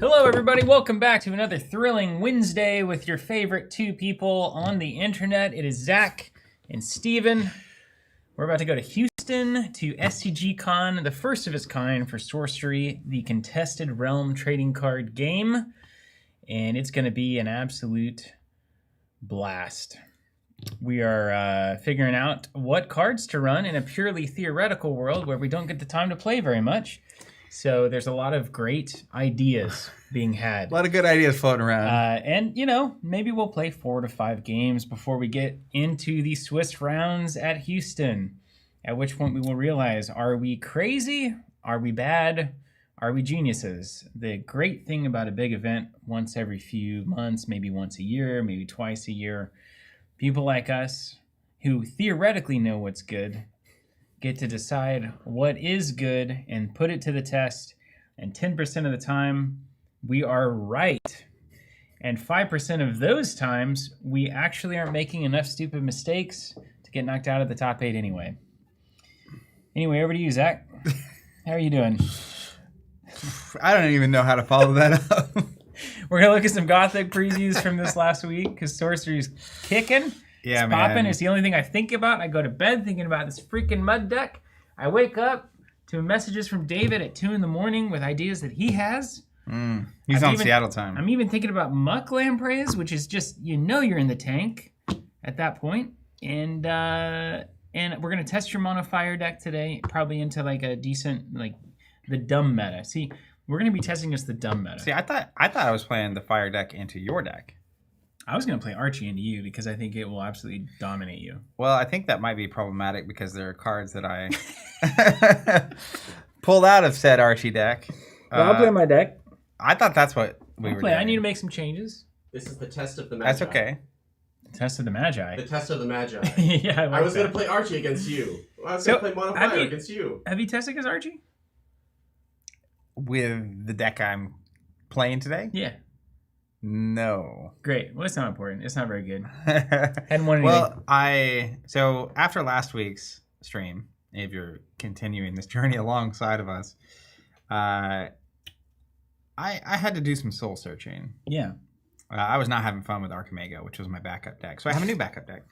Hello everybody, welcome back to another thrilling Wednesday with your favorite two people on the internet. It is Zach and Steven. We're about to go to Houston Houston to SCG CON, the first of its kind for Sorcery, the contested realm trading card game. And it's going to be an absolute blast. We are figuring out what cards to run in a purely theoretical world where we don't get the time to play very much. So there's a lot of great ideas being had. A lot of good ideas floating around. And, you know, maybe we'll play 4 to 5 games before we get into the Swiss rounds at Houston. At which point we will realize, are we crazy? Are we bad? Are we geniuses? The great thing about a big event once every few months, maybe once a year, maybe twice a year, people like us who theoretically know what's good get to decide what is good and put it to the test. And 10% of the time, we are right. And 5% of those times, we actually aren't making enough stupid mistakes to get knocked out of the top 8 anyway. Anyway, over to you, Zach. How are you doing? I don't even know how to follow that up. We're going to look at some Gothic previews from this last week because Sorcery's kicking. Yeah, it's man. popping. It's the only thing I think about. I go to bed thinking about this freaking mud deck. I wake up to messages from David at 2 in the morning with ideas that he has. He's on Seattle time. I'm even thinking about Muck Lampreys, which is just, you know, you're in the tank at that point. And we're going to test your mono fire deck today, probably into like a decent, like the dumb meta. See, we're going to be testing just the dumb meta. See, I thought I was playing the fire deck into your deck. I was going to play Archie into you because I think it will absolutely dominate you. Well, I think that might be problematic because there are cards that I pulled out of said Archie deck. Well, I'll play my deck. I thought that's what we were doing. I need to make some changes. This is the test of the Magi. That's okay. Test of the Magi. The test of the Magi. Yeah, I was going to play Archie against you. I was going to play Mono Fire against you. Have you tested against Archie? With the deck I'm playing today? Yeah. No. Great. Well, it's not important. It's not very good. Hadn't won anything. Well, so after last week's stream, if you're continuing this journey alongside of us, I had to do some soul searching. Yeah. I was not having fun with Archimega, which was my backup deck. So I have a new backup deck,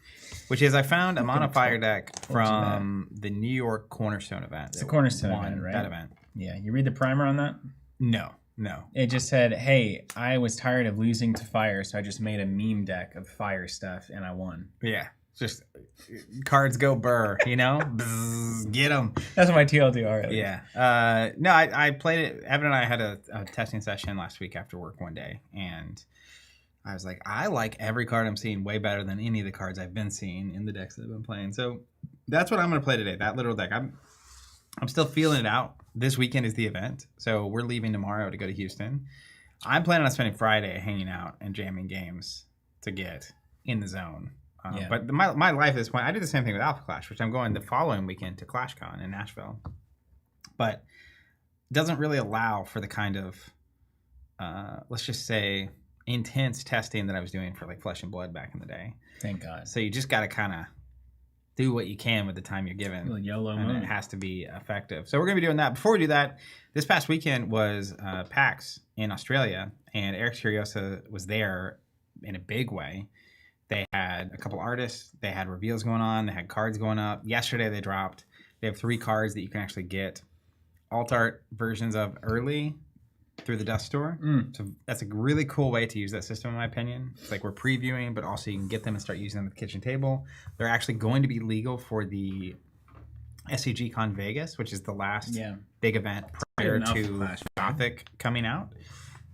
which is I found a mono fire deck from the New York Cornerstone event. It's the Cornerstone event, right? That event. Yeah. You read the primer on that? No. It just said, hey, I was tired of losing to fire, so I just made a meme deck of fire stuff, and I won. Yeah. Just cards go burr, you know? Bzz, get them. That's what my TLDR is. Yeah. No, I played it. Evan and I had a testing session last week after work one day, and I was like, I like every card I'm seeing way better than any of the cards I've been seeing in the decks that I've been playing. So that's what I'm going to play today, that little deck. I'm still feeling it out. This weekend is the event, so we're leaving tomorrow to go to Houston. I'm planning on spending Friday hanging out and jamming games to get in the zone. But my life at this point, I did the same thing with Alpha Clash, which I'm going the following weekend to ClashCon in Nashville. But it doesn't really allow for the kind of, let's just say, intense testing that I was doing for like Flesh and Blood back in the day. Thank God. So you just got to kind of do what you can with the time you're given. Little YOLO and moment. it has to be effective. So we're going to be doing that. Before we do that, this past weekend was PAX in Australia, and Eric Curiosa was there in a big way. They had a couple artists. They had reveals going on. They had cards going up. Yesterday they dropped. They have 3 cards that you can actually get alt art versions of early through the Dust Store. So that's a really cool way to use that system, in my opinion. It's like we're previewing, but also you can get them and start using them at the kitchen table. They're actually going to be legal for the SCG CON Vegas, which is the last big event prior to Gothic coming out.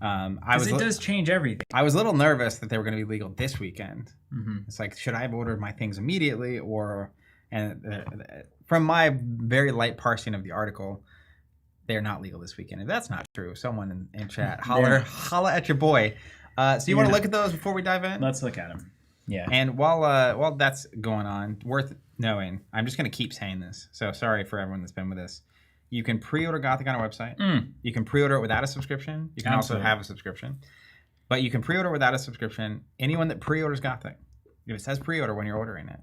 It does change everything. I was a little nervous that they were going to be legal this weekend. Mm-hmm. It's like, should I have ordered my things immediately? From my very light parsing of the article, they're not legal this weekend. If that's not true, someone in chat, holla at your boy. So you want to look at those before we dive in? Let's look at them. Yeah. And while that's going on, worth knowing, I'm just going to keep saying this. So sorry for everyone that's been with us. You can pre-order Gothic on our website. You can pre-order it without a subscription. You can also have a subscription. But you can pre-order without a subscription. Anyone that pre-orders Gothic, if it says pre-order when you're ordering it,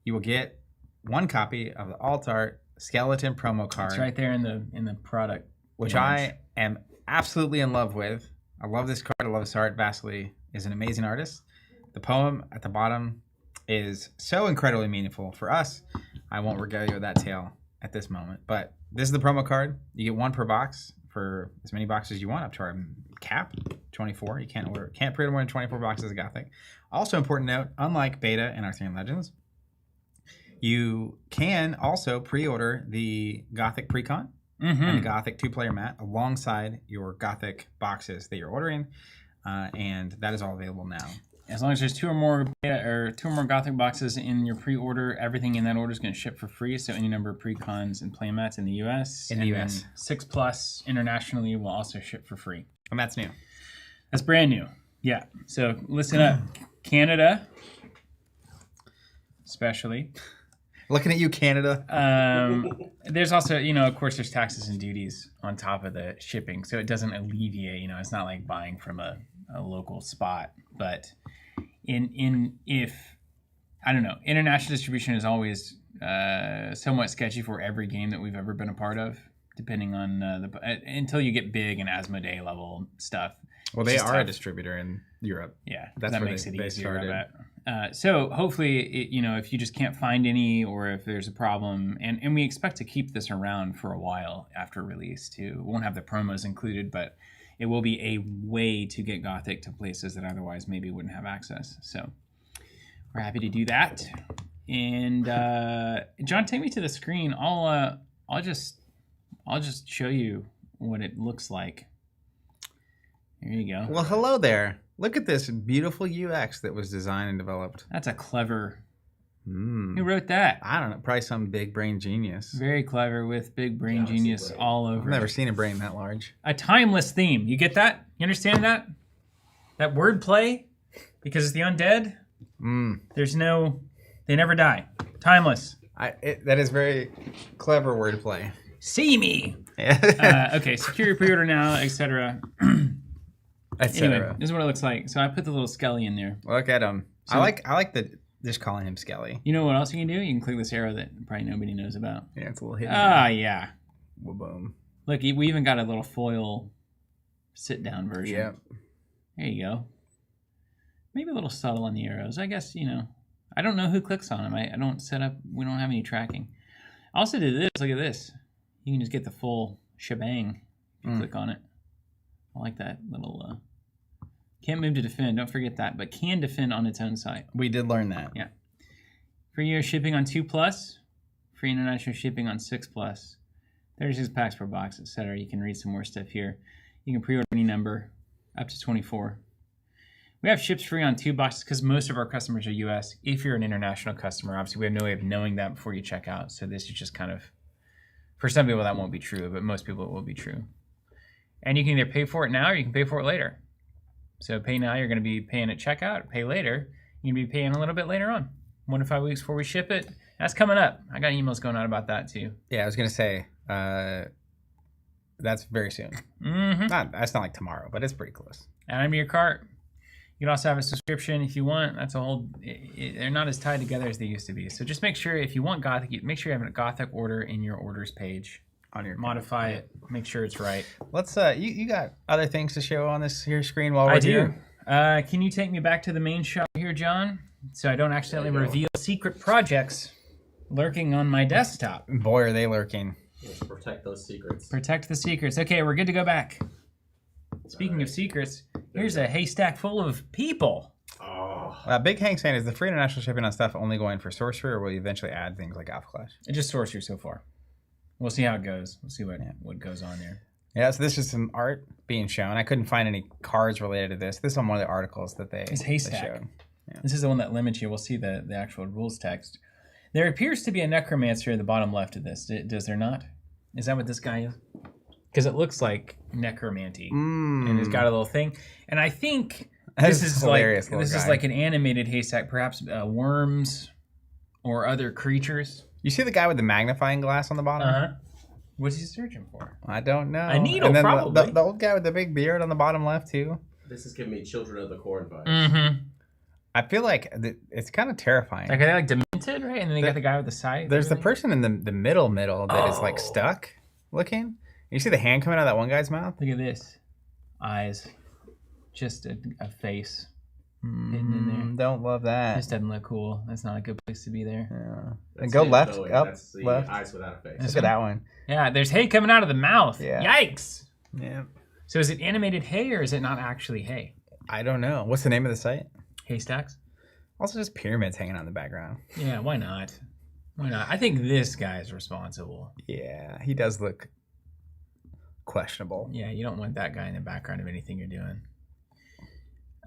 you will get 1 copy of the alt art skeleton promo card. It's right there in the product. Which I am absolutely in love with. I love this card. I love this art. Vasily is an amazing artist. The poem at the bottom is so incredibly meaningful for us. I won't regale you with that tale at this moment. But this is the promo card. You get 1 per box for as many boxes as you want, up to our cap, 24. You can't pre-order more than 24 boxes of Gothic. Also important note, unlike Beta and Arthurian Legends, you can also pre-order the Gothic Precon and the Gothic 2-player mat alongside your Gothic boxes that you're ordering, and that is all available now. As long as there's 2 or more Gothic boxes in your pre-order, everything in that order is going to ship for free. So any number of precons and playmats in the U.S. In the U.S. 6+ internationally will also ship for free. And that's new. That's brand new. Yeah. So listen up, Canada, especially. Looking at you, Canada. There's also, of course, there's taxes and duties on top of the shipping, so it doesn't alleviate. It's not like buying from a local spot, but I don't know, international distribution is always somewhat sketchy for every game that we've ever been a part of, depending on until you get big and Asmodee level stuff. Well, they are a distributor in Europe. Yeah, that's that makes it easier. I bet. So hopefully, if you just can't find any, or if there's a problem, and we expect to keep this around for a while after release too. We won't have the promos included, but it will be a way to get Gothic to places that otherwise maybe wouldn't have access. So we're happy to do that. And John, take me to the screen. I'll just show you what it looks like. There you go. Well, hello there. Look at this beautiful UX that was designed and developed. That's a clever. Who wrote that? I don't know. Probably some big brain genius. Very clever with big brain genius all over. I've never seen a brain that large. A timeless theme. You get that? You understand that? That wordplay? Because it's the undead? There's no... They never die. Timeless. That is very clever wordplay. See me! Okay, secure your pre-order now, etc. Anyway, this is what it looks like. So I put the little Skelly in there. Look at him. So, I like just calling him Skelly. You know what else you can do? You can click this arrow that probably nobody knows about. Yeah, it's a little hidden. Yeah. Boom. Look, we even got a little foil sit-down version. Yep. There you go. Maybe a little subtle on the arrows. I guess, I don't know who clicks on them. I don't set up, we don't have any tracking. I also did this. Look at this. You can just get the full shebang if you click on it. I like that little... Can't move to defend. Don't forget that. But can defend on its own site. We did learn that. Yeah. Free US shipping on 2+. Free international shipping on 6+. 36 packs per box, etc. You can read some more stuff here. You can pre-order any number up to 24. We have ships free on 2 boxes because most of our customers are US. If you're an international customer, obviously we have no way of knowing that before you check out. So this is just kind of... For some people that won't be true, but most people it will be true. And you can either pay for it now or you can pay for it later. So pay now, you're going to be paying at checkout. Pay later, you're going to be paying a little bit later on. 1 to 5 weeks before we ship it. That's coming up. I got emails going out about that too. Yeah, I was going to say, that's very soon. That's not like tomorrow, but it's pretty close. Add them to your cart. You can also have a subscription if you want. That's a whole, they're not as tied together as they used to be. So just make sure if you want Gothic, make sure you have a Gothic order in your orders page. On your modify it, make sure it's right. Let's you got other things to show on this here screen while we're here? I do. Can you take me back to the main shot here, John? So I don't accidentally reveal secret projects lurking on my desktop. Boy, are they lurking. Let's protect those secrets. Protect the secrets. Okay, we're good to go back. Speaking of secrets, here's a haystack full of people. Big Hank saying, is the free international shipping on stuff only going for Sorcery, or will you eventually add things like Alpha Clash? It's just Sorcery so far. We'll see how it goes. We'll see what goes on there. Yeah, so this is some art being shown. I couldn't find any cards related to this. This is on one of the articles that they showed. Yeah. This is the one that limits you. We'll see the actual rules text. There appears to be a necromancer at the bottom left of this. Does there not? Is that what this guy is? Because it looks like necromancy. And it's got a little thing. And I think this is like an animated haystack, perhaps worms or other creatures. You see the guy with the magnifying glass on the bottom? What's he searching for? I don't know. A needle, and then probably. The old guy with the big beard on the bottom left, too. This is giving me Children of the Corn vibes. I feel like it's kind of terrifying. Like, are they like demented, right? And then you got the guy with the scythe. There's the person in the middle that is like stuck looking. You see the hand coming out of that one guy's mouth? Look at this. Eyes. Just a face. hidden in there. Don't love that. This doesn't look cool. That's not a good place to be there. Yeah. That's And go it, left, Bowie. up, That's the left. eyes without a face. Look at that one. Yeah, there's hay coming out of the mouth. Yeah. Yikes. Yeah. So is it animated hay or is it not actually hay? I don't know. What's the name of the site? Haystacks? Also, just pyramids hanging out in the background. Yeah, why not? Why not? I think this guy's responsible. Yeah, he does look questionable. Yeah, you don't want that guy in the background of anything you're doing.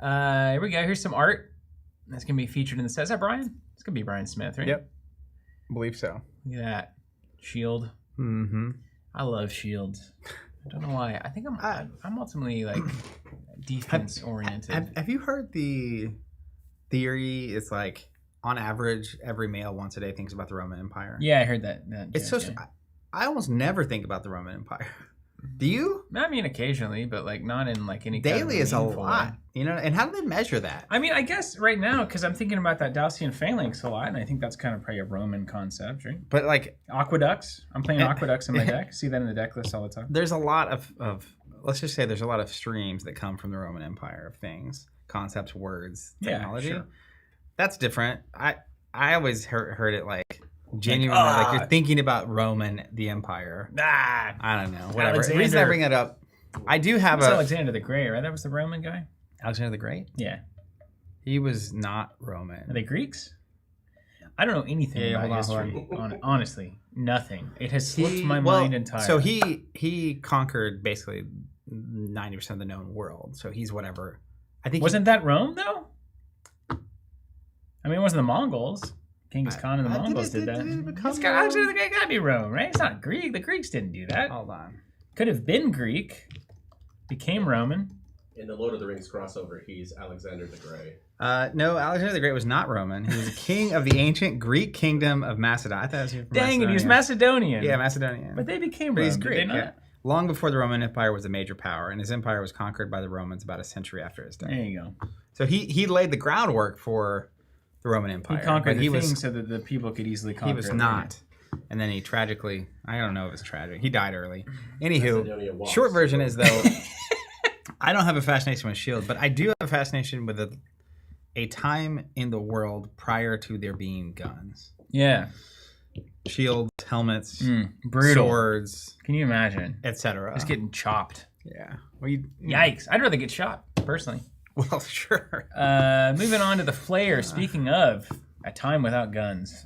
Here we go. Here's some art that's going to be featured in the set. Is that Brian? It's going to be Brian Smith, right? Yep. Believe so. Look at that. Shield. Mm-hmm. I love shields. I don't know why. I think I'm ultimately like defense oriented. Have you heard the theory? It's like on average, every male once a day thinks about the Roman Empire. Yeah, I heard that. It's so. I almost never think about the Roman Empire. Do you? I mean, occasionally, but like not in like any kind daily of is a meaningful lot. way. You know, and how do they measure that? I mean, I guess right now because I'm thinking about that Dacian phalanx a lot, and I think that's kind of probably a Roman concept, right? But like Aqueducts. I'm playing aqueducts in my deck. See that in the deck list all the time. there's a lot of let's just say there's a lot of streams that come from the Roman Empire of things, concepts, words, technology. Yeah, sure. That's different. I always heard it like genuinely like you're thinking about Roman the Empire. Ah, I don't know. Whatever. The reason I Alexander. bring it up, I do have that's Alexander the Great, right? That was the Roman guy. Alexander the Great. Yeah. He was not Roman. Are they Greeks? I don't know anything Yeah, about hold on. history. Honestly, nothing. It has slipped my mind entirely. So he conquered basically 90% of the known world. So he's whatever. I think wasn't that Rome though? I mean, it wasn't the Mongols. Genghis Khan and the Mongols did that. Alexander the Great gotta be Rome, right? It's not Greek. The Greeks didn't do that. Hold on. Could have been Greek. Became Roman. In the Lord of the Rings crossover, he's Alexander the Grey. No, Alexander the Great was not Roman. He was a king of the ancient Greek kingdom of Macedonia. I thought he was from Dang it, he was Macedonian. Yeah, Macedonian. But they became But Roman. he's did Greek. they not? Yeah. Long before the Roman Empire was a major power, and his empire was conquered by the Romans about a century after his death. There you go. So he laid the groundwork for the Roman Empire. He conquered but the thing so that the people could easily conquer He was it not. And then he tragically, I don't know if it's tragic. He died early. Macedonia Anywho, walks. short version is though, I don't have a fascination with shield, but I do have a fascination with a time in the world prior to there being guns. Yeah. Shields, helmets, Brutal. swords, Can you imagine? etc. Just getting chopped. Yeah. Well, Yikes. I'd rather get shot, personally. Well, sure. Moving on to the Flayer. Speaking of a time without guns.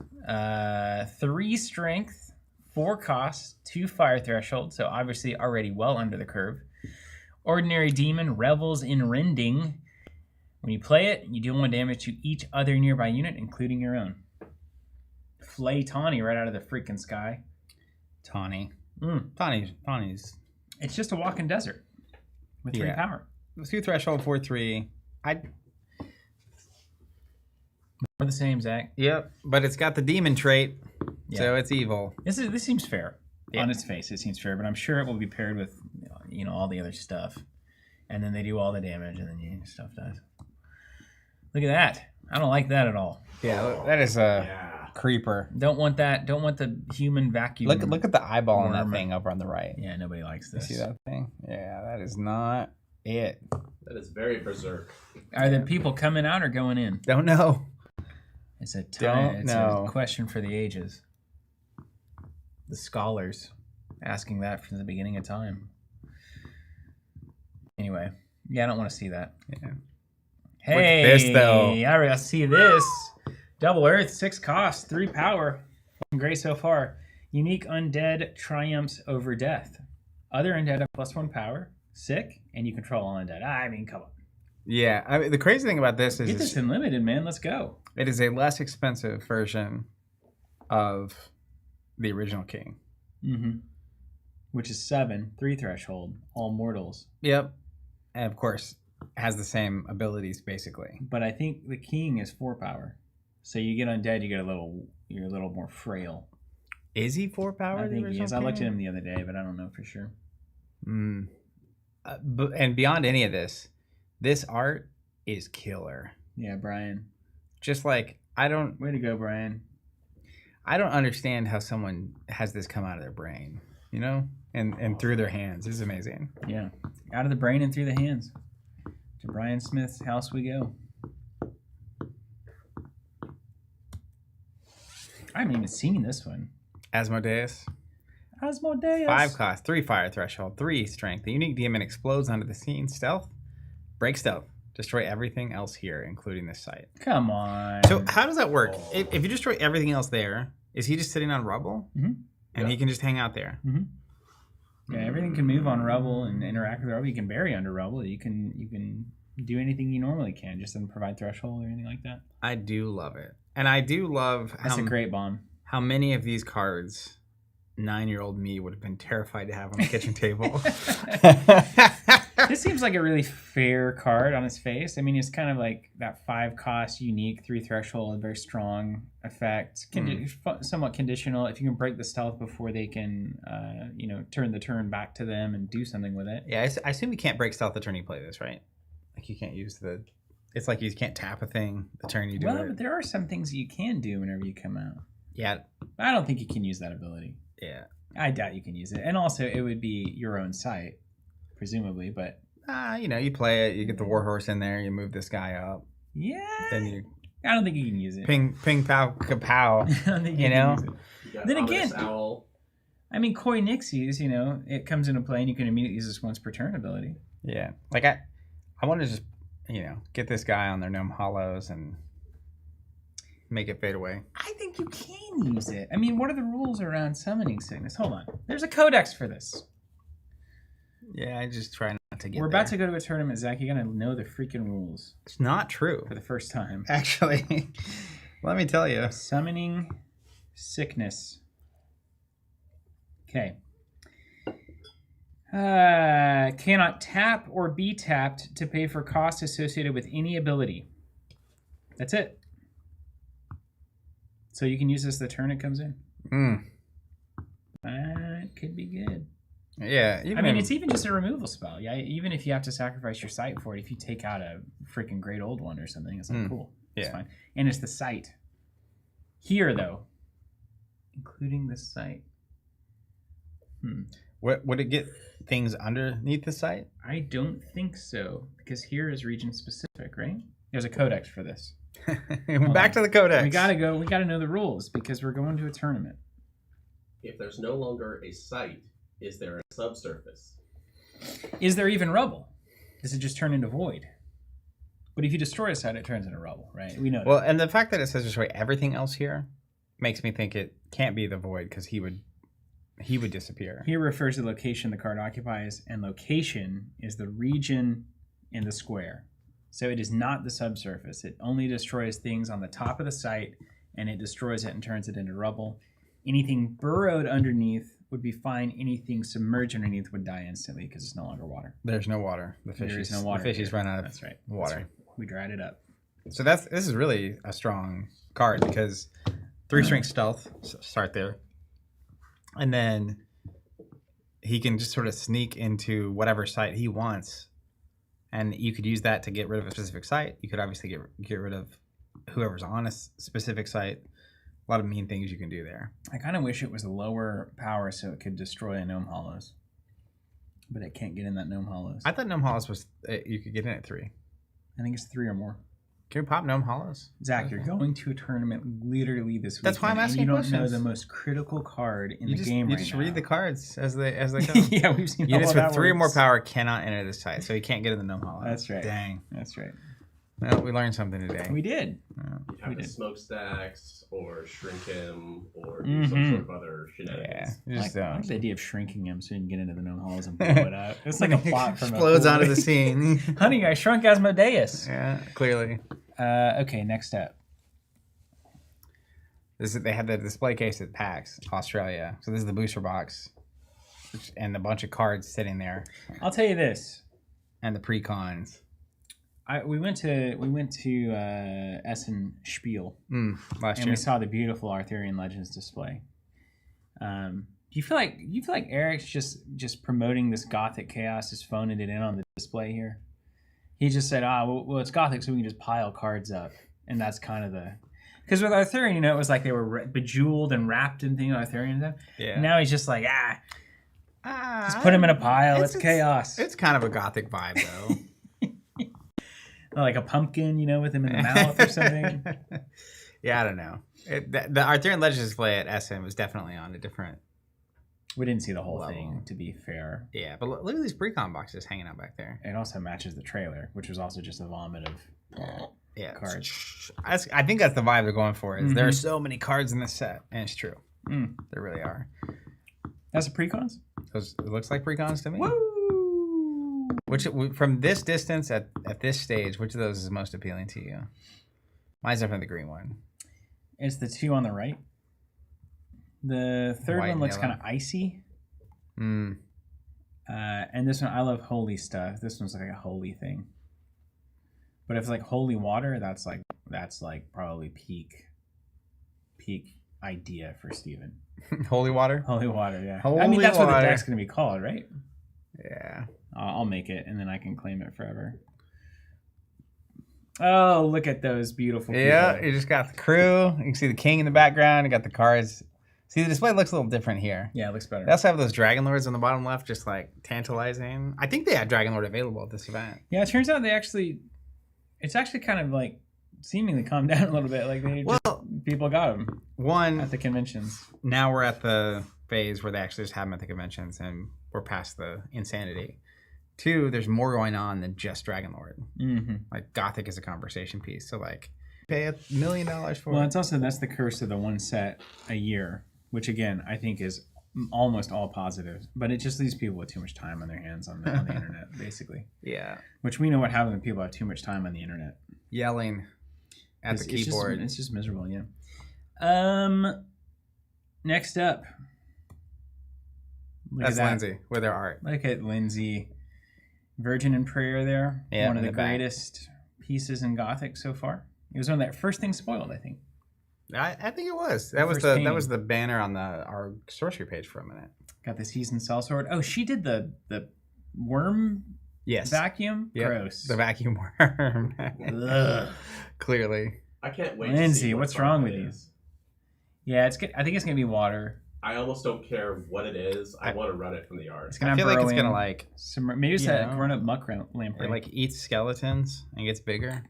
3 strength, 4 cost, 2 fire threshold. So obviously already well under the curve. Ordinary demon revels in rending. When you play it, you deal 1 damage to each other nearby unit, including your own. Flay Tawny right out of the freaking sky. Tawny. Mm. Tawny's. It's just a walking desert with 3 power. 2 threshold, 4/3. We're the same, Zach. Yep. But it's got the demon trait, so it's evil. This seems fair. Yeah. On its face, it seems fair, but I'm sure it will be paired with, all the other stuff, and then they do all the damage, and then stuff dies. Look at that! I don't like that at all. Yeah, that is a creeper. Don't want that. Don't want the human vacuum. Look at the eyeball on that worm. thing over on the right. Yeah, nobody likes You this. see that thing? Yeah, that is not it. That is very berserk. Are the people coming out or going in? Don't know. It's a know. a question for the ages. The scholars asking that from the beginning of time. Anyway, yeah, I don't want to see that. Yeah. Hey, What's this, though? I see this. Double Earth, 6 cost, 3 power. Great so far. Unique undead triumphs over death. Other undead have +1 power, sick, and you control all undead. I mean, come on. Yeah, I mean, the crazy thing about this is Get this in limited, man. Let's go. it is a less expensive version of the original King. Mm-hmm. Which is 7, 3 threshold, all mortals. Yep. And of course, has the same abilities basically. But I think the King is 4 power. So you get undead, you're a little more frail. Is he 4 power? I think he is. I looked at him the other day, but I don't know for sure. And beyond any of this art is killer. Yeah, Brian. Just like Way to go, Brian. I don't understand how someone has this come out of their brain, and through their hands. This is amazing. Yeah. Out of the brain and through the hands. To Brian Smith's house we go. I haven't even seen this one. Asmodeus. 5 cost, 3 fire threshold, 3 strength. The unique demon explodes onto the scene. Stealth. Break stealth. Destroy everything else here, including this site. Come on. So how does that work? If you destroy everything else there, is he just sitting on rubble? Mm-hmm. And he can just hang out there? Mm-hmm. Yeah, everything can move on rubble and interact with rubble. You can bury under rubble. You can do anything you normally can. Just doesn't provide threshold or anything like that. I do love it. And I do love That's a great bomb. How many of these cards 9-year-old me would have been terrified to have on the kitchen table. This seems like a really fair card on its face. I mean, it's kind of like that 5 cost, unique, 3 threshold, very strong effect. Somewhat conditional. If you can break the stealth before they can, turn the turn back to them and do something with it. Yeah, I assume you can't break stealth the turn you play this, right? Like you can't use the... It's like you can't tap a thing the turn you do it. Well, but there are some things that you can do whenever you come out. Yeah. I don't think you can use that ability. Yeah. I doubt you can use it. And also, it would be your own site, presumably, but... you play it, you get the warhorse in there, you move this guy up. Yeah. Then I don't think you can use it. Ping, pow, kapow. I don't think you know? Can use it. Then again, owl. I mean, Koi Nixies, it comes into play and you can immediately use this once per turn ability. Yeah. Like, I want to just, get this guy on their Gnome Hollows and make it fade away. I think you can use it. I mean, what are the rules around summoning sickness? Hold on. There's a codex for this. Yeah, I just try not to get We're about to go to a tournament, Zach. You got to know the freaking rules. It's not true. For the first time. Actually, let me tell you. Summoning sickness. Okay. Cannot tap or be tapped to pay for costs associated with any ability. That's it. So you can use this the turn it comes in. That could be good. Yeah. It's even just a removal spell. Yeah, even if you have to sacrifice your site for it, if you take out a freaking great old one or something, it's like cool. It's fine. And it's the site. Here, though, including the site. Would it get things underneath the site? I don't think so, because here is region specific, right? There's a codex for this. Back to the codex. We gotta know the rules because we're going to a tournament. If there's no longer a site, is there a subsurface? Is there even rubble? Does it just turn into void? But if you destroy a site, it turns into rubble, right? We know that. Well, and the fact that it says destroy everything else here makes me think it can't be the void because he would disappear. Here refers to the location the card occupies, and location is the region in the square. So it is not the subsurface. It only destroys things on the top of the site, and it destroys it and turns it into rubble. Anything burrowed underneath would be fine. Anything submerged underneath would die instantly because it's no longer water. There's no water. There is no water. The fishies run out of water. That's right. We dried it up. So this is really a strong card because 3 strength stealth, start there. And then he can just sort of sneak into whatever site he wants. And you could use that to get rid of a specific site. You could obviously get rid of whoever's on a specific site. A lot of mean things you can do there. I kind of wish it was a lower power so it could destroy a Gnome Hollows. But it can't get in that Gnome Hollows. I thought Gnome Hollows was, you could get in at 3. I think it's 3 or more. Can we pop Gnome Hollows? Zach, you're going to a tournament literally this week. That's why I'm asking you questions. You don't know the most critical card in the game right now. You just read the cards as they go. Yeah, we've seen Units all with that 3 or works. more power cannot enter this site, so you can't get in the Gnome Hollow. That's right. Dang. That's right. Well, we learned something today. We did. You have to smokestacks or shrink him or do some sort of other shenanigans. Yeah, just I like the idea of shrinking him so you can get into the Gnome Halls and blow it up. It's like a plot from explodes onto the scene. Honey, I shrunk Asmodeus. Yeah, clearly. Okay, next up. They had the display case at PAX Australia. So this is the booster box, and a bunch of cards sitting there. I'll tell you this. And the pre-cons. We went to Essen Spiel last year, and we saw the beautiful Arthurian Legends display. Do you feel like Eric's just promoting this Gothic chaos, just phoning it in on the display here? He just said, well, it's Gothic, so we can just pile cards up, and that's kind of the. Because with Arthurian, it was like they were bejeweled and wrapped in things Arthurian stuff. Yeah. And now he's just like, just put them in a pile. It's chaos. It's kind of a Gothic vibe, though. Like a pumpkin, with him in the mouth or something. Yeah, I don't know. The Arthurian Legends display at SM was definitely on a different. We didn't see the whole Level. thing, to be fair. Yeah, but look at these pre-con boxes hanging out back there. It also matches the trailer, which was also just a vomit of Yeah, cards. I think that's the vibe they're going for. Is there are Mhm. so many cards in this set, and it's true. Mm. There really are. That's a precons? It looks like pre-cons to me. Woo! Which from this distance at this stage, which of those is most appealing to you? Mine's definitely the green one. It's the two on the right. The third White one and looks yellow. kind of icy. Mm. And this one, I love holy stuff. This one's like a holy thing. But if it's like holy water, that's like probably peak idea for Steven. Holy water. Holy water, yeah. I Holy mean, that's what the water. deck's going to be called, right? Yeah. I'll make it, and then I can claim it forever. Oh, look at those beautiful people. Yeah, you just got the crew. You can see the king in the background. You got the cards. See, the display looks a little different here. Yeah, it looks better. They also have those Dragon Lords on the bottom left, just like tantalizing. I think they had Dragon Lord available at this event. Yeah, it turns out it's actually kind of like seemingly calmed down a little bit. Like people got them One, at the conventions. now we're at the phase where they actually just have them at the conventions and we're past the insanity. Two, there's more going on than just Dragon Lord. Mm-hmm. Like Gothic is a conversation piece. So like pay $1 million for Well, it. it's also that's the curse of the one set a year, which again I think is almost all positive, but it just leaves people with too much time on their hands on the internet, basically. Yeah. Which we know what happens when people have too much time on the internet. Yelling at the keyboard. It's just miserable, yeah. Next up. That's Lindsay with her art. Look at Lindsay. Virgin and Prayer there. Yeah, one of in the the back. greatest pieces in Gothic so far. It was one of that first thing spoiled, I think. I think it was. That was First that painting. was the banner on our sorcery page for a minute. Got the seasoned sellsword. Oh, she did the worm Yes. vacuum? Yep. Gross. The vacuum worm. Ugh. Clearly. I can't wait Lindsay, to see what what's card wrong that with you? is. Yeah, I think it's gonna be water. I almost don't care what it is. I want to run it from the art. It's gonna I feel like it's burrow gonna in. like Maybe it's you that know, grown-up muck lamprey. it like eats skeletons and gets bigger.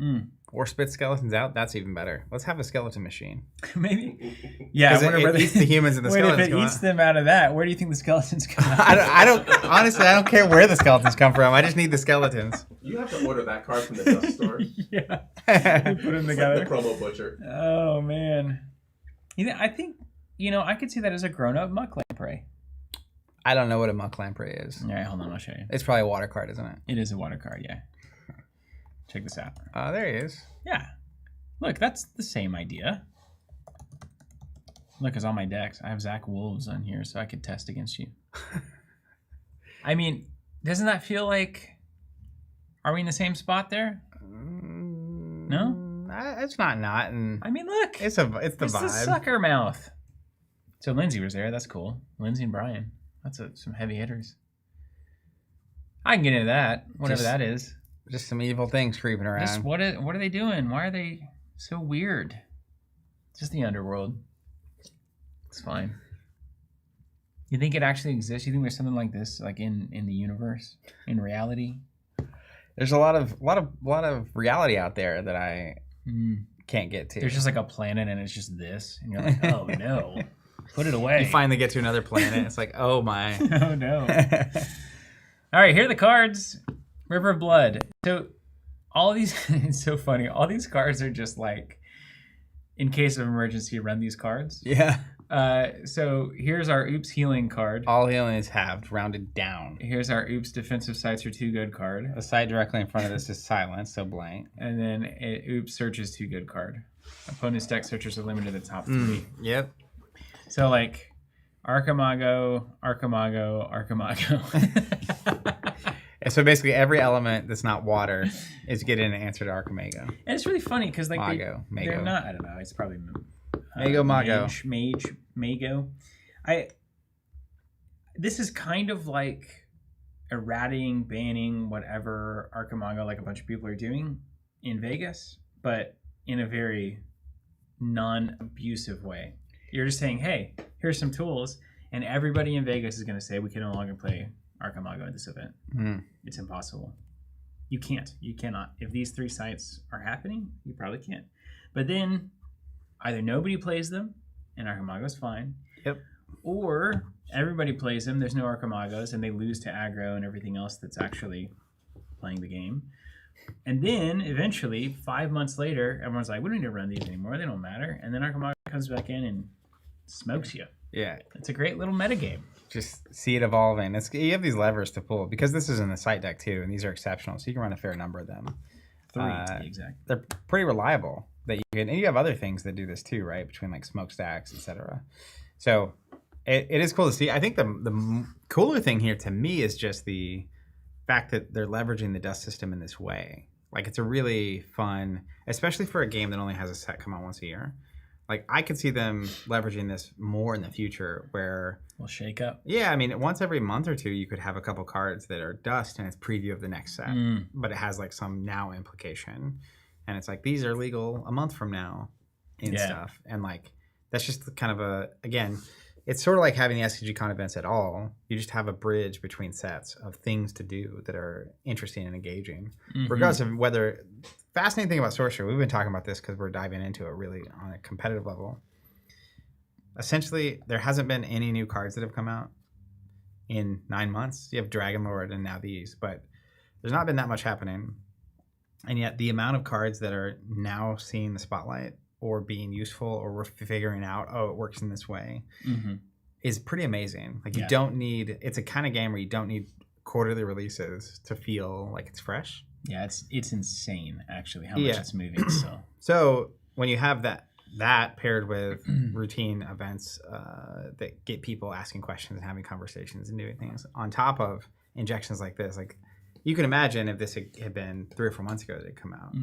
Mm. Or spits skeletons out. That's even better. Let's have a skeleton machine. Maybe. Yeah, I Because wonder it where eats the humans and the Wait, if skeletons it come eats out. them out of that, where do you think the skeletons come out? I don't honestly I don't care where the skeletons come from. I just need the skeletons. You have to order that card from the dust store. Yeah. I Put them It's together. like the promo butcher. Oh man. I think I could see that as a grown-up muck lamprey. don't know what a muck lamprey is. All right, hold on, I'll show you. It's probably a water card, isn't it? It is a water card, yeah. Check this out. There he is. Yeah. Look, that's the same idea. Look, it's on my decks. I have Zach Wolves on here, so I could test against you. I mean, doesn't that feel like... Are we in the same spot there? No? It's not. And I mean, look. it's the It's vibe. the sucker mouth. So Lindsay was there. That's cool. Lindsay and Brian. That's some heavy hitters. I can get into that. Whatever Just- that is. Just some evil things creeping around. Just what are they doing? Why are they so weird? Just the underworld. It's fine. You think it actually exists? You think there's something like this, like in the universe, in reality? There's a lot of reality out there that I can't get to. There's just like a planet, and it's just this, and you're like, oh no, put it away. You finally get to another planet. It's like, oh my. Oh no. All right, here are the cards. River of Blood. So all these, it's so funny. All these cards are just like, in case of emergency, run these cards. Yeah. So here's our Oops Healing card. All healing is halved, rounded down. Here's our Oops Defensive Sights are Too Good card. The side directly in front of this is silent, so blank. And then Oops Searches Too Good card. Opponent's deck searchers are limited to the top 3. Yep. So like Archimago, Archimago, Archimago. And so basically every element that's not water is getting an answer to Archimago. And it's really funny because like Mago. they're not. I don't know. It's probably Mago, Mago. Mago. This is kind of like errating, banning, whatever Archimago, like a bunch of people are doing in Vegas, but in a very non-abusive way. You're just saying, hey, here's some tools, and everybody in Vegas is going to say we can no longer play Archimago at this event. It's impossible. You can't. You cannot. If these 3 sites are happening, you probably can't. But then either nobody plays them and Archimago's fine. Yep. Or everybody plays them, there's no Archimagos, and they lose to aggro and everything else that's actually playing the game. And then eventually, 5 months later, everyone's like, we don't need to run these anymore. They don't matter. And then Archimago comes back in and smokes you. Yeah. It's a great little metagame. Just see it evolving. You have these levers to pull because this is in the site deck too, and these are exceptional, so you can run a fair number of them. 3 to be exact. They're pretty reliable. That you can, and you have other things that do this too, right? Between like smokestacks, etc. So it is cool to see. I think the cooler thing here to me is just the fact that they're leveraging the dust system in this way. Like it's a really fun, especially for a game that only has a set come out once a year. Like I could see them leveraging this more in the future where we'll shake up. Yeah, I mean, once every month or two, you could have a couple cards that are dust and it's preview of the next set, but it has like some now implication, and it's like these are legal a month from now, and stuff, and like that's just kind of again, it's sort of like having the SCG CON events at all. You just have a bridge between sets of things to do that are interesting and engaging, regardless of whether. Fascinating thing about Sorcery, we've been talking about this because we're diving into it really on a competitive level. Essentially, there hasn't been any new cards that have come out in 9 months. You have Dragon Lord and now these, but there's not been that much happening. And yet the amount of cards that are now seeing the spotlight or being useful or we're figuring out, oh, it works in this way, is pretty amazing. Like you don't need, it's a kind of game where you don't need quarterly releases to feel like it's fresh. Yeah, it's insane actually how much it's moving. So when you have that paired with routine events that get people asking questions and having conversations and doing things on top of injections like this, like you can imagine if this had been 3 or 4 months ago that it come out.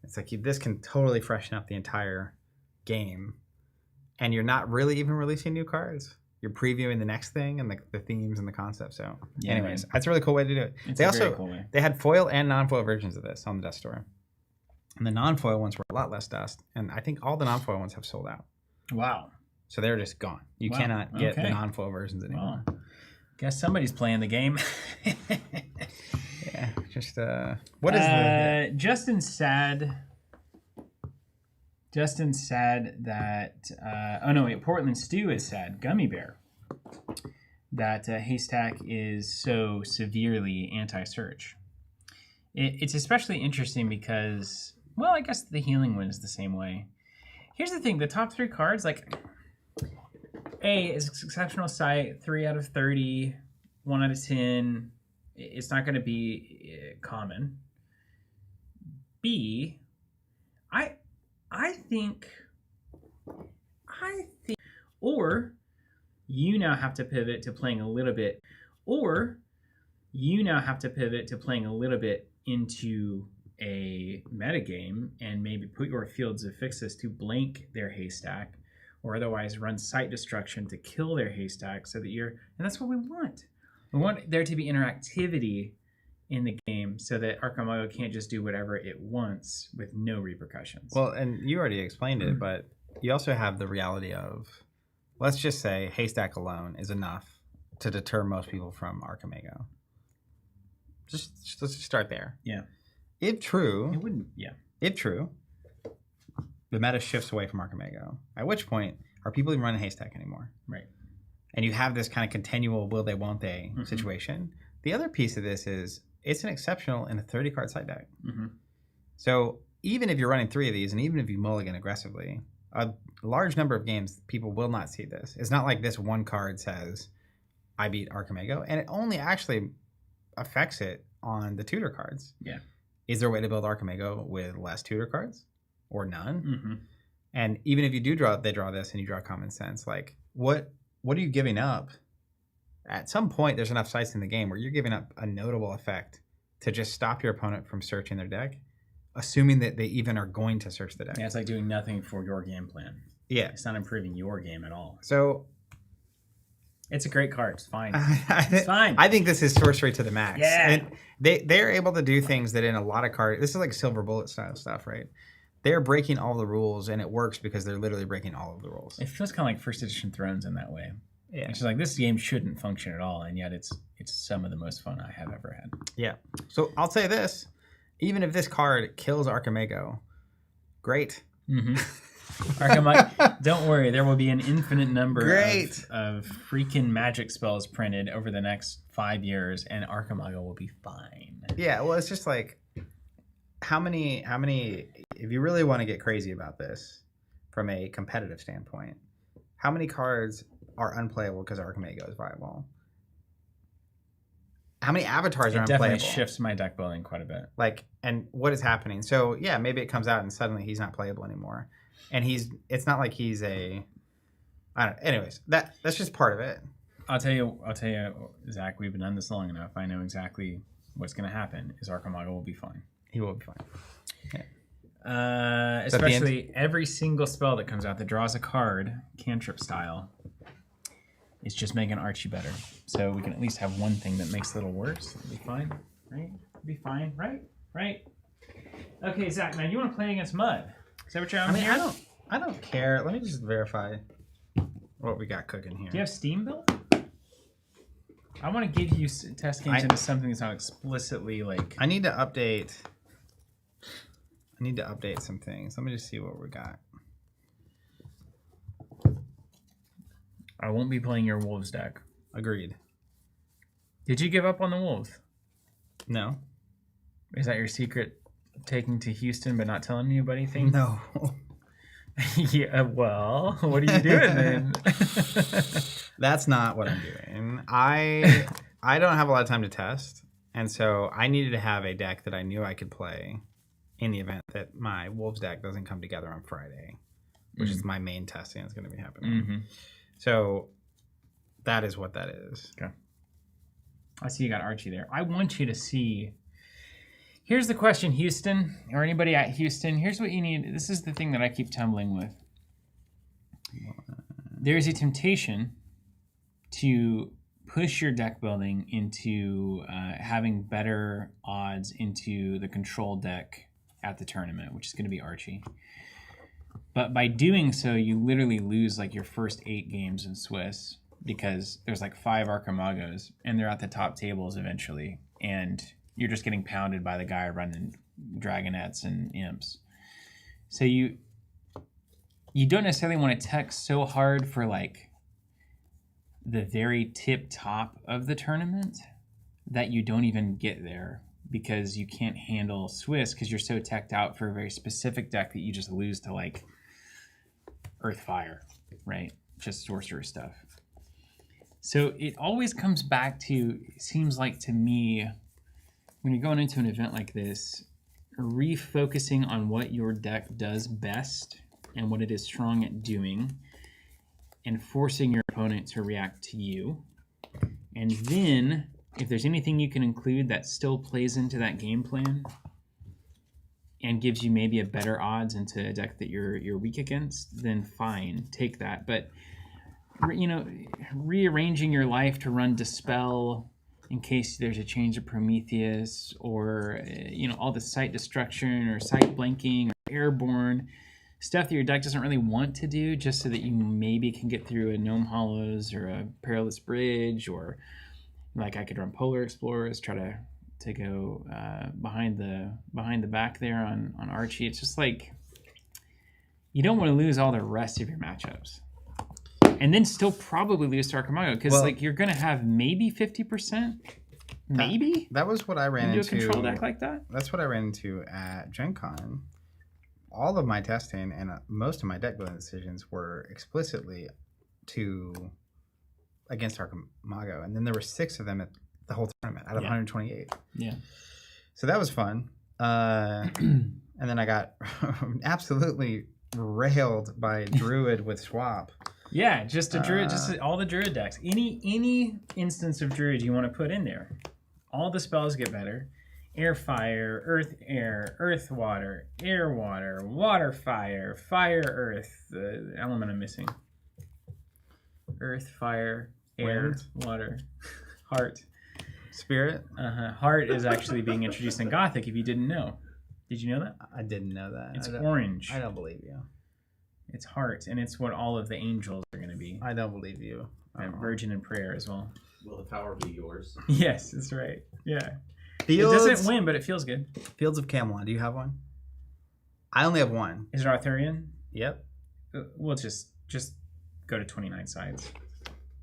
It's like this can totally freshen up the entire game, and you're not really even releasing new cards. You're previewing the next thing and the themes and the concept. So, anyways, that's a really cool way to do it. They had foil and non-foil versions of this on the Dust Store, and the non-foil ones were a lot less dust. And I think all the non-foil ones have sold out. Wow! So they're just gone. You cannot get the non-foil versions anymore. Wow. Guess somebody's playing the game. Yeah, just what is Justin's sad. Justin's sad that Portland Stew is sad. Gummy Bear. That Haystack is so severely anti-search. It's especially interesting because, well, I guess the healing one is the same way. Here's the thing: the top 3 cards, like A is exceptional sight, 3 out of 30, 1 out of 10. It's not going to be common. B, I think, or you now have to pivot to playing a little bit, into a metagame and maybe put your Fields of Fixus to blank their Haystack, or otherwise run site destruction to kill their Haystack, so that and that's what we want. We want there to be interactivity in the game so that Archimago can't just do whatever it wants with no repercussions. Well, and you already explained it, but you also have the reality of, let's just say Haystack alone is enough to deter most people from Archimago. Let's just start there. Yeah. If true, it wouldn't. Yeah. If true, the meta shifts away from Archimago. At which point, are people even running Haystack anymore? Right. And you have this kind of continual will they, won't they situation. The other piece of this is it's an exceptional in a 30-card side deck. So even if you're running 3 of these, and even if you mulligan aggressively, a large number of games, people will not see this. It's not like this one card says, I beat Archimago, and it only actually affects it on the tutor cards. Yeah. Is there a way to build Archimago with less tutor cards or none? And even if you do draw this and you draw common sense, like what are you giving up? At some point, there's enough sites in the game where you're giving up a notable effect to just stop your opponent from searching their deck, assuming that they even are going to search the deck. Yeah, it's like doing nothing for your game plan. Yeah. It's not improving your game at all. So it's a great card. It's fine. It's fine. I think this is Sorcery to the max. Yeah. And they're able to do things that in a lot of cards, this is like Silver Bullet style stuff, right? They're breaking all the rules, and it works because they're literally breaking all of the rules. It feels kind of like first edition Thrones in that way. Yeah. It's just like this game shouldn't function at all, and yet it's some of the most fun I have ever had. Yeah. So I'll say this: even if this card kills Archimago, great. Don't worry, there will be an infinite number Great. of freaking magic spells printed over the next 5 years, and Archimago will be fine. Yeah, well, it's just like, how many, if you really want to get crazy about this from a competitive standpoint, how many cards are unplayable because Archimago is viable? How many avatars are It unplayable? definitely shifts my deck building quite a bit. Like, and what is happening? So yeah, maybe it comes out and suddenly he's not playable anymore, and it's not like he's I don't. Anyways, that's just part of it. I'll tell you, Zach. We've been on this long enough. I know exactly what's going to happen. Is Archimago will be fine. He will be fine. Yeah. Especially every single spell that comes out that draws a card, cantrip style, is just making Archie better. So we can at least have one thing that makes it a little worse. It'll be fine, right? It'll be fine, right? Right? Okay, Zach, now you want to play against Mud. Is that what you're on here? I don't care. Let me just verify what we got cooking here. Do you have Steam built? I want to give you test games into something that's not explicitly like... I need to update some things. Let me just see what we got. I won't be playing your Wolves deck. Agreed. Did you give up on the Wolves? No. Is that your secret taking to Houston but not telling anybody things? No. Yeah, well, what are you doing then? That's not what I'm doing. I don't have a lot of time to test, and so I needed to have a deck that I knew I could play in the event that my Wolves deck doesn't come together on Friday, which is my main testing that's going to be happening. Mm-hmm. So that is what that is. Okay. I see you got Archie there. I want you to see. Here's the question, Houston, or anybody at Houston. Here's what you need. This is the thing that I keep tumbling with. There's a temptation to push your deck building into having better odds into the control deck at the tournament, which is going to be Archie. But by doing so, you literally lose like your first 8 games in Swiss because there's like 5 Archimagos and they're at the top tables eventually. And you're just getting pounded by the guy running Dragonettes and Imps. So you don't necessarily want to tech so hard for like the very tip top of the tournament that you don't even get there because you can't handle Swiss because you're so teched out for a very specific deck that you just lose to like Earth Fire, right? Just sorcerer stuff. So it always comes back to, it seems like to me, when you're going into an event like this, refocusing on what your deck does best and what it is strong at doing, and forcing your opponent to react to you. And then, if there's anything you can include that still plays into that game plan and gives you maybe a better odds into a deck that you're weak against, then fine, take that. But rearranging your life to run Dispel in case there's a change of Prometheus, or all the site destruction or site blanking or airborne stuff that your deck doesn't really want to do, just so that you maybe can get through a Gnome Hollows or a Perilous Bridge, or like I could run Polar Explorers, try to go behind the back there on Archie. It's just like you don't want to lose all the rest of your matchups. And then still probably lose to Archimago because you're going to have maybe 50%, maybe? That was what I ran into. A control deck like that? That's what I ran into at Gen Con. All of my testing and most of my deck building decisions were explicitly against Archimago. And then there were 6 of them at the whole tournament out of 128. Yeah. So that was fun. And then I got absolutely railed by Druid with Swap. Yeah, just a Druid, just all the Druid decks. Any instance of Druid you want to put in there, all the spells get better. Air, fire, earth, air, earth, water, air, water, water, fire, fire, earth. The element I'm missing. Earth, fire, air, Wind. Water, heart. Spirit? Heart is actually being introduced in Gothic, if you didn't know. Did you know that? I didn't know that. It's orange. I don't believe you. It's heart, and it's what all of the angels are going to be. I don't believe you. Virgin and prayer as well. Will the power be yours? Yes, that's right. Yeah. Fields, It doesn't win, but it feels good. Fields of Camelot. Do you have one? I only have one. Is it Arthurian? Yep. We'll just go to 29 sides.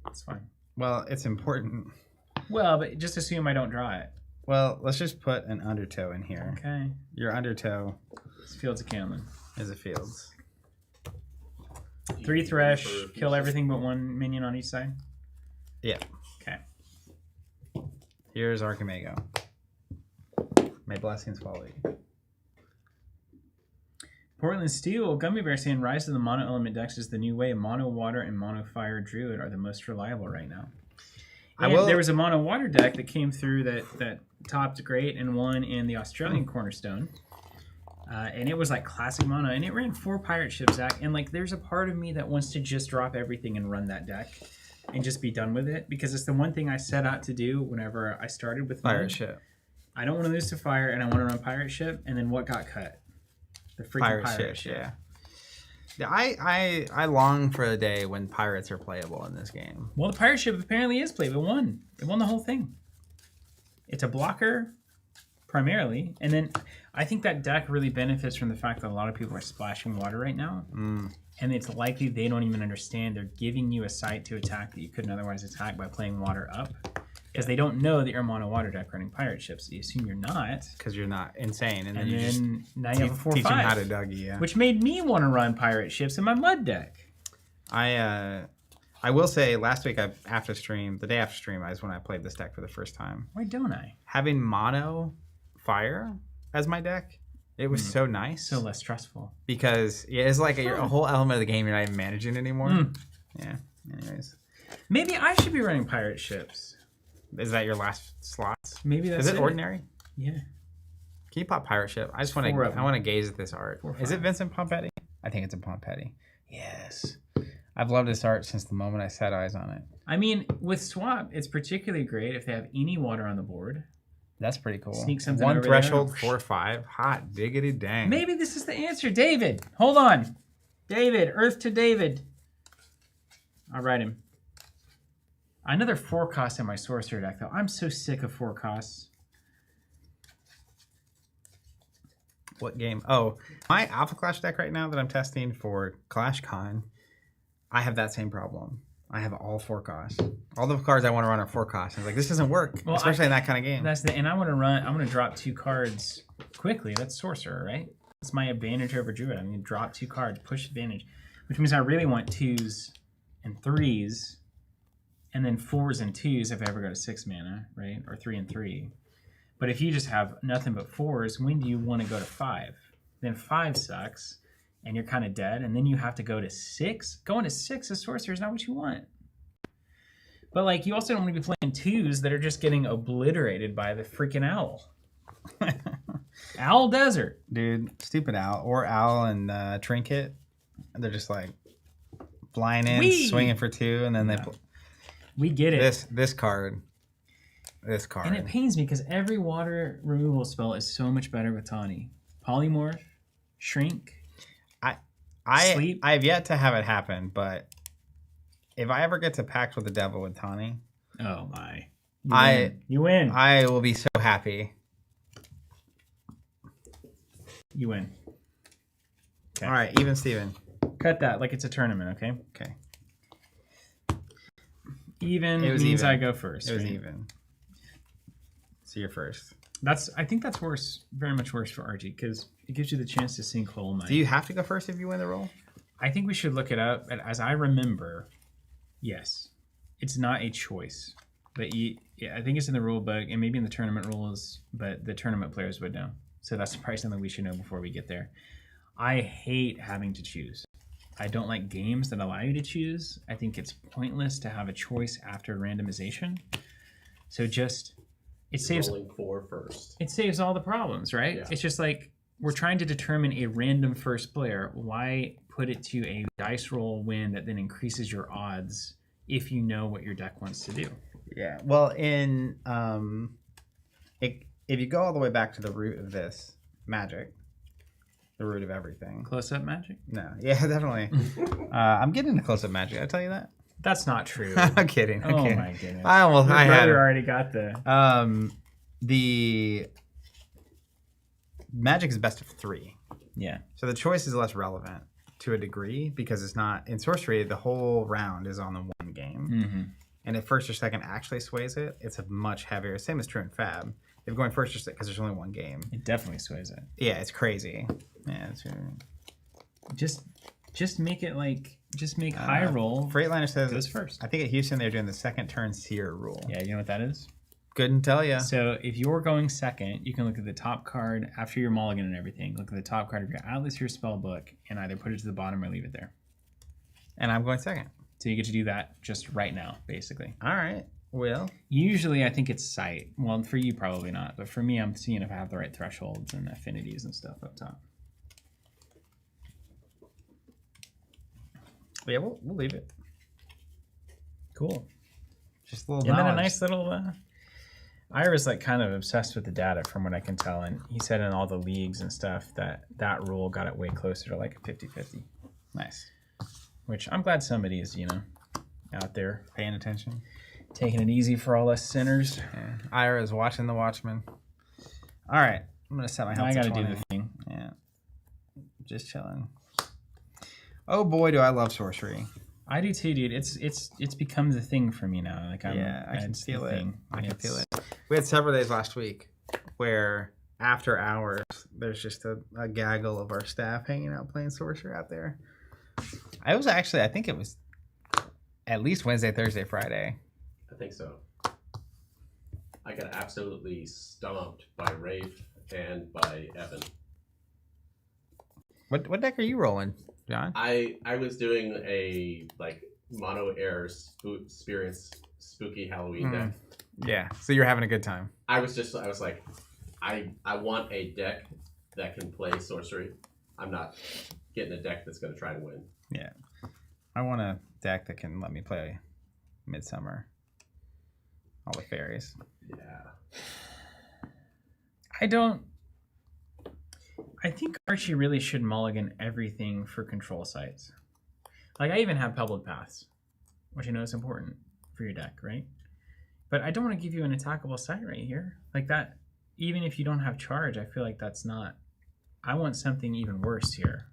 It's fine. Well, it's important. Well, but just assume I don't draw it. Well, let's just put an undertow in here. Okay. Your undertow It's Fields of Camlin. is a Fields. 3 Thresh, kill everything but 1 minion on each side. Yeah. Okay. Here's Archimago. May blessings follow you. Portland Steel, Gummy Bear saying Rise of the Mono Element decks is the new way. Mono Water and Mono Fire Druid are the most reliable right now. There was a Mono Water deck that came through that topped great and won in the Australian Cornerstone. And it was like classic mono, and it ran 4 pirate ships, Zach. And like, there's a part of me that wants to just drop everything and run that deck, and just be done with it, because it's the one thing I set out to do whenever I started with Pirate ship. I don't want to lose to fire, and I want to run pirate ship. And then what got cut? The freaking pirate ship. Yeah. Yeah, I long for a day when pirates are playable in this game. Well, the pirate ship apparently is playable. It won. It won the whole thing. It's a blocker, primarily, and then I think that deck really benefits from the fact that a lot of people are splashing water right now, and it's likely they don't even understand. They're giving you a site to attack that you couldn't otherwise attack by playing water up, because they don't know that you're a mono water deck running pirate ships. So you assume you're not, because you're not insane, and and then you just now you have a 4/5, teach them how to Dougie. Yeah. which made me want to run pirate ships in my mud deck. I will say last week the day after stream is when I played this deck for the first time. Why don't I? Having mono fire as my deck, it was so nice. So less stressful. Because it's like a whole element of the game you're not even managing anymore. Yeah. Anyways. Maybe I should be running pirate ships. Is that your last slots? Maybe that's Is it ordinary? Yeah. Can you pop pirate ship? I just want Four to. of I want to gaze at this art. 4 or Is it 5. Vincent Pompetti? I think it's a Pompetti. Yes. I've loved this art since the moment I set eyes on it. I mean, with swap, it's particularly great if they have any water on the board. That's pretty cool. Sneak something One over threshold, there. 4/5. Hot diggity dang. Maybe this is the answer. David, hold on. David, Earth to David. I'll write him. Another 4 cost in my sorcerer deck, though. I'm so sick of 4 costs. What game? Oh, my Alpha Clash deck right now that I'm testing for Clash Con, I have that same problem. I have all 4 costs. All the cards I want to run are 4 costs. I was like, this doesn't work, Well, especially in that kind of game. And I want to run. I'm going to drop 2 cards quickly. That's sorcerer, right? That's my advantage over druid. I'm going to drop 2 cards, push advantage, which means I really want 2s and 3s, and then 4s and 2s if I ever go to 6 mana, right? Or 3 and 3. But if you just have nothing but 4s, when do you want to go to 5? Then 5 sucks, and you're kind of dead, and then you have to go to 6. Going to 6 as sorcerer is not what you want. But like, you also don't want to be playing 2s that are just getting obliterated by the freaking owl. Owl Desert. Dude, stupid Owl. Or Owl and Trinket. They're just like flying in, swinging for 2, and then they... We get it. This card. And it pains me because every water removal spell is so much better with Tawny. Polymorph, Shrink, Sleep. I have yet to have it happen, but if I ever get to PAX with the Devil with Tawny, oh my, you you win. I will be so happy. You win. Okay. All right, even Steven. Cut that like it's a tournament, okay? Okay. Even It was means even. I go first. It was right? even. So you're first. I think that's worse, very much worse for RG, because it gives you the chance to sinkhole mine. Do you have to go first if you win the roll? I think we should look it up. And as I remember, yes, it's not a choice. But I think it's in the rule book and maybe in the tournament rules, but the tournament players would know. So that's probably something we should know before we get there. I hate having to choose. I don't like games that allow you to choose. I think it's pointless to have a choice after randomization. So it saves rolling 4 first. It saves all the problems, right? Yeah. It's just like we're trying to determine a random first player. Why put it to a dice roll win that then increases your odds if you know what your deck wants to do? Yeah. Well, if you go all the way back to the root of this, Magic, the root of everything. Close-up Magic? No. Yeah, definitely. I'm getting to close-up Magic. Did I tell you that? That's not true. I'm kidding. Oh my goodness. I had brother it. already got The Magic is best of 3. Yeah. So the choice is less relevant. to a degree because it's not in Sorcery. The whole round is on the one game, and if first or second actually sways it, it's a much heavier. Same as true in Fab. If going first or second, because there's only one game, It definitely sways it. yeah, it's crazy. Yeah, it's Just make it like make high roll Freightliner says goes first. I think at Houston they're doing the second turn seer rule. Yeah, you know what that is? Couldn't tell you. So if you're going second, you can look at the top card after your mulligan and everything. Look at the top card of your Atlas or your spell book and either put it to the bottom or leave it there. And I'm going second. So you get to do that just right now, basically. All right. Well, Usually I think it's sight. Well, for you probably not, but for me I'm seeing if I have the right thresholds and affinities and stuff up top. yeah, we'll leave it. Cool. Just a little. And then a knowledge. nice little Ira's like kind of obsessed with the data from what I can tell, and he said in all the leagues and stuff that rule got it way closer to like a 50-50. Nice. Which I'm glad somebody is, out there Paying attention. taking it easy for all us sinners. Yeah. Ira is watching the Watchmen. All right. I'm going to set my health I to got to 20. do the thing. Yeah. Just chilling. Oh boy, do I love Sorcery. I do too, dude. It's become the thing for me now. Like I can it's feel the it. thing. I can feel it. We had several days last week where after hours, there's just a gaggle of our staff hanging out playing Sorcery out there. I think it was at least Wednesday, Thursday, Friday. I think so. I got absolutely stomped by Rafe and by Evan. What deck are you rolling, John? I was doing a mono air experience spooky Halloween deck. Yeah, so you're having a good time. I was like, I want a deck that can play Sorcery. I'm not getting a deck that's going to try to win. Yeah. I want a deck that can let me play Midsummer. All the fairies. Yeah. I think Archie really should mulligan everything for control sites. Like I even have Pebbled Paths, which I know is important for your deck, right? But I don't want to give you an attackable site right here. Like that, even if you don't have charge, I feel like that's not... I want something even worse here.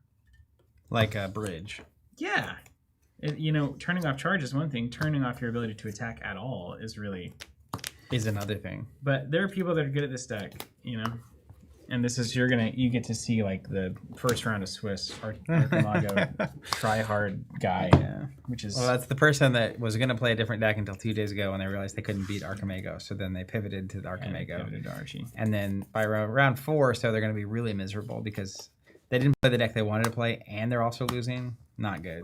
Like a bridge. Yeah. Turning off charge is one thing. Turning off your ability to attack at all is really... Is another thing. But there are people that are good at this deck, And this is you get to see like the first round of Swiss Archimago try hard guy, which is that's the person that was going to play a different deck until 2 days ago when they realized they couldn't beat Archimago. So then they pivoted to the Archimago. pivoted to Archie. And then by round 4, so they're going to be really miserable because they didn't play the deck they wanted to play and they're also losing. Not good.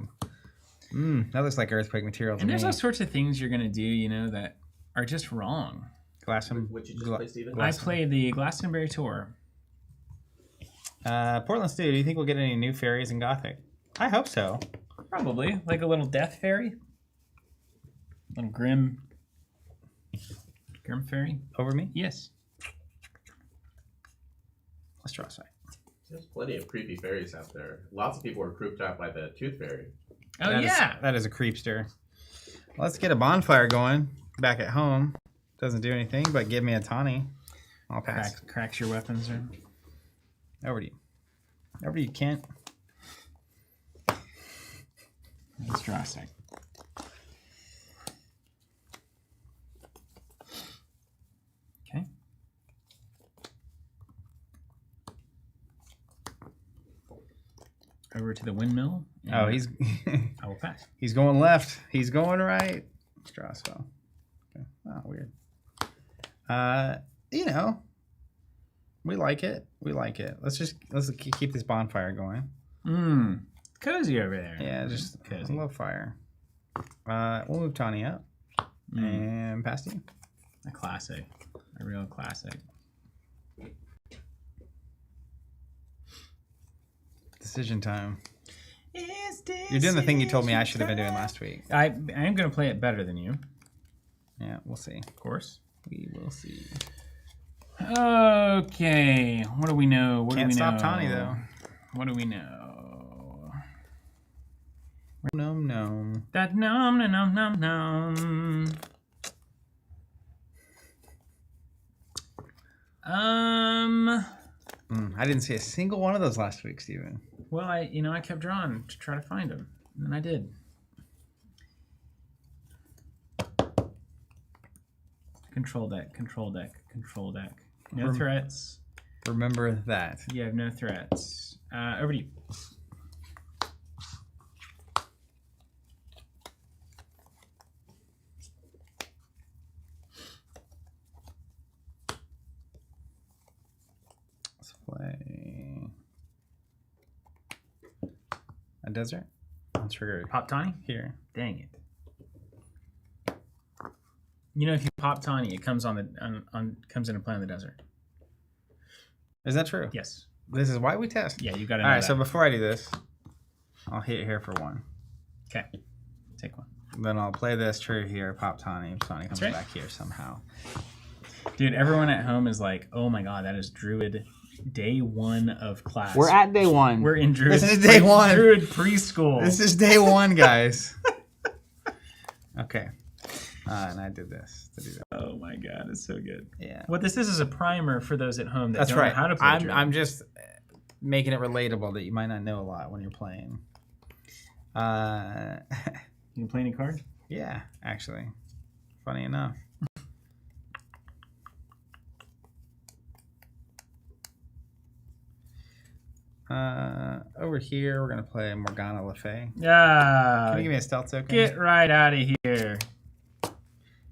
That looks like Earthquake material to And me. there's all sorts of things you're gonna do, that are just wrong. What you just play, Steven? I played the Glastonbury Tour. Portland Stew, do you think we'll get any new fairies in Gothic? I hope so. Probably like a little death fairy, little grim fairy. Over me? Yes. Let's draw a side. There's plenty of creepy fairies out there. Lots of people were creeped out by the Tooth Fairy. Oh yeah. That is a creepster. Let's get a bonfire going back at home. Doesn't do anything but give me a tawny. I'll pass. Cracks your weapons. Over to you. Over to you, Kent. Let's draw a sec. Okay. Over to the windmill. Oh, he's I will pass. he's going left. He's going right. Let's draw a spell. Okay. Oh, weird. We like it. We like it. Let's keep this bonfire going. Cozy over there. Yeah, just cozy. a little fire. We'll move Tawny up and past you. A classic. A real classic. Decision time. You're doing the thing you told me I should have been doing last week. I am going to play it better than you. Yeah, we'll see. Of course. We will see. Okay. What do we know? Can't stop Tawny, though. What do we know? Gnome gnome. That nom nom nom nom nom. I didn't see a single one of those last week, Steven. Well, I kept drawing to try to find them, and I did. Control deck, control deck, control deck. No threats. Remember that. You have no threats. Over to you. Let's play a desert. I'll trigger Pop Tawny? here. Dang it. You know, if you pop Tawny, it comes on the comes into play on the desert. Is that true? Yes. This is why we test. Yeah, you got to know All right, that. so before I do this, I'll hit here for 1. Okay. Take one. Then I'll play this, trigger here, pop Tawny. Tawny comes right. back here somehow. Dude, everyone at home is like, oh my god, that is Druid day 1 of class. We're at day 1. We're in Druid. This is day 1. Druid preschool. This is day 1, guys. Okay. And I did this to do that. Oh my god, it's so good. Yeah. What this is a primer for those at home that That's don't right. know how to play Druid. I'm just making it relatable that you might not know a lot when you're playing. You can play any card? Yeah, actually. Funny enough. Over here, we're going to play Morgana Le Fay. Yeah. Can you give me a stealth token? Get right out of here.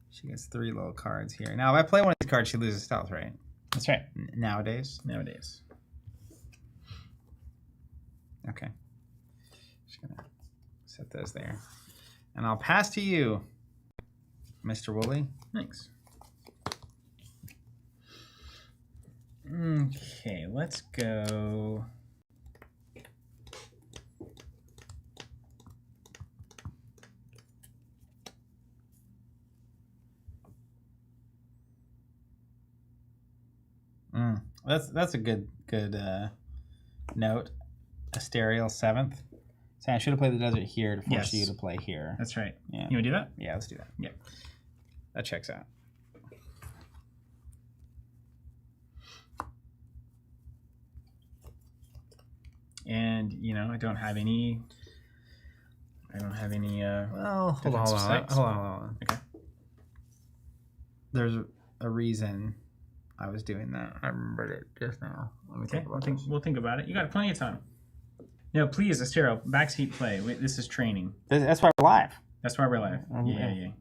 She gets 3 little cards here. Now, if I play one of these cards, she loses stealth, right? That's right. Nowadays. Nowadays. Okay. Just going to set those there. And I'll pass to you, Mr. Woolley. Thanks. Okay, let's go. That's a good note. Asterial 7th. So I should have played the desert here to force you to play here. That's right. Yeah. You want to do that? Yeah, let's do that. Yeah. That checks out. And I don't have any. Well, hold defensive sites. on. Okay. There's a reason I was doing that. I remembered it just now. Let me Okay, think about this. we'll think about it. You got plenty of time. No, please, Astero, backseat play. Wait, this is training. That's why we're live. That's why we're live. Okay.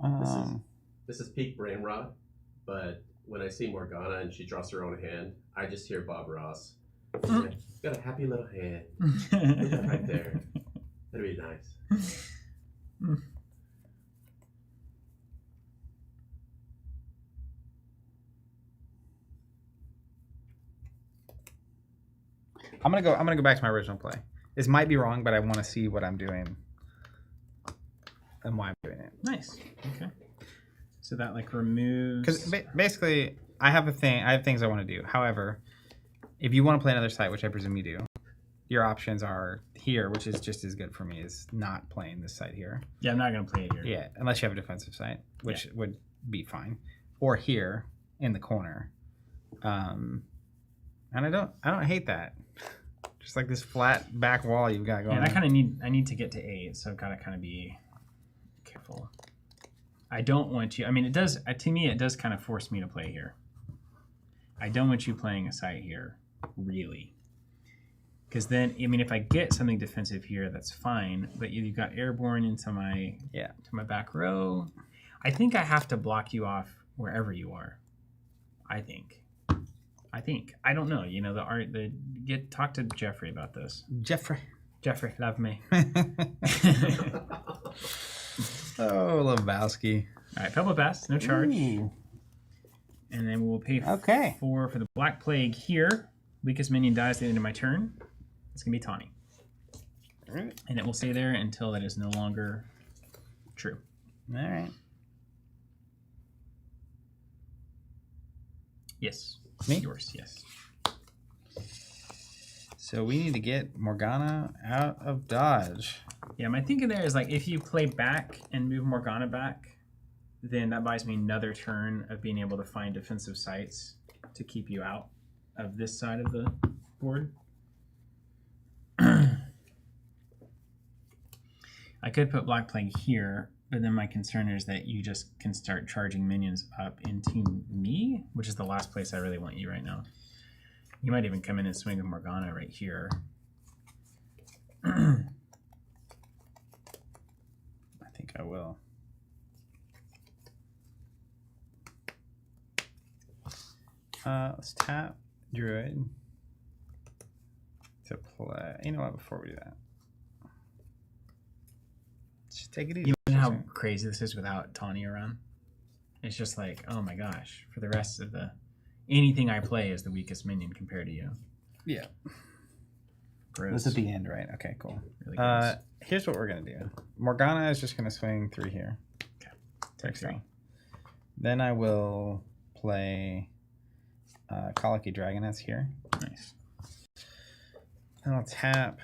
Yeah. This is peak brain rot, but when I see Morgana and she draws her own hand, I just hear Bob Ross. She's like, got a happy little hand. Put that right there. That'd be nice. I'm gonna go back to my original play. This might be wrong, but I want to see what I'm doing and why I'm doing it. Nice. Okay. So that removes. Because basically, I have things I want to do. However, if you want to play another site, which I presume you do, your options are here, which is just as good for me as not playing this site here. Yeah, I'm not gonna play it here. Yeah, unless you have a defensive site, which would be fine, or here in the corner. And I don't hate that. Just like this flat back wall you've got going. And I need to get to 8, so I've got to kind of be careful. I don't want you. I mean, it does to me. It does kind of force me to play here. I don't want you playing a site here, really. Because then, I mean, if I get something defensive here, that's fine. But you've got airborne into my to my back row. I think I have to block you off wherever you are. I think. I don't know. Talk to Jeffrey about this. Jeffrey, love me. Oh, Lebowski. All right, Pebble Pass, no charge. Ooh. And then we'll pay 4 for the Black Plague here. Weakest minion dies at the end of my turn. It's going to be Tawny. All right. And it will stay there until that is no longer true. All right. Yes. Me? Yours, yes. So we need to get Morgana out of dodge. Yeah, my thinking there is if you play back and move Morgana back, then that buys me another turn of being able to find defensive sites to keep you out of this side of the board. I could put black playing here, but then my concern is that you just can start charging minions up into me, which is the last place I really want you right now. You might even come in and swing with Morgana right here. I think I will. Let's tap Druid to play. You know what? Before we do that, just take it easy. You know how crazy this is without Tawny around? It's just like, oh my gosh, for the rest of the... Anything I play is the weakest minion compared to you. Yeah. Gross. This at the end, right? Okay, cool. Really gross. Here's what we're going to do. Morgana is just going to swing 3 here. Okay. Take 3. Then I will play Colicky Dragoness here. Nice. Then I'll tap.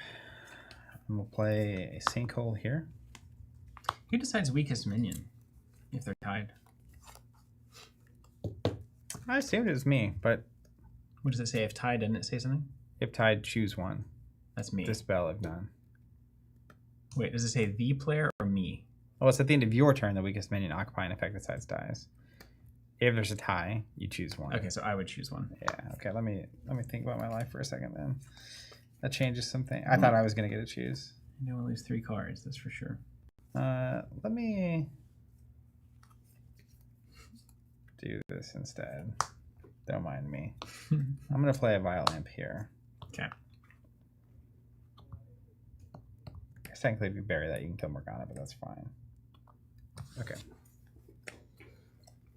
And we'll play a Sinkhole here. Who decides weakest minion if they're tied? I assumed it was me, but What does it say? If tied, didn't it say something? if tied, choose one. That's me. Dispel if none. Wait, does it say the player or me? Oh, it's at the end of your turn, the weakest minion occupying affected sides dies. If there's a tie, you choose one. Okay, so I would choose one. Yeah. Okay. Let me think about my life for a second. Then that changes something. I thought I was gonna get to choose. You don't lose 3 cards, that's for sure. Let me do this instead. Don't mind me. I'm gonna play a Vile Imp here. Okay. Technically, if you bury that, you can kill Morgana, but that's fine. Okay.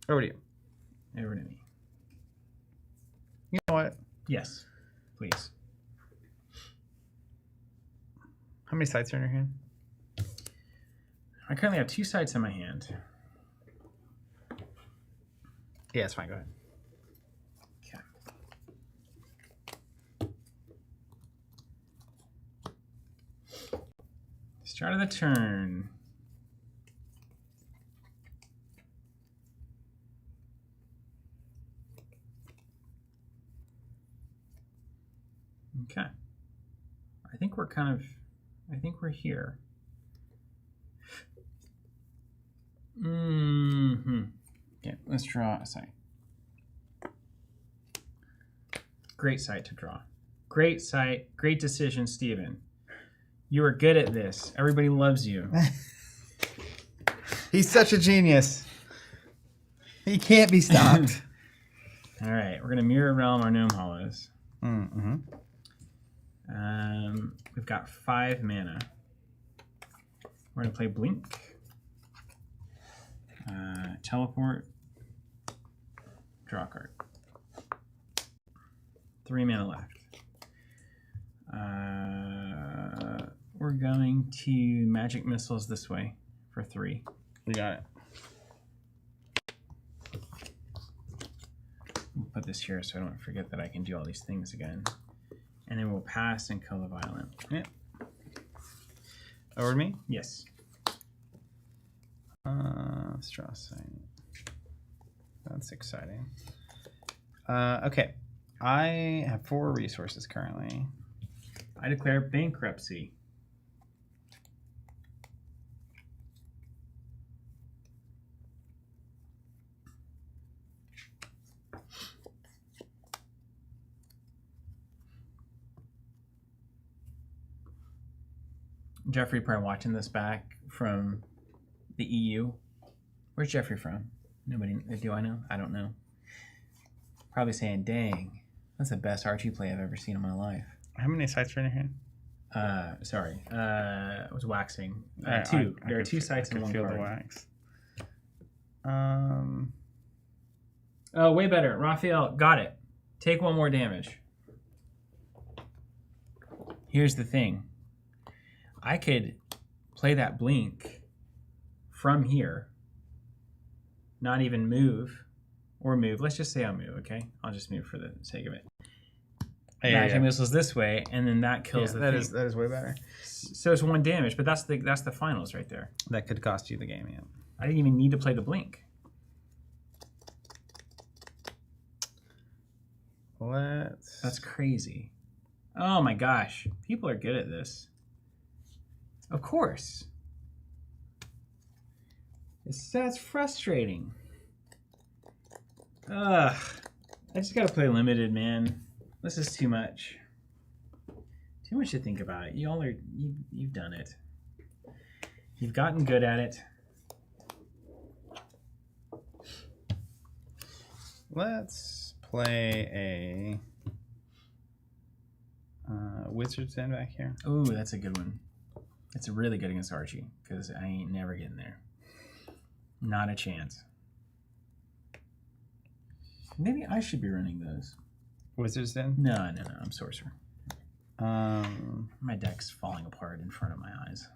Over to you. Over to me. You know what? Yes, please. How many sides are in your hand? I currently have 2 sides in my hand. Yeah, it's fine. Go ahead. Okay. Start of the turn. Okay. I think we're here. Okay, let's draw a site. Great site to draw. Great site. Great decision, Steven. You are good at this. Everybody loves you. He's such a genius. He can't be stopped. All right, we're going to Mirror Realm our Gnome Hollows. Mm-hmm. We've got 5 mana. We're going to play Blink. Teleport. Draw a card. 3 mana left. We're going to Magic Missiles this way for 3. You got it. We'll put this here so I don't forget that I can do all these things again. And then we'll pass and kill the Violent. Yeah. Over to me? Yes. Let's draw a site. That's exciting. Okay. I have 4 resources currently. I declare bankruptcy. Jeffrey probably watching this back from the EU. Where's Jeffrey from? Nobody. Do I know? I don't know. Probably saying, dang, that's the best Archie play I've ever seen in my life. How many sites are in your hand? Sorry. I was waxing. 2. I There are could 2 sites I in could one feel card. the wax. Oh, way better. Raphael, got it. Take 1 more damage. Here's the thing. I could play that Blink from here, not even move, or move. Let's just say I'll move, okay? I'll just move for the sake of it. Magic Missiles this way, and then that kills the thing. That is way better. So it's 1 damage, but that's the finals right there. That could cost you the game, yeah. I didn't even need to play the Blink. That's crazy. Oh my gosh. People are good at this. Of course. That's frustrating. Ugh. I just gotta play limited, man. This is too much. Too much to think about. You've done it. You've gotten good at it. Let's play a Wizard's Den back here. Ooh, that's a good one. It's really good against Archie, because I ain't never getting there. Not a chance. Maybe I should be running those. Wizard's Den? No, I'm Sorcerer. Um, My deck's falling apart in front of my eyes.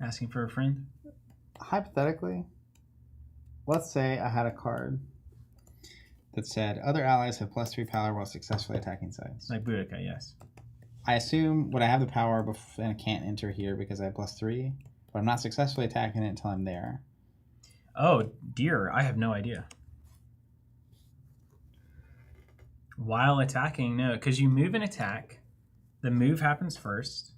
Asking for a friend? hypothetically, let's say I had a card that said other allies have +3 power while successfully attacking sides. Like Boudica, yes. I assume would I have the power and I can't enter here because I have +3, but I'm not successfully attacking it until I'm there. Oh dear, I have no idea. While attacking, no, because you move and attack. The move happens first,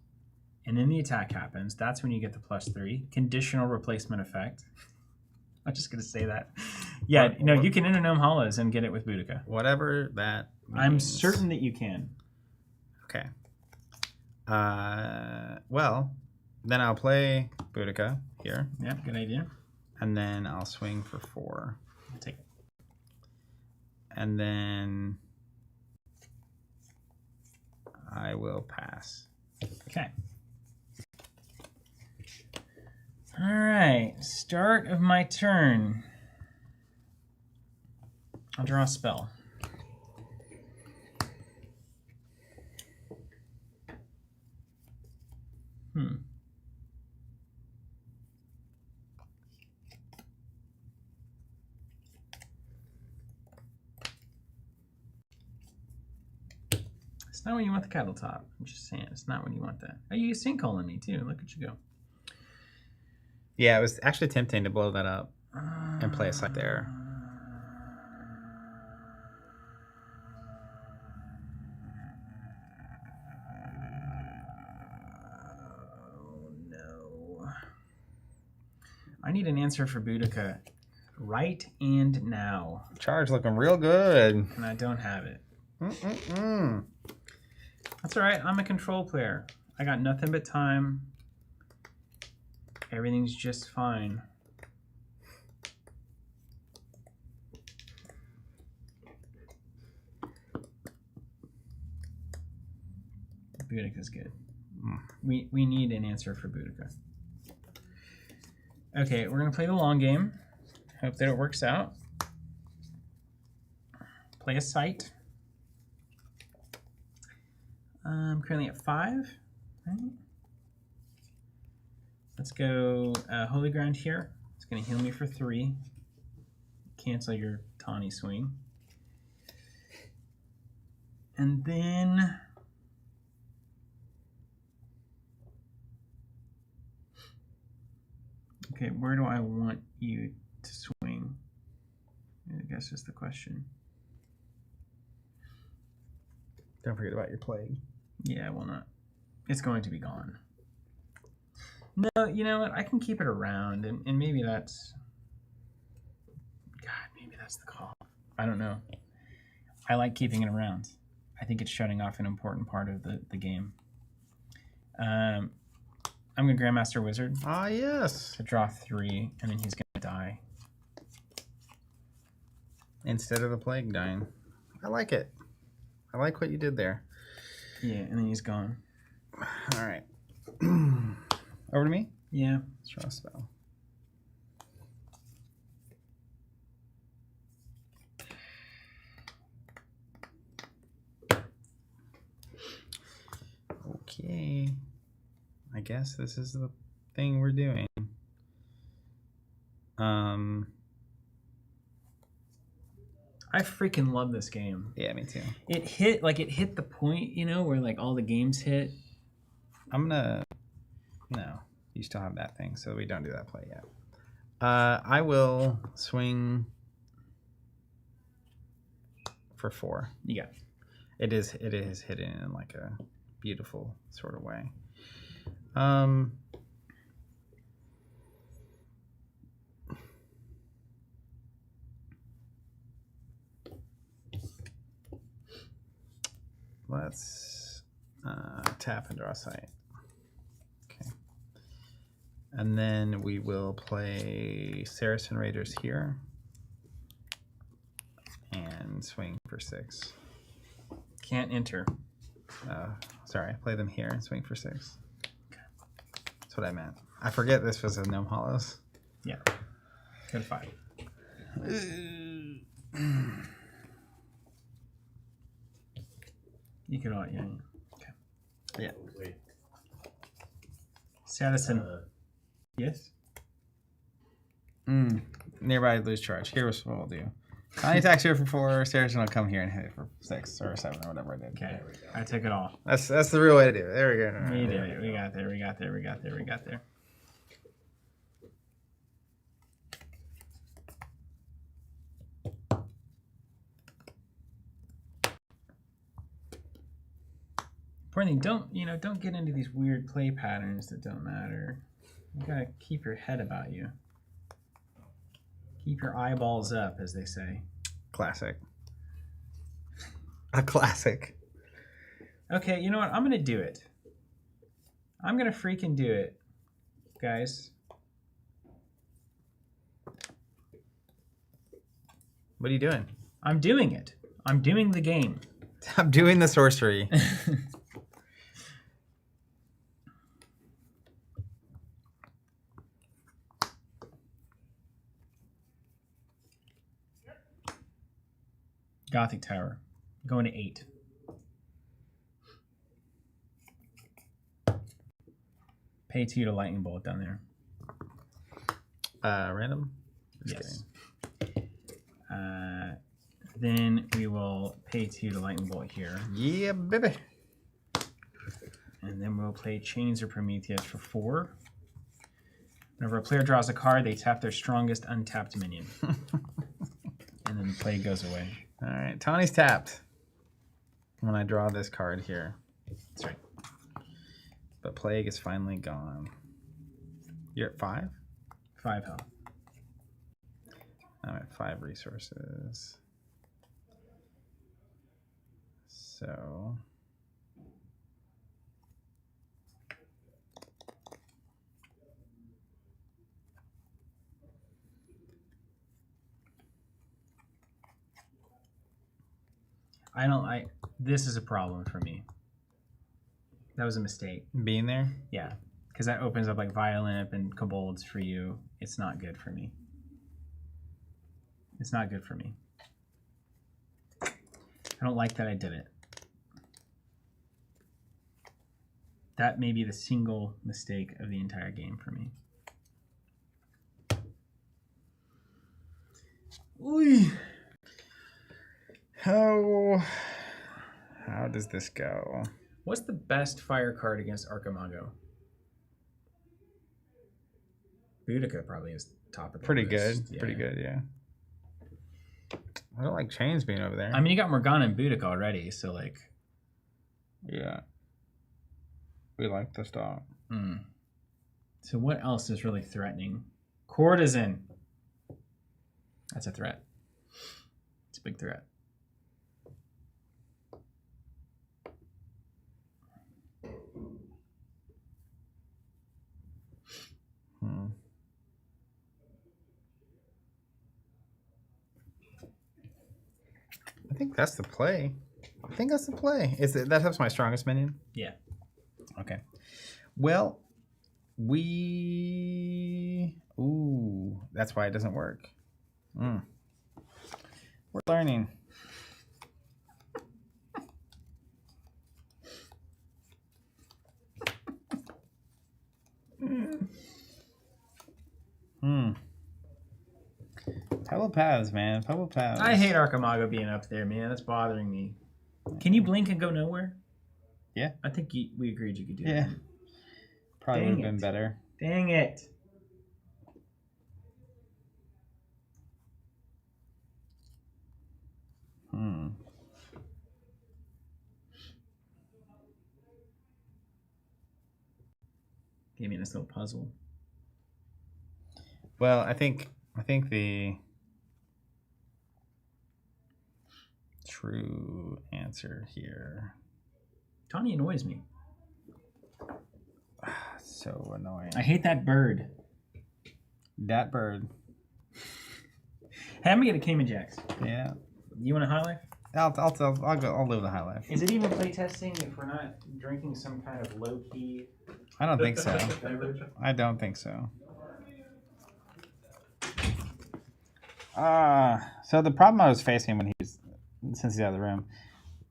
and then the attack happens. That's when you get the +3. Conditional replacement effect. I'm just going to say that. Yeah, no, you can enter Gnome Hollows and get it with Boudica. Whatever that means. I'm certain that you can. Okay. Well, then I'll play Boudica here. Yeah, good idea. And then I'll swing for 4. I'll take it. And then I will pass. Okay. All right, start of my turn. I'll draw a spell. It's not when you want the cattle top. I'm just saying, it's not when you want that. Oh, you use Sinkhole on me too. Look at you go. Yeah, it was actually tempting to blow that up and play a side there. Oh no. I need an answer for Boudica right and now. Charge looking real good. And I don't have it. Mm-mm-mm. That's all right. I'm a control player. I got nothing but time. Everything's just fine. Boudica's good. We need an answer for Boudica. Okay, we're gonna play the long game. Hope that it works out. Play a site. I'm currently at 5. Right. Let's go Holy Ground here. It's going to heal me for 3. Cancel your tawny swing. And then okay, where do I want you to swing? I guess is the question. Don't forget about your plague. Yeah, well, not. It's going to be gone. No, you know what? I can keep it around, and maybe that's... God, maybe that's the call. I don't know. I like keeping it around. I think it's shutting off an important part of the game. I'm going to Grandmaster Wizard. Ah, yes. To draw 3, and then he's going to die. Instead of the plague dying. I like it. I like what you did there. Yeah, and then he's gone. All right. Over to me? Yeah. Let's draw a spell. Okay. I guess this is the thing we're doing. I freaking love this game. Yeah, me too. It hit the point, you know, where like all the games hit. I'm gonna... No, you still have that thing, so we don't do that play yet. I will swing for 4. You got it. It is hidden in like a beautiful sort of way. Let's tap and draw sight. Okay. And then we will play Saracen Raiders here and swing for 6. Can't enter. Sorry, play them here and swing for 6. That's what I meant. I forget this was a Gnome Hollows. Yeah. Go to 5. You could all, yeah. Okay. Yeah. Wait. Sadison. Yes? Nearby lose charge. Here's what we'll do. Tiny attacks here for 4. Saracen will come here and hit it for 6 or 7 or whatever I did. Okay. I took it all. That's the real way to do it. There we go. We did it. We got there. We got there. We got there. We got there. Importantly, don't get into these weird play patterns that don't matter. You gotta keep your head about you. Keep your eyeballs up, as they say. Classic. A classic. Okay, you know what? I'm gonna do it. I'm gonna freaking do it, guys. What are you doing? I'm doing it. I'm doing the game. I'm doing the sorcery. Gothic Tower. Going to 8. Pay 2 to Lightning Bolt down there. Random? Just Yes. Then we will pay 2 to Lightning Bolt here. Yeah, baby. And then we'll play Chains or Prometheus for 4. Whenever a player draws a card, they tap their strongest untapped minion. And then the play goes away. All right, Tony's tapped when I draw this card here. That's right. But Plague is finally gone. You're at 5? 5 health. I'm at 5 resources. So... This is a problem for me. That was a mistake. Being there? Yeah. Because that opens up like Violent and Kobolds for you. It's not good for me. It's not good for me. I don't like that I did it. That may be the single mistake of the entire game for me. Oy. How does this go? What's the best fire card against Archimago? Boudica probably is top of the Pretty list. good. Yeah. Pretty good, yeah. I don't like Chains being over there. I mean, you got Morgana and Boudica already, so like... Yeah. We like the stock. So what else is really threatening? Courtesan. That's a threat. It's a big threat. I think that's the play. That helps my strongest minion? Yeah. Okay. Well, that's why it doesn't work. We're learning. Pebble Paths, man. Pebble Paths. I hate Archimago being up there, man. That's bothering me. Can you blink and go nowhere? Yeah. I think we agreed you could do Yeah. that. Probably Dang would have been it. better. Dang it. Gave me this little puzzle. Well, I think the true answer here. Tawny annoys me. So annoying. I hate that bird. That bird. Hey, I'm gonna get a Cayman Jacks. Yeah. You want a High Life? I'll live the high life. Is it even playtesting if we're not drinking some kind of low key I don't think so. beverage? I don't think so. So the problem I was facing since he's out of the room,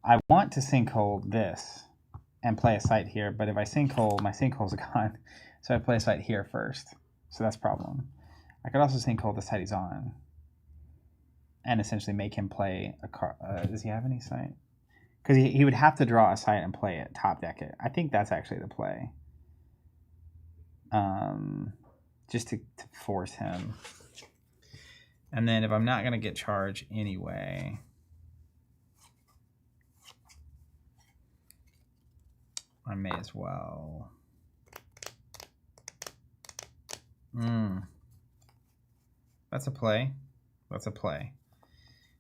I want to sinkhole this and play a site here, but if I sinkhole, my sinkhole's gone. So I play a site here first. So that's a problem. I could also sinkhole the site he's on and essentially make him play a card. Does he have any site? Because he would have to draw a site and play it, top deck it. I think that's actually the play. Just to force him. And then if I'm not going to get charged anyway, I may as well. That's a play. That's a play.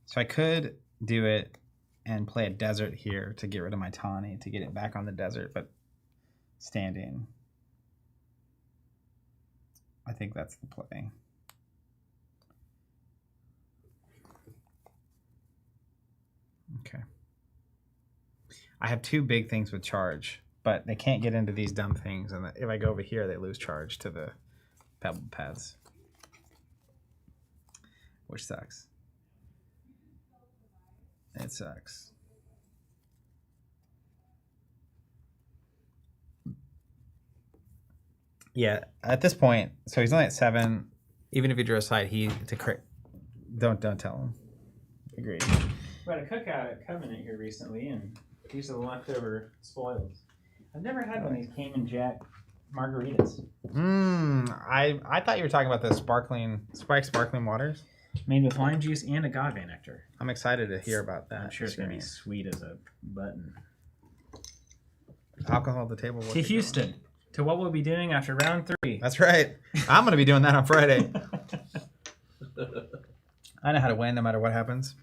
So I could do it and play a desert here to get rid of my Tawny, to get it back on the desert, but standing. I think that's the play. Okay. I have two big things with charge, but they can't get into these dumb things. And if I go over here, they lose charge to the pebble paths, which sucks. It sucks. Yeah, at this point, so he's only at 7. Even if he drew a side, don't tell him. Agreed. We had a cookout at Covenant here recently, and these are the leftover spoils. I've never had one of these Cayman Jack margaritas. I thought you were talking about the sparkling waters. Made with lime juice and agave nectar. I'm excited to hear about that. I'm sure it's going to be sweet as a button. Alcohol at the table. To Houston. To what we'll be doing after round 3. That's right. I'm going to be doing that on Friday. I know how to win no matter what happens.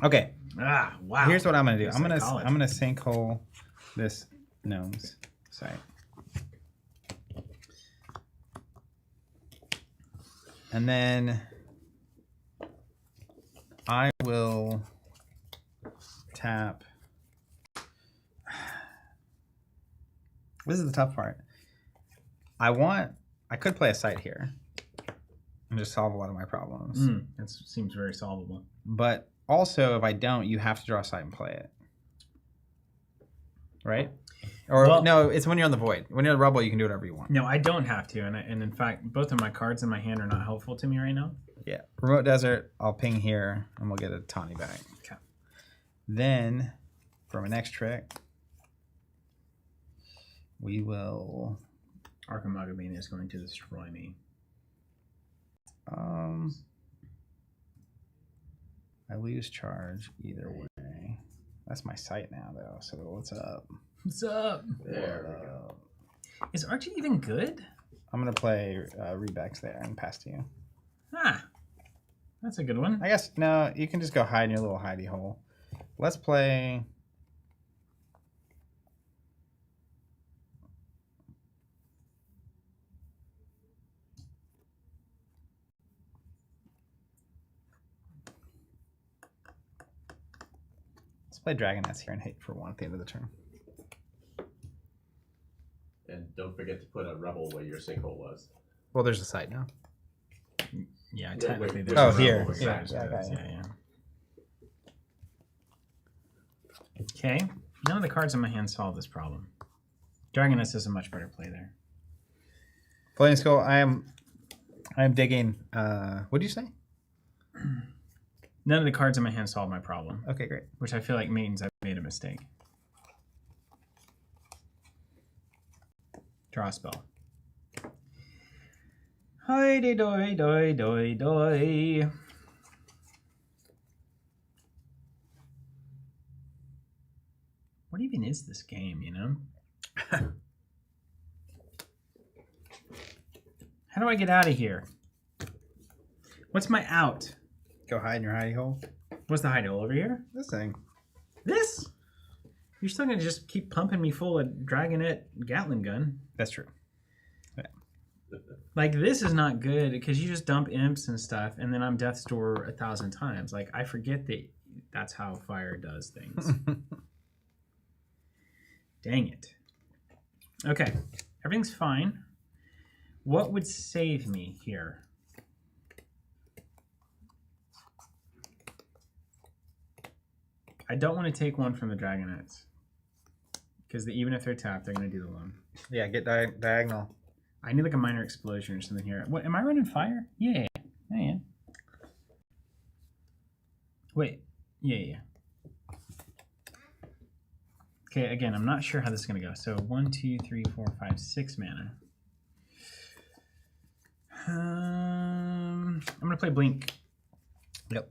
Okay. Wow. Here's what I'm going to do. I'm going to sinkhole this gnomes site. And then I will tap. This is the tough part. I could play a site here and just solve a lot of my problems. That seems very solvable. But also, if I don't, you have to draw a site and play it. Right? Or no, it's when you're on the void. When you're on the rubble, you can do whatever you want. No, I don't have to. And in fact, both of my cards in my hand are not helpful to me right now. Yeah. Remote desert, I'll ping here, and we'll get a Tawny back. Okay. Then, for my next trick, we will... Archimagomania is going to destroy me. I lose charge either way. That's my site now, though, so what's up? What's up? There we go. Is Archie even good? I'm going to play Rebex there and pass to you. That's a good one. I guess, no, you can just go hide in your little hidey hole. Let's play... Play Dragon Nest here and hit for 1 at the end of the turn. And don't forget to put a rebel where your sinkhole was. Well, there's a site now. Yeah, technically. Wait, There's here. Yeah. Okay. None of the cards in my hand solve this problem. Dragoness is a much better play there. Floating Skull, I am digging. What did you say? None of the cards in my hand solve my problem. Okay, great. Which I feel like means I've made a mistake. Draw a spell. Hi-de doy doy doy doy. What even is this game, you know? How do I get out of here? What's my out? Go hide in your hidey hole. What's the hide hole over here? This thing. This? You're still gonna just keep pumping me full of Dragonet Gatling gun. That's true. Like, this is not good because you just dump imps and stuff, and then I'm Death's Door 1,000 times. Like, I forget that that's how fire does things. Dang it. Okay, everything's fine. What would save me here? I don't want to take one from the Dragonets. Because even if they're tapped, they're going to do the loan. Yeah, get diagonal. I need like a minor explosion or something here. What, am I running fire? Yeah. I am. Wait. Yeah. Okay, again, I'm not sure how this is going to go. So 1, 2, 3, 4, 5, 6 mana. I'm going to play Blink. Yep.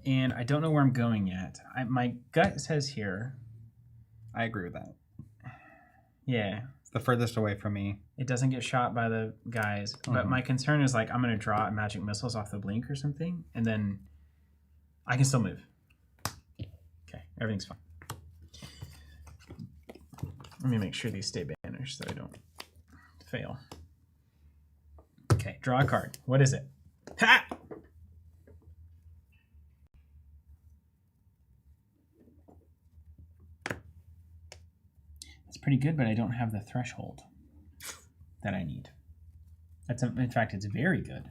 And I don't know where I'm going yet. My gut says here. I agree with that. Yeah. It's the furthest away from me. It doesn't get shot by the guys. But my concern is like I'm going to draw magic missiles off the Blink or something. And then I can still move. Okay, everything's fine. Let me make sure these stay banished so I don't fail. Okay, draw a card. What is it? Ha! That's pretty good, but I don't have the threshold that I need. In fact, it's very good.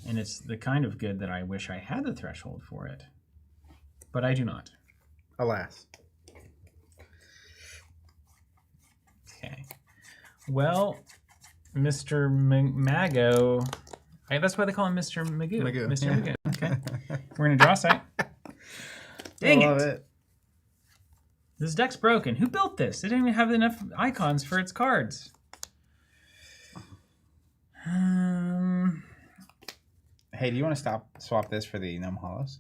And it's the kind of good that I wish I had the threshold for it. But I do not. Alas. Okay. Well, Mr. Mago, that's why they call him Mr. Magoo. Mr. Yeah. Magoo. Okay. We're going to draw a site. Dang it. This deck's broken. Who built this? It didn't even have enough icons for its cards. Hey, do you want to swap this for the Gnome Hollows?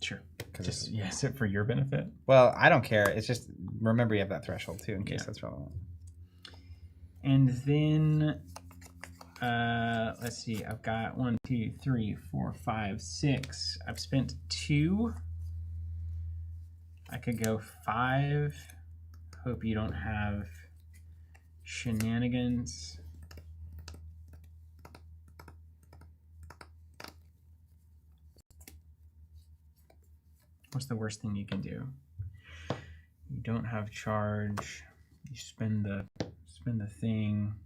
Sure. Just, yes, it for your benefit. Well, I don't care. It's just, remember you have that threshold too in case that's relevant. And then, let's see. I've got 1, 2, 3, 4, 5, 6. I've spent 2. I could go 5. Hope you don't have shenanigans. What's the worst thing you can do? You don't have charge. You spend the thing.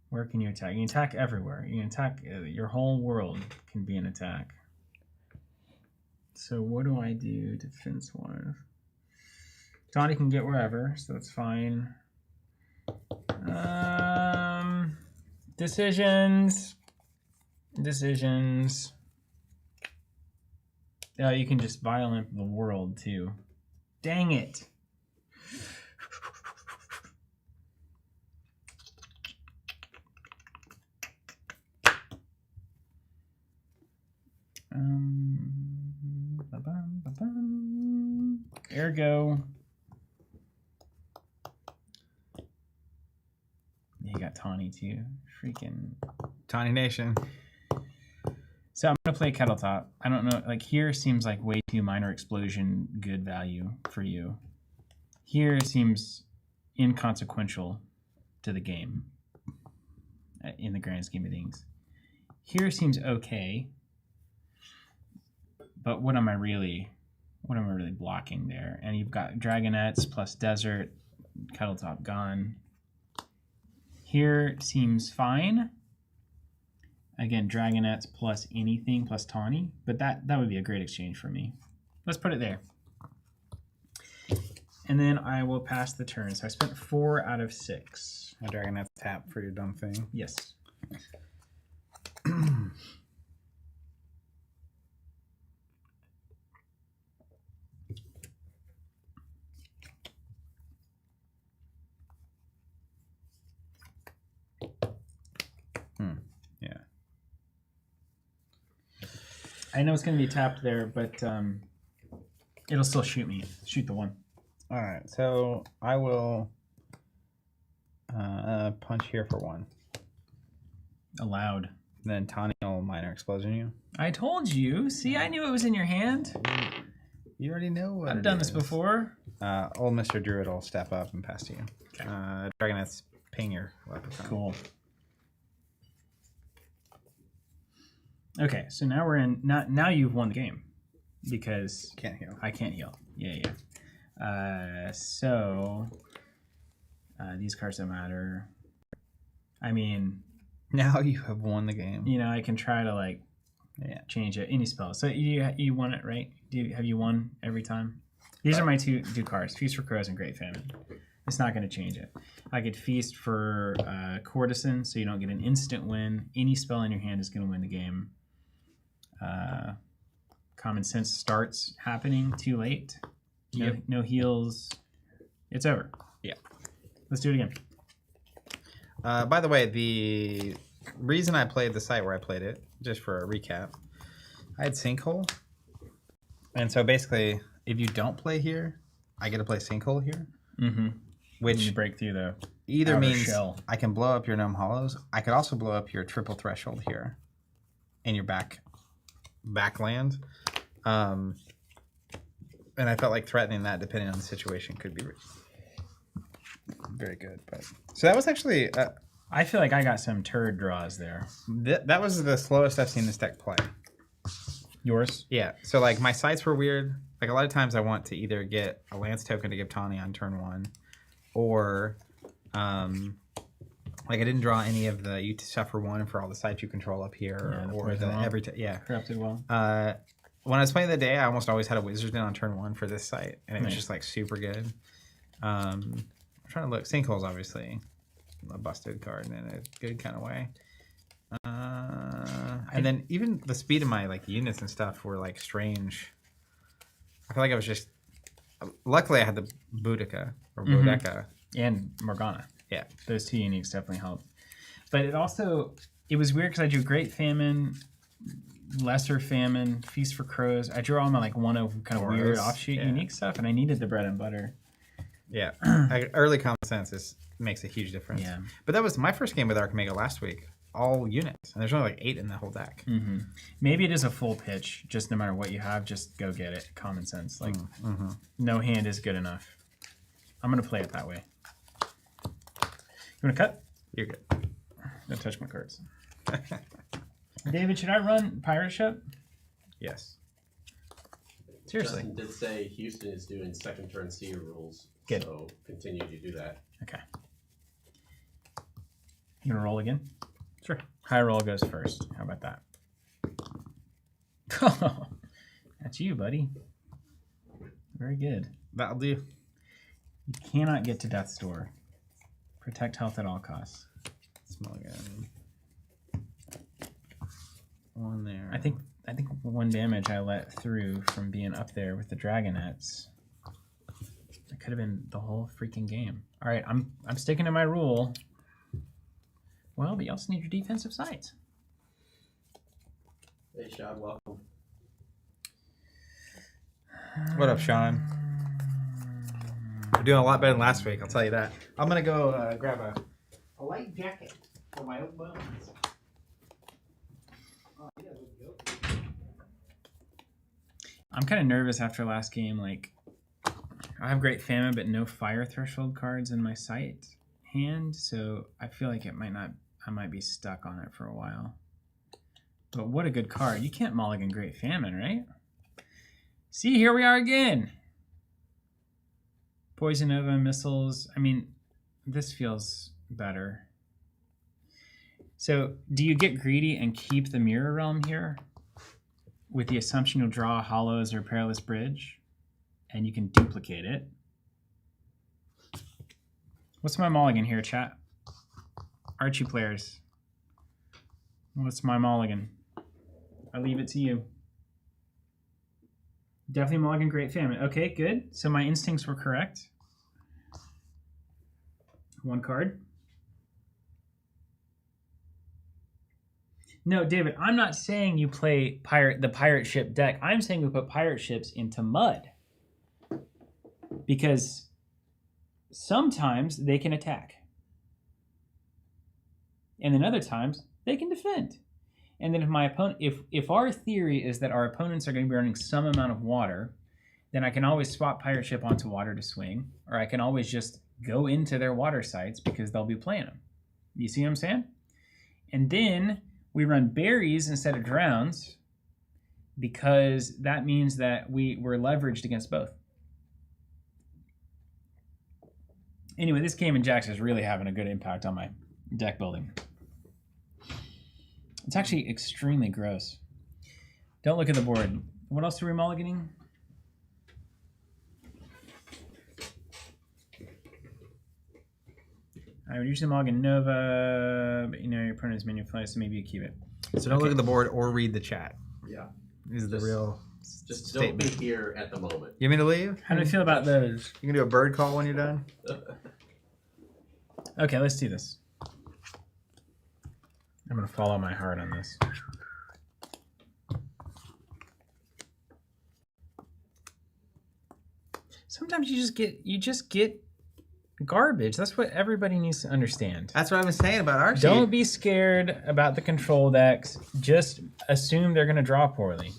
Where can you attack? You can attack everywhere. You can attack your whole world can be an attack. So what do I do defense-wise? Donnie can get wherever, so that's fine. Decisions. Oh, you can just violent the world too. Dang it. Ergo. You got Tawny too. Freaking Tawny Nation. So I'm gonna play Kettletop. I don't know, like here seems like way too minor explosion good value for you. Here seems inconsequential to the game in the grand scheme of things. Here seems okay, but what am I really blocking there? And you've got Dragonets plus Desert, Kettletop gone. Here seems fine. Again, Dragonets plus anything plus Tawny, but that would be a great exchange for me. Let's put it there. And then I will pass the turn. So I spent 4 out of 6. A Dragonet's tap for your dumb thing. Yes. Yeah. I know it's going to be tapped there, but it'll still shoot me. Shoot the 1. All right, so I will Punch here for 1. Allowed. Then Tawny will minor explosion you. I told you. See, I knew it was in your hand. You already know what I've done this before. Old Mr. Druid will step up and pass to you. Okay. Dragonette's ping your Leprechaun. Cool. Okay, so now we're in. Now you've won the game because Can't heal. I can't heal. Yeah. So these cards don't matter. I mean, Now you have won the game. you know, I can try to like change it any spell. So you won it, right? Have you won every time? These are my two cards: Feast for Crows and Great Famine. It's not going to change it. I could Feast for Courtesan, so you don't get an instant win. Any spell in your hand is going to win the game. Common Sense starts happening too late. No heals. It's over. Yeah. Let's do it again. By the way, the reason I played the site where I played it, just for a recap, I had Sinkhole. And so basically, if you don't play here, I get to play Sinkhole here. Mm-hmm. Which you break through the either outer means shell. I can blow up your Gnome Hollows. I could also blow up your triple threshold here in your backland. And I felt like threatening that, depending on the situation, could be very good. But so that was actually I feel like I got some turd draws there. that was the slowest I've seen this deck play. Yours? Yeah. So like my sites were weird. Like a lot of times I want to either get a Lance token to give Tawny on turn 1, or like I didn't draw any of the you suffer 1 for all the sites you control up here, or the every Corrupted Well. When I was playing the day, I almost always had a Wizard in on turn 1 for this site, and it was Nice. just like super good. I'm trying to look. Sinkhole's obviously a busted card in a good kind of way. And then even the speed of my like units and stuff were like strange. I feel like I was just. Luckily, I had the Boudica or Boudica. And Morgana. Yeah. Those two uniques definitely helped. But it was weird because I drew Great Famine, Lesser Famine, Feast for Crows. I drew all my like one of kind of weird offshoot unique stuff, and I needed the bread and butter. Yeah. Early common sense makes a huge difference. Yeah. But that was my first game with Archimega last week. All units. And there's only like 8 in the whole deck. Mm-hmm. Maybe it is a full pitch. Just no matter what you have, just go get it. Common sense. Like no hand is good enough. I'm gonna play it that way. You wanna cut? You're good. Don't touch my cards. David, should I run Pirate Ship? Yes. Seriously. Justin did say Houston is doing second turn seer rules. Good. So continue to do that. Okay. You gonna roll again? Sure. High roll goes first. How about that? Oh, that's you, buddy. Very good. That'll do. You cannot get to Death's Door. Protect health at all costs. Small gun. 1 there. I think 1 damage I let through from being up there with the Dragonettes. It could have been the whole freaking game. All right, I'm sticking to my rule. Well, but you also need your defensive sides. Hey, Shad, welcome. What up, Sean? We're doing a lot better than last week, I'll tell you that. I'm going to go grab a light jacket for my old bones. I'm kind of nervous after last game. Like, I have Great Famine, but no Fire Threshold cards in my sight hand, so I feel like I might be stuck on it for a while. But what a good card. You can't mulligan Great Famine, right? See, here we are again. Poison Nova, missiles. I mean, this feels better. So, do you get greedy and keep the Mirror Realm here? With the assumption you'll draw Hollows or Perilous Bridge, and you can duplicate it. What's my mulligan here, chat? Archie players. What's my mulligan? I leave it to you. Definitely mulligan Great Famine. Okay, good. So my instincts were correct. 1 card. No, David, I'm not saying you play the pirate ship deck. I'm saying we put pirate ships into mud. Because sometimes they can attack. And then other times they can defend. And then if my opponent, if our theory is that our opponents are going to be running some amount of water, then I can always swap pirate ship onto water to swing, or I can always just go into their water sites because they'll be playing them. You see what I'm saying? And then we run berries instead of drowns because that means that we're leveraged against both. Anyway, this game in Jax is really having a good impact on my deck building. It's actually extremely gross. Don't look at the board. What else are we mulliganing? I would usually mulligan Nova, but you know your opponent's menu play, so maybe you keep it. So don't look at the board or read the chat. Yeah. These are the real Just statement. don't be here at the moment. You want me to leave? How do you feel about those? You can do a bird call when you're done? Okay, let's do this. I'm going to follow my heart on this. Sometimes you just get garbage. That's what everybody needs to understand. That's what I was saying about our Don't be scared about the control decks. Just assume they're going to draw poorly.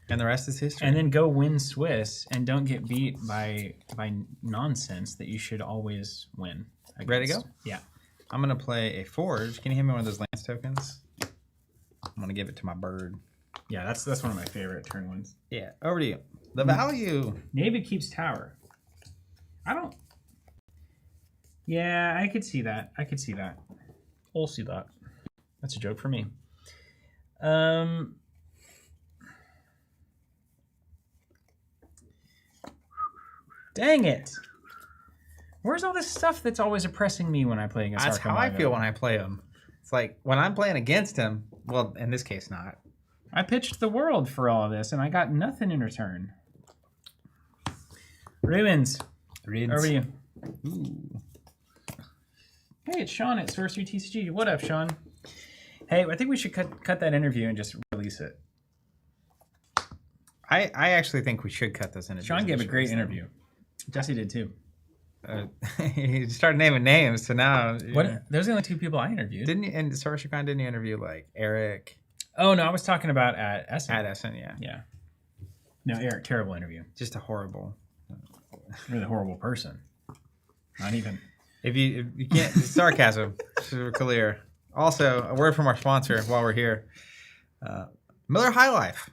And the rest is history. And then go win Swiss and don't get beat by nonsense that you should always win. Ready to go? Yeah. I'm going to play a Forge. Can you hand me one of those Lance tokens? I'm going to give it to my bird. Yeah, that's one of my favorite turn ones. Yeah, over to you. The value. Navy keeps tower. I don't... Yeah, I could see that. I could see that. I'll see that. That's a joke for me. Dang it. Where's all this stuff that's always oppressing me when I play against That's how I Archimago? feel when I play him. It's like when I'm playing against him, well, in this case, not. I pitched the world for all of this, and I got nothing in return. Ruins. Over to you. Ooh. Hey, it's Sean at Sorcery TCG. What up, Sean? Hey, I think we should cut that interview and just release it. I actually think we should cut this interview. Sean gave a great interview. Jesse did too. You started naming names, so now... What? Those are the only two people I interviewed. Didn't you, and Sorcery CON, didn't you interview, like, Eric? Oh, no, I was talking about at Essen. At Essen, yeah. Yeah. No, Eric, terrible interview. Just a horrible... Really horrible person. Not even... If you can't... sarcasm, to be clear. Also, a word from our sponsor while we're here. Miller High Life.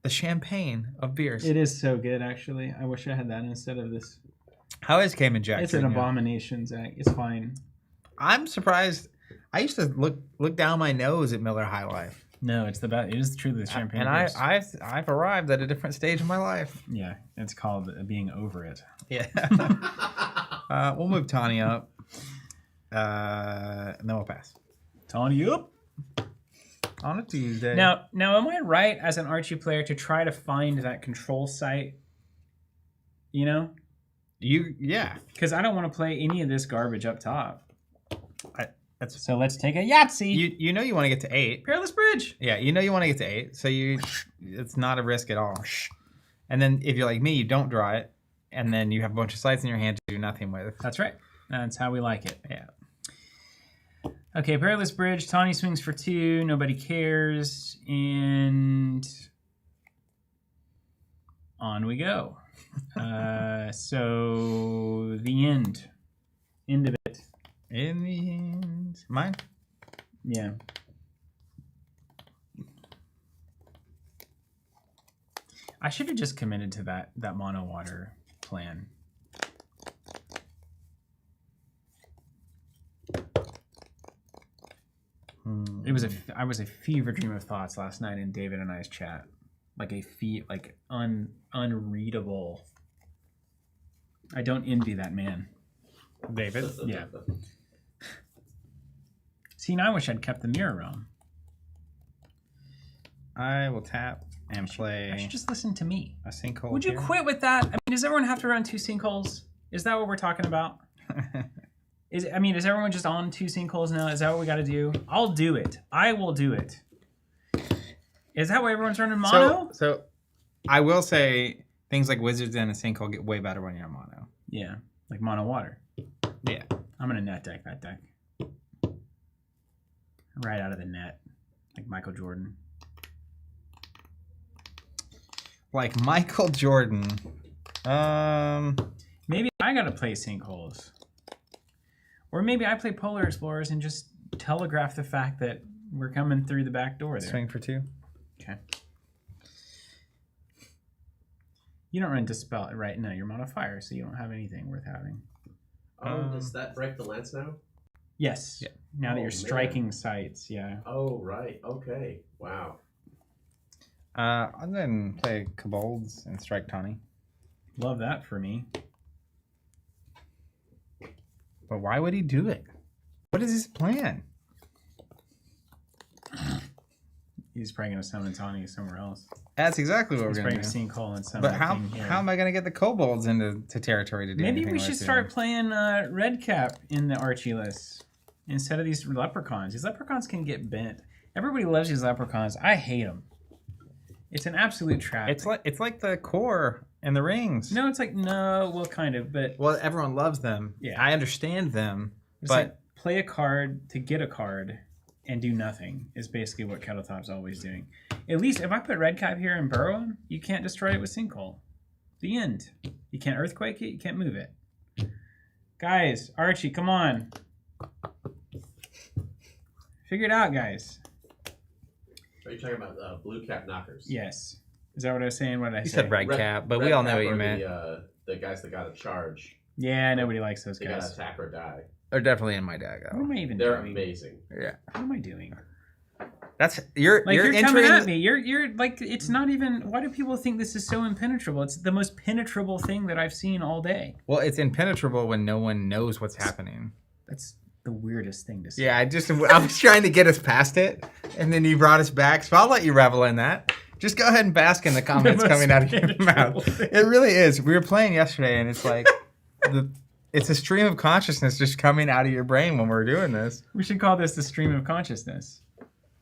The champagne of beers. It is so good, actually. I wish I had that instead of this. How is Cayman Jack? It's an abomination, Zach. It's fine. I'm surprised. I used to look down my nose at Miller High Life. No, it's the best. It is truly the champagne. And beers. I've arrived at a different stage in my life. Yeah, it's called being over it. Yeah. We'll move Tawny up. And then we'll pass. Tawny up. On a Tuesday. Now, am I right as an Archie player to try to find that control site? You know? Yeah. Because I don't want to play any of this garbage up top. So let's take a Yahtzee. You know you want to get to 8. Perilous Bridge. Yeah, you know you want to get to 8, so it's not a risk at all. And then if you're like me, you don't draw it, and then you have a bunch of sites in your hand to do nothing with. That's right. That's how we like it. Yeah. Okay, Perilous Bridge. Tawny swings for 2. Nobody cares. And on we go. So the end. End of it. In the end. Mine? Yeah. I should have just committed to that mono water plan. I was a fever dream of thoughts last night in David and I's chat, like unreadable. I don't envy that man, David. Yeah. See, now I wish I'd kept the mirror realm. I will tap and play. I should just listen to me. A sinkhole. Would you here. quit with that? I mean, does everyone have to run 2 sinkholes? Is that what we're talking about? Is everyone just on 2 sinkholes now? Is that what we got to do? I'll do it. I will do it. Is that why everyone's running mono? So I will say things like Wizards and a sinkhole get way better when you're mono. Yeah, like mono water. Yeah. I'm gonna net deck that deck. right out of the net, like Michael Jordan. Like Michael Jordan. Maybe I gotta play sinkholes. Or maybe I play Polar Explorers and just telegraph the fact that we're coming through the back door there. Swing for 2. Okay. You don't run Dispel, right? No, you're modifier, so you don't have anything worth having. Oh, does that break the lance now? Yes. Yeah. Now that Oh, you're striking sites, yeah. Oh, right. Okay. Wow. I'm going to play Kobolds and strike Tawny. Love that for me. But why would he do it? What is his plan? He's probably going to summon Tawny somewhere else. That's exactly what He's we're probably going going to to do. sinkhole and summon But the how thing here. am I going to get the Kobolds into territory to do Maybe anything we should with start it? playing Red Cap in the Archie list instead of these leprechauns. These leprechauns can get bent. Everybody loves these leprechauns. I hate them. It's an absolute trap. It's like the core and the rings. No, it's like, no, well, kind of, but Well, everyone loves them. Yeah. I understand them. it's But like play a card to get a card and do nothing is basically what Kettletop's always doing. At least if I put Red Cap here and burrow him, you can't destroy it with Sinkhole. The end. You can't Earthquake it, you can't move it. Guys, Archie, come on. Figure it out, guys. Are you talking about blue cap knockers? Yes. Is that what I was saying? What did I you say? said red cap, but we all know cap what you are meant. The guys that got to charge. Yeah, nobody likes those They got to guys. attack or die. They're definitely in my deck. What am I even They're doing? amazing. Yeah. What am I doing? That's you're Like you're entering. coming at me. You're like it's not even. Why do people think this is so impenetrable? It's the most penetrable thing that I've seen all day. Well, it's impenetrable when no one knows what's happening. That's the weirdest thing to say. Yeah, I was trying to get us past it, and then you brought us back. So I'll let you revel in that. Just go ahead and bask in the comments most coming out of your penetrable mouth. thing. It really is. We were playing yesterday, and it's like it's a stream of consciousness just coming out of your brain when we're doing this. We should call this the stream of consciousness,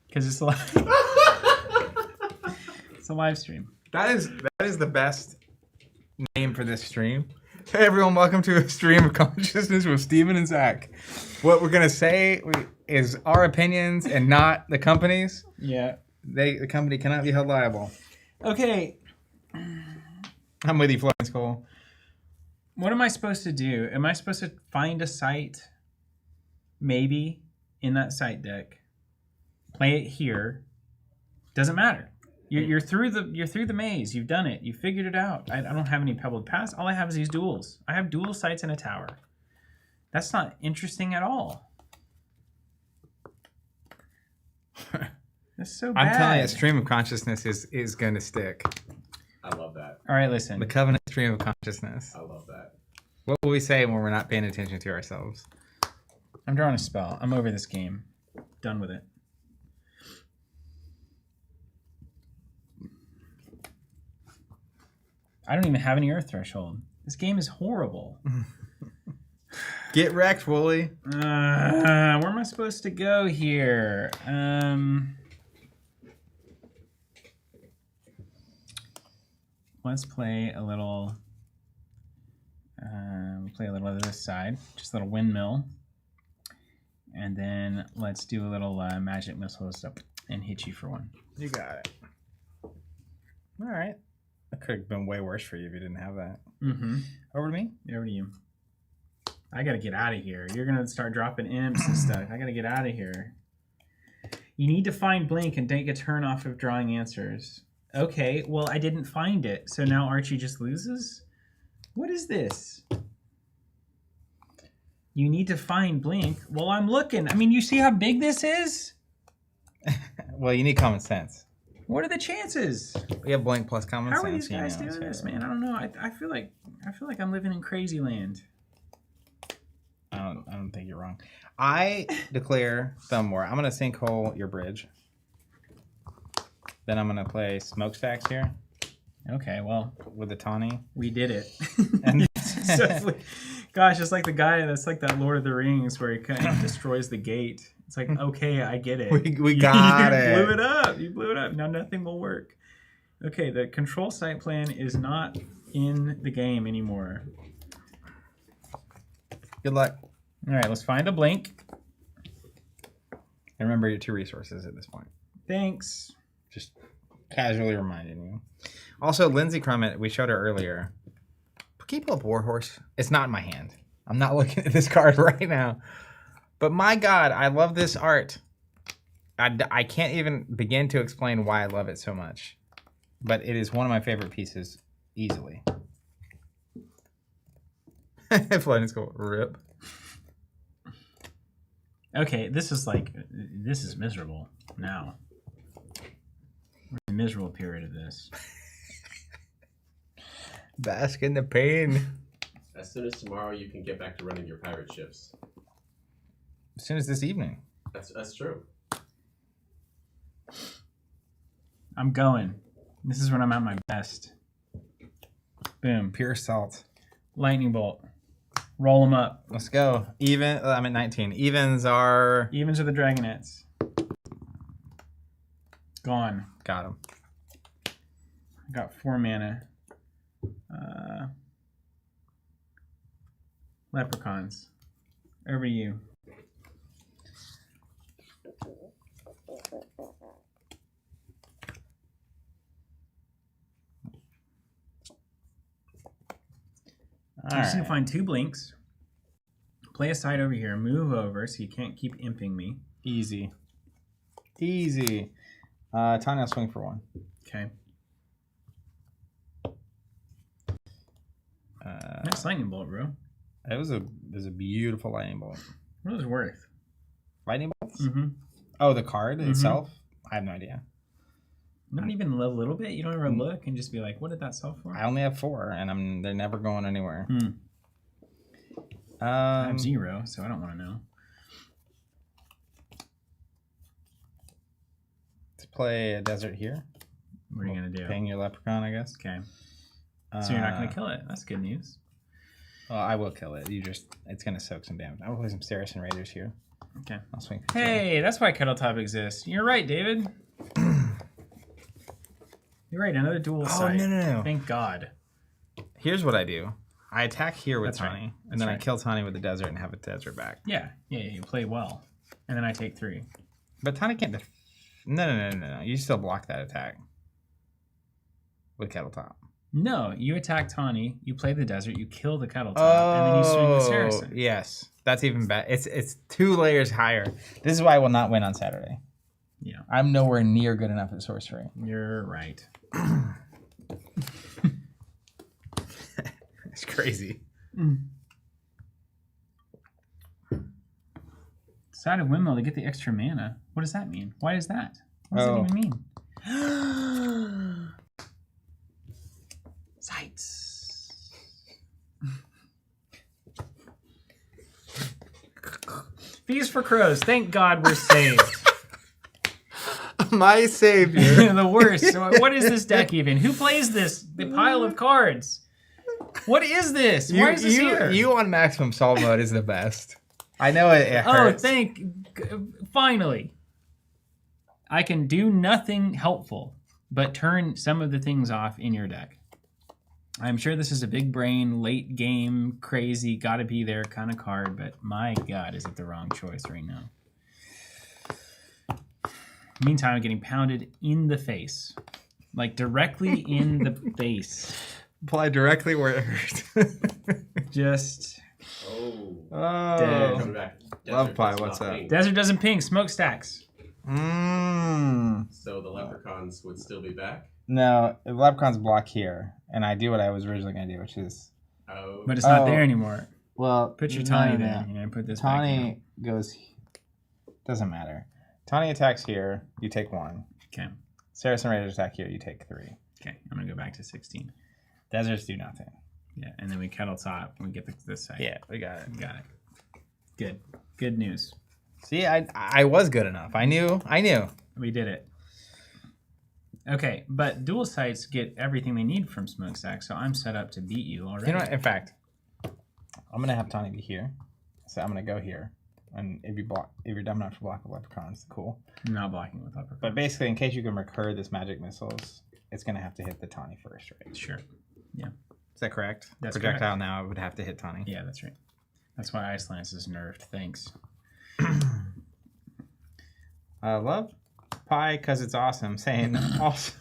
because it's live. It's a live stream. That is the best name for this stream. Hey everyone, welcome to a stream of consciousness with Steven and Zach. What we're gonna say is our opinions and not the company's. Yeah. The company cannot be held liable. Okay. I'm with you, Florence Cole. What am I supposed to do? Am I supposed to find a site, maybe, in that site deck, play it here? Doesn't matter. You're through the maze. You've done it. You figured it out. I don't have any pebbled paths. All I have is these duels. I have dual sites and a tower. That's not interesting at all. That's so bad. I'm telling you, stream of consciousness is going to stick. I love that. All right, listen. The covenant stream of consciousness. I love that. What will we say when we're not paying attention to ourselves? I'm drawing a spell. I'm over this game. Done with it. I don't even have any Earth Threshold. This game is horrible. Get wrecked, Wooly. Where am I supposed to go here? Let's play a little. Play a little of this side, just a little windmill, and then let's do a little magic missile stuff and hit you for one. You got it. All right. That could have been way worse for you if you didn't have that. Mm-hmm. Over to me. Over to you. I gotta get out of here. You're gonna start dropping imps and stuff. I gotta get out of here. You need to find Blink and take a turn off of drawing answers. Okay, well, I didn't find it, so now Archie just loses? What is this? You need to find Blink. Well, I'm looking. I mean, you see how big this is? Well, you need common sense. What are the chances? We have blank plus common How sense. are these guys you know, doing this, so- man? I don't know. I feel like I'm living in crazy land. I don't think you're wrong. I declare Thumb War. I'm gonna sinkhole your bridge. Then I'm gonna play smokestacks here Okay, well, with the Tawny. we did it. And Gosh, it's like the guy that's like that Lord of the Rings where he kind of destroys the gate. It's like, okay, I get it. we got you it. blew it up. You blew it up. Now nothing will work. Okay, the control site plan is not in the game anymore. Good luck. All right, let's find a Blink. And remember your 2 resources at this point. Thanks. Just casually reminding you. Also, Lindsay Crummett, we showed her earlier. Can you pull up Warhorse? It's not in my hand. I'm not looking at this card right now. But my God, I love this art. I can't even begin to explain why I love it so much. But it is one of my favorite pieces, easily. Floating School, rip. Okay, this is miserable now. We're in the miserable period of this. Bask in the pain. As soon as tomorrow, you can get back to running your pirate ships. As soon as this evening. That's true. I'm going. This is when I'm at my best. Boom. Pure salt. Lightning bolt. Roll them up. Let's go. Even. I'm at 19. Evens are. Evens are the Dragonettes. Gone. Got them. I got 4 mana. Leprechauns. Over to you. I'm just gonna find 2 blinks. Play a side over here. Move over so you can't keep imping me. Easy. Easy. Tanya, I'll swing for 1. Okay. Nice lightning bolt, bro. It was a beautiful lightning bolt. What was it worth? Lightning bolts? Mm-hmm. Oh, the card itself? I have no idea. Not even a little bit? You don't ever look and just be like, what did that sell for? I only have 4, and they're never going anywhere. I have 0, so I don't want to know. To play a desert here. What are you going to do? Paying your leprechaun, I guess. Okay. So you're not going to kill it. That's good news. Well, I will kill it. It's going to soak some damage. I will play some Saracen Raiders here. Okay. I'll swing for 2. Hey, that's why Kettletop exists. You're right, David. You're right. Another dual site. No. Thank God. Here's what I do. I attack here with That's right. Tani, That's and then I right. kill Tani with the desert and have a desert back. Yeah. You play well. And then I take 3. But Tani can't... No. You still block that attack. With Kettletop. No, you attack Tawny, you play the desert, you kill the Kettletop, and then you swing the Saracen. Yes. That's even better. It's 2 layers higher. This is why I will not win on Saturday. Yeah. I'm nowhere near good enough at Sorcery. You're right. It's crazy. Side of Windmill to get the extra mana. What does that mean? Why is that? What does that even mean? Sights. Fees for crows. Thank God we're saved. My savior. The worst. So what is this deck even? Who plays this? The pile of cards. What is this? Why is this here? You on maximum solve mode is the best. I know it hurts. Oh, finally. I can do nothing helpful but turn some of the things off in your deck. I'm sure this is a big brain, late game, crazy, gotta be there kind of card, but my God, is it the wrong choice right now. Meantime, I'm getting pounded in the face. Like directly in the face. Apply directly where it hurts. Just... Oh. Coming back. Love Desert pie, does what's not up? ping. Desert doesn't ping, smokestacks. So the leprechauns would still be back? No, the leprechauns block here, and I do what I was originally going to do, which is... Oh. But it's not there anymore. Well, Put your Tawny there. Yeah, put this back Tawny down. goes... Doesn't matter. Tawny attacks here, you take 1. Okay. Saracen Raiders attack here, you take 3. Okay, I'm going to go back to 16. Deserts do nothing. Yeah, and then we kettle top and we get this side. Yeah, we got it. Got it. Good. Good news. See, I was good enough. I knew. We did it. Okay, but dual sites get everything they need from Smokestack, so I'm set up to beat you already. You know what? In fact, I'm going to have Tawny be here. So I'm going to go here. And if you're dumb enough to block with leprechauns, cool. I'm not blocking with leprechauns. But basically, in case you can recur this magic missiles, it's going to have to hit the Tawny first, right? Sure. Yeah. Is that correct? That's Projectile correct. now would have to hit Tawny. Yeah, that's right. That's why Ice Lance is nerfed. Thanks. Love Pie because it's awesome. Saying also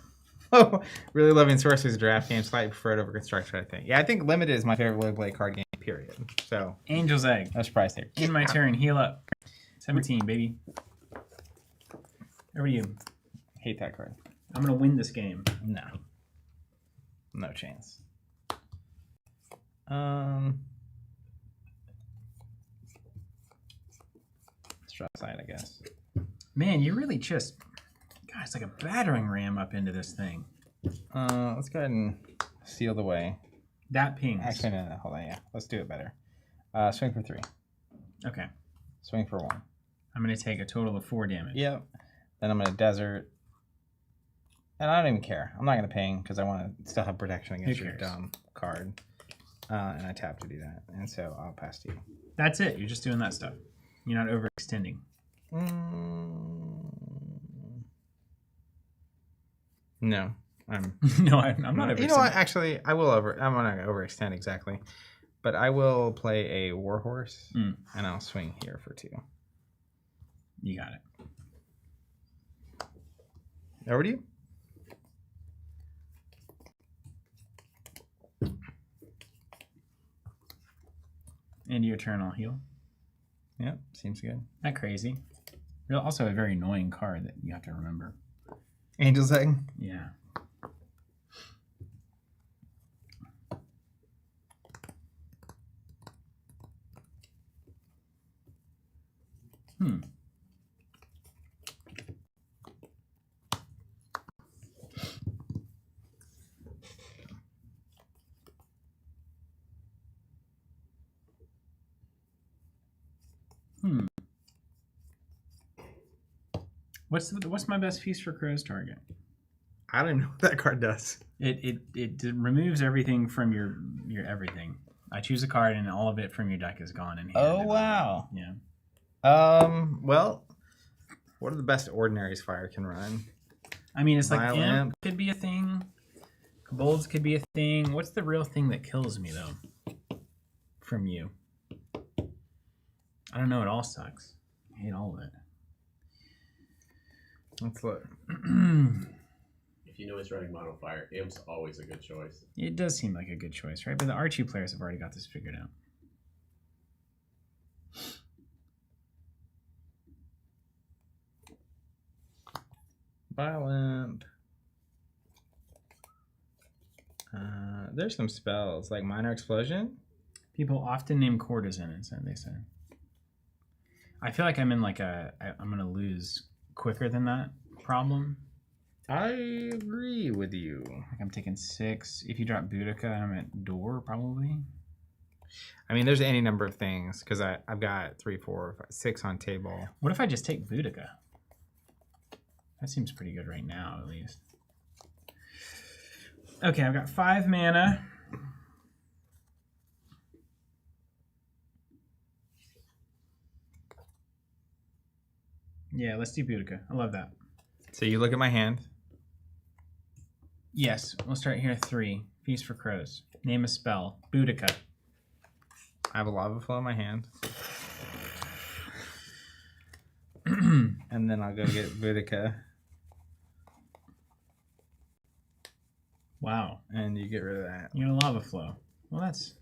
really loving Sorcery's draft game. Slightly preferred over Construction, I think. Yeah, I think Limited is my favorite Blade card game, period. So, Angel's Egg. no surprise there. In my turn, heal up. 17, baby. Over to you. Hate that card. I'm going to win this game. No. No chance. Strap side, I guess. Man, you really just... God, it's like a battering ram up into this thing. Let's go ahead and seal the way. That pings. Actually, no. Hold on, yeah. Let's do it better. Swing for 3. Okay. Swing for 1. I'm going to take a total of 4 damage. Yep. Then I'm going to desert. And I don't even care. I'm not going to ping because I want to still have protection against your dumb card. And I tap to do that. And so I'll pass to you. That's it. You're just doing that stuff. You're not overextending. No. I'm No, I'm not overextending. You know what? Actually, I'm not going to overextend exactly. But I will play a Warhorse. And I'll swing here for 2. You got it. Over to you. End of your turn, I'll heal. Yep, seems good. Not crazy. Also a very annoying card that you have to remember. Angel's Egg. Yeah. What's my best Feast for Crows target? I don't even know what that card does. It removes everything from your everything. I choose a card and all of it from your deck is gone in hand. Oh wow. Yeah. Well, what are the best ordinaries Fire can run? I mean, it's like Violent. Imp could be a thing. Kobolds could be a thing. What's the real thing that kills me though? From you. I don't know. It all sucks. I hate all of it. Let's look. If you know he's running Mono Fire, Imp's always a good choice. It does seem like a good choice, right? But the Archie players have already got this figured out. Violent. There's some spells like Minor Explosion. People often name Courtesan, they say. I feel like I'm in like I'm going to lose quicker than that problem. I agree with you. Like I'm taking 6. If you drop Boudica, I'm at Door probably. I mean, there's any number of things because I've got 3, 4, 5, 6 on table. What if I just take Boudica? That seems pretty good right now, at least. Okay, I've got 5 mana. Yeah, let's do Boudica. I love that. So you look at my hand. Yes, we'll start here. 3. Feast for Crows. Name a spell. Boudica. I have a Lava Flow in my hand. And then I'll go get Boudica. Wow. And you get rid of that. You know, Lava Flow. Well, that's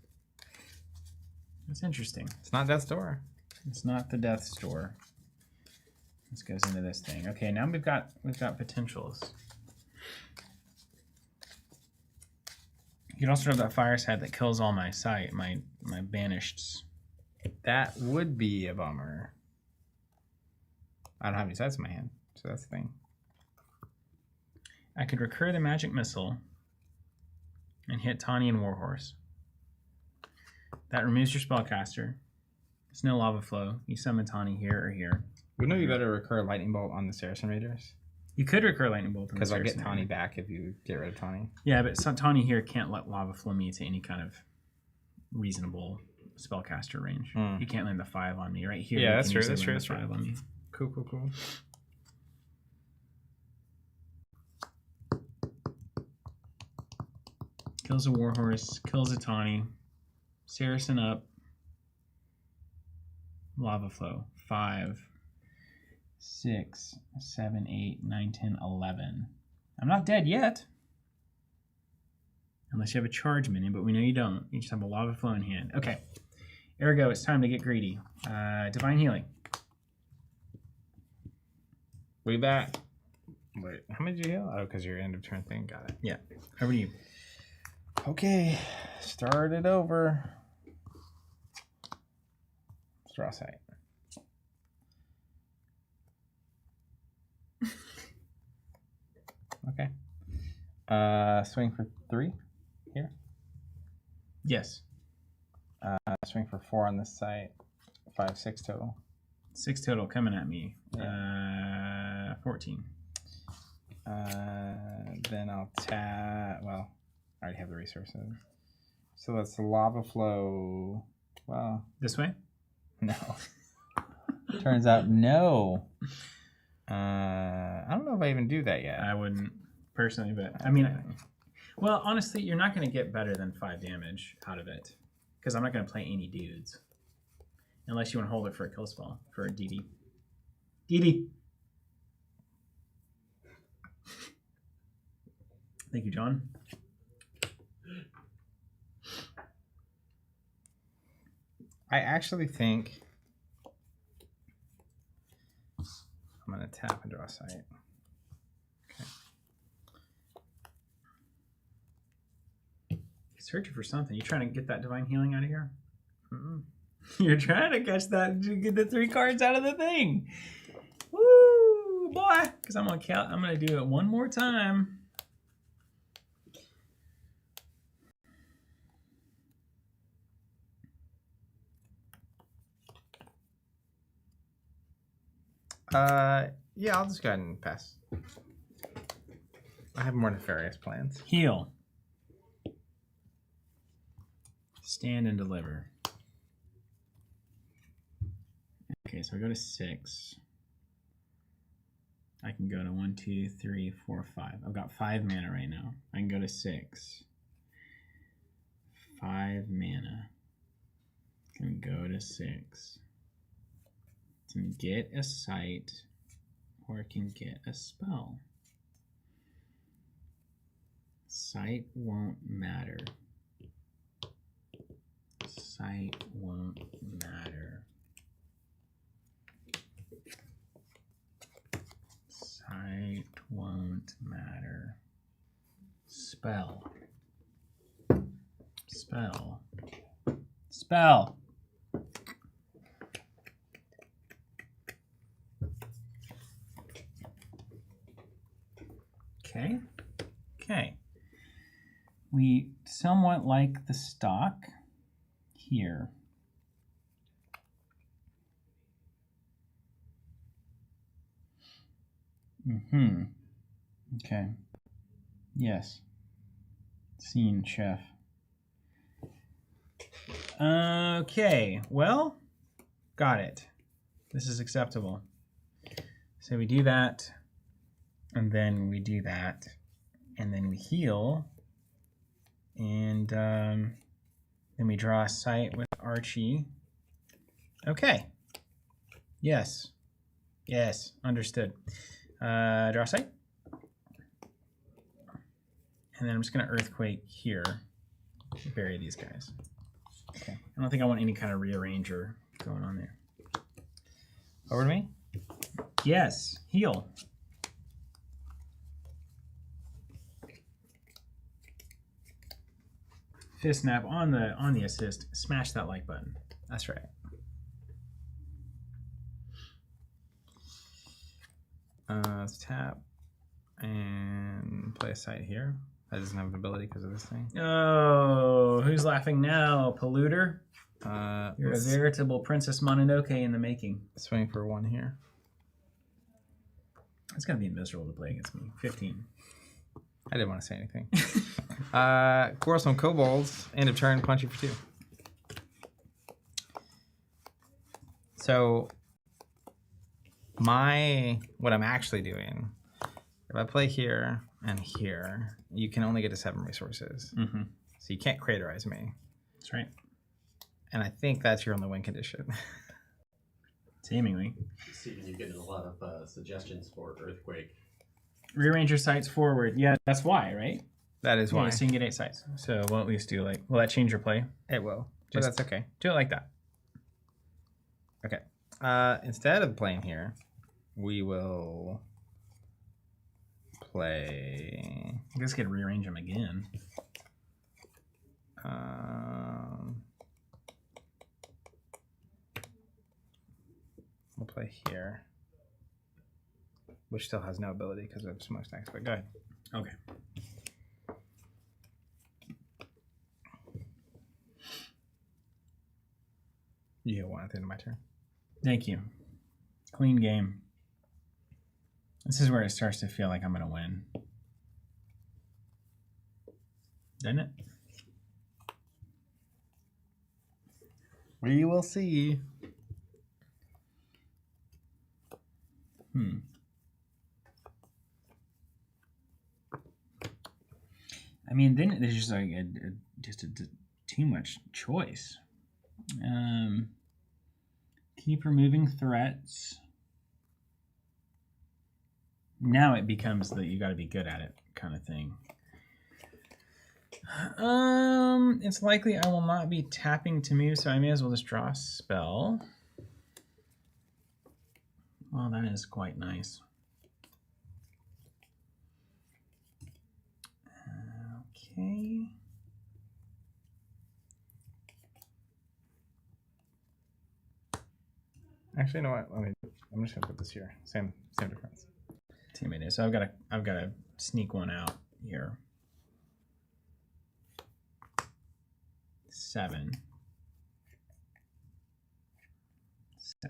interesting. It's not Death's Door. It's not the Death's Door. This goes into this thing. Okay, now we've got potentials. You can also have that Fireside that kills all my my banished. That would be a bummer. I don't have any sides in my hand, so that's the thing. I could recur the Magic Missile and hit Tawny and Warhorse. That removes your spellcaster. There's no Lava Flow. You summon Tawny here or here. We know you better recur Lightning Bolt on the Saracen Raiders. You could recur Lightning Bolt because I'll get Tawny back if you get rid of Tawny. Yeah, but Tawny here can't let Lava Flow me to any kind of reasonable spellcaster range. You can't land the 5 on me right here. Yeah, that's true. That's true. 5 on me. Cool. Kills a Warhorse. Kills a Tawny. Saracen up. Lava Flow. 5. 6, 7, 8, 9, 10, 11. I'm not dead yet. Unless you have a charge minion, but we know you don't. You just have a lava flow in hand. Okay. Ergo, it's time to get greedy. Divine Healing. We back. Wait, how many did you heal? Oh, because your end of turn thing. Got it. Yeah. Over to you. Okay. Start it over. Let's draw sight. Okay. Swing for 3 here. Yes. Swing for 4 on this site. 5, 6 total. 6 total coming at me. 14. Then I'll tap. Well, I already have the resources. So that's the lava flow. Well, This way? no. Turns out no. I don't know if I even do that yet. I wouldn't personally, but I mean, well, honestly, you're not going to get better than 5 damage out of it because I'm not going to play any dudes unless you want to hold it for a kill spell for a DD. DD. Thank you, John. I actually think I'm going to tap and draw sight. Okay. Searching for something. You trying to get that divine healing out of here? You're trying to catch that, get the 3 cards out of the thing. Woo, boy! Because I'm gonna do it one more time. Yeah, I'll just go ahead and pass. I have more nefarious plans. Heal. Stand and deliver. Okay, so I go to 6. I can go to 1, 2, 3, 4, 5. I've got 5 mana right now. I can go to 6. 5 mana. Can go to 6. Can get a sight or can get a spell. Sight won't matter. Sight won't matter. Sight won't matter. Spell. Spell. Spell. Okay. Okay. We somewhat like the stock here. Okay. Yes. Scene, chef. Okay. Well, got it. This is acceptable. So we do that, and then we do that, and then we heal, and then we draw a sight with Archie. Okay. Yes. Yes. Understood. Draw sight. And then I'm just going to Earthquake here. Bury these guys. Okay. I don't think I want any kind of rearranger going on there. Over to me? Yes. Heal. Fist snap on the assist. Smash that like button. That's right. Let's tap and play a sight here. That doesn't have an ability because of this thing. Oh, who's laughing now? Polluter? You're a let's veritable Princess Mononoke in the making. swing for 1 here. It's going to be miserable to play against me. 15. I didn't want to say anything. Quarrelsome Kobolds, end of turn, punch you for 2. So, what I'm actually doing, if I play here and here, you can only get to 7 resources. Mm-hmm. So you can't craterize me. That's right. And I think that's your only win condition. Seemingly. Steven, you're getting a lot of suggestions for Earthquake. Rearrange your sites forward. Yeah, that's why, right? That is Yeah, why. so you can get 8 sites. So we'll at least do like, will that change your play? It will. But Just- that's okay. Do it like that. Okay. Instead of playing here, we will play. I guess I could rearrange them again. We'll play here, which still has no ability because of smokestacks. But go ahead. Okay. You get 1 at the end of my turn. Thank you. Clean game. This is where it starts to feel like I'm going to win. Doesn't it? We will see. I mean, then there's just like too much choice. Keep removing threats. Now it becomes that you got to be good at it kind of thing. It's likely I will not be tapping to move, so I may as well just draw a spell. Well, that is quite nice. Okay. Actually, you know what? I'm just gonna put this here. Same difference. Team it is. So I've got to sneak one out here. 7. So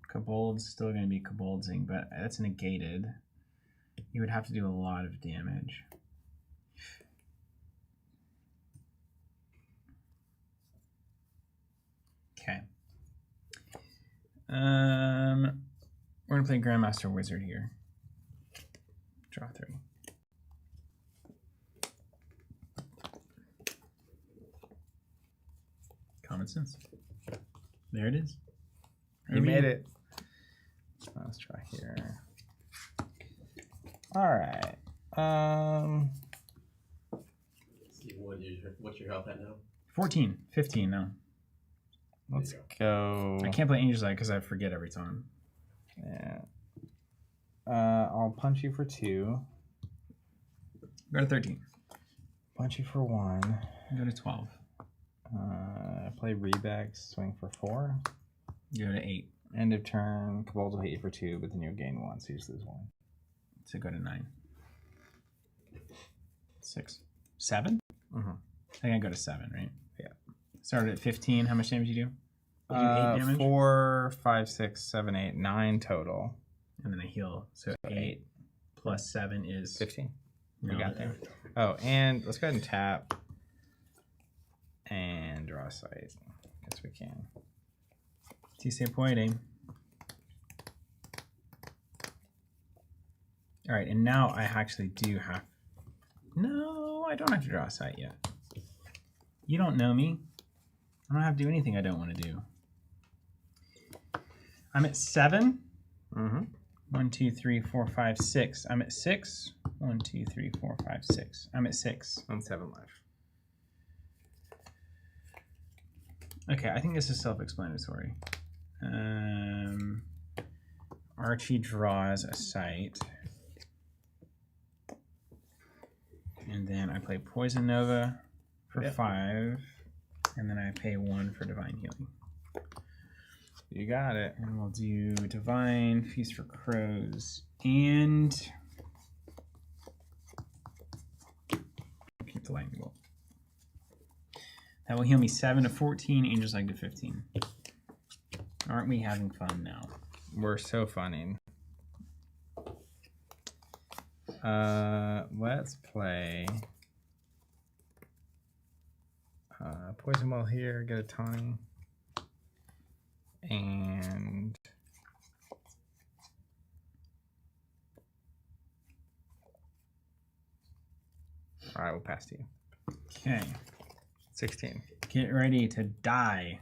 Kobold's still going to be Koboldzing, but that's negated. You would have to do a lot of damage. Okay. We're going to play Grandmaster Wizard here. Draw 3. Common sense. There it is. You made it. Let's try here. All right. Steven, what's your health at now? 14, 15 now. Let's go. I can't play Angel's Eye because I forget every time. Yeah. I'll punch you for 2. Go to 13. Punch you for 1. Go to 12. Play Rebex, swing for 4. Go to 8. End of turn, Kobolds will hit you for 2, but then you'll gain 1, so you just lose 1. So go to 9. 6. 7? Mm-hmm. I think I go to 7, right? Yeah. Started at 15. How much damage you do? You do 8 damage? 4, 5, 6, 7, 8, 9 total. And then I heal. So 8 plus 7 is 15. No, We got there. Oh, and let's go ahead and tap and draw a sight. Guess we can. Si se puede. All right, and now I actually do have... No, I don't have to draw a sight yet. You don't know me. I don't have to do anything I don't want to do. I'm at 7. Mm-hmm. 1, 2, 3, 4, 5, 6. I'm at 6. 1, 2, 3, 4, 5, 6. I'm at 6. And 7 left. Okay, I think this is self-explanatory. Archie draws a sight. And then I play Poison Nova for 5. And then I pay 1 for Divine Healing. You got it. And we'll do Divine, Feast for Crows, and keep the Lightning Bolt. That will heal me 7 to 14, Angel's Leg to 15. Aren't we having fun now? We're so funny. Let's play Poison Well here, get a tawny. And all right, we'll pass to you. Okay. 16. Get ready to die.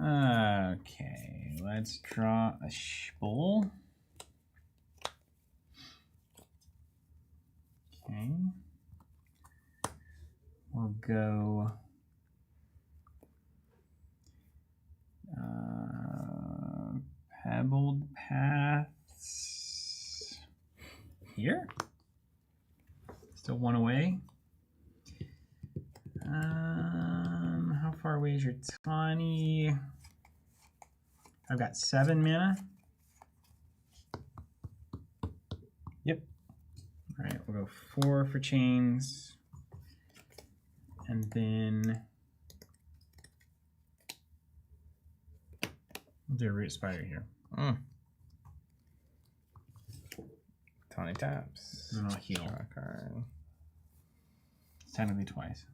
Okay, let's draw a spool. Okay. We'll go pebbled paths here. Still one away. How far away is your Tawny? I've got 7 mana. Yep. All right, we'll go 4 for chains. And then we'll do a root spider here. Tawny taps. And I'll heal. Draw a card. Technically twice.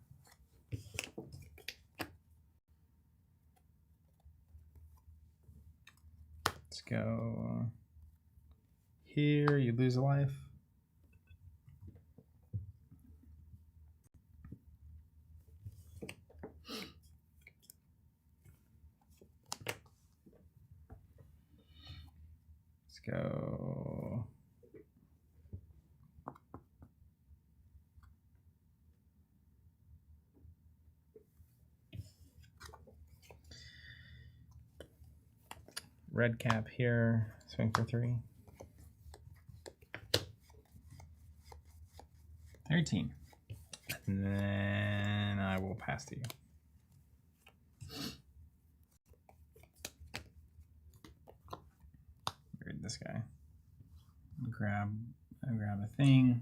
Let's go here. You lose a life. Let's go. Red cap here. Swing for 3. 13. And then I will pass to you. Read this guy. Grab a thing.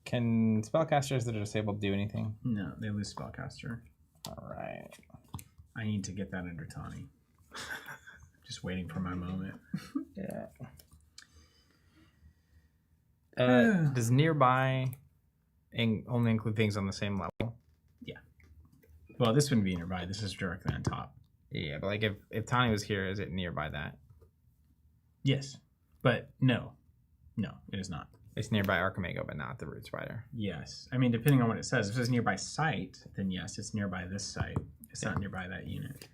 Can spellcasters that are disabled do anything? No, they lose spellcaster. All right. I need to get that under Tawny. Just waiting for my moment. Yeah. Does nearby only include things on the same level? Yeah. Well, this wouldn't be nearby. This is directly on top. Yeah, but like if Tawny was here, is it nearby that? Yes. But no. No, it is not. It's nearby Archimago, but not the root spider. Yes. I mean, depending on what it says. If it says nearby site, then yes, it's nearby this site. It's not nearby that unit.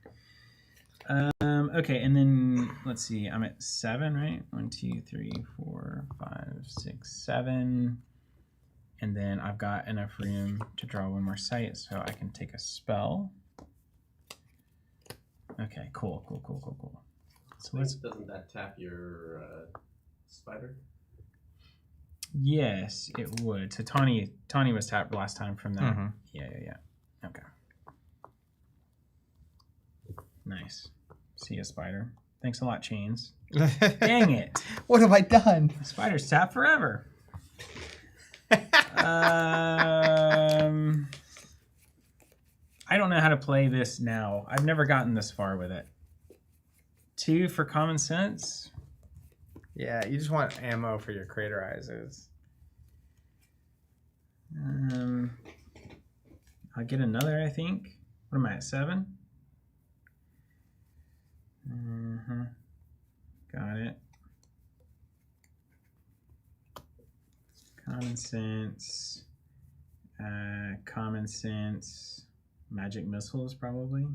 Okay, and then let's see. I'm at 7, right? 1, 2, 3, 4, 5, 6, 7. And then I've got enough room to draw one more site, so I can take a spell. Okay, cool. So let's. Doesn't that tap your spider? Yes, it would. So Tawny was tapped last time from that. Mm-hmm. Yeah. Okay. Nice. See ya, spider. Thanks a lot, chains. Dang it. What have I done? Spider's tapped forever. I don't know how to play this now. I've never gotten this far with it. 2 for common sense. Yeah, you just want ammo for your craterizers. I'll get another, I think. What am I at, 7? Got it. Common sense. Magic missiles, probably.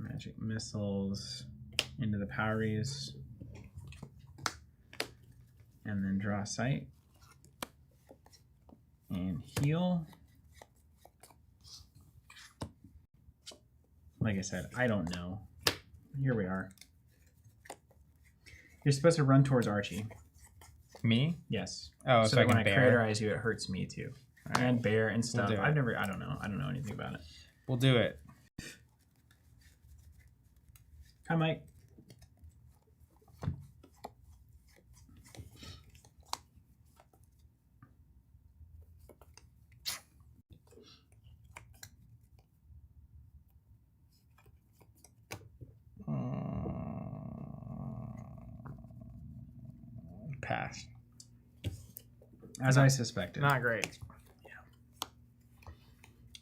Magic missiles into the Poweries. And then draw a sight. And heal. Like I said, I don't know. Here we are. You're supposed to run towards Archie. Me? Yes. Oh, so I that when can I bear. craterize you, it hurts me too. All And right. bear and stuff. do it. I don't know. I don't know anything about it. We'll do it. Hi, Mike. Pass. As I suspected. Not great.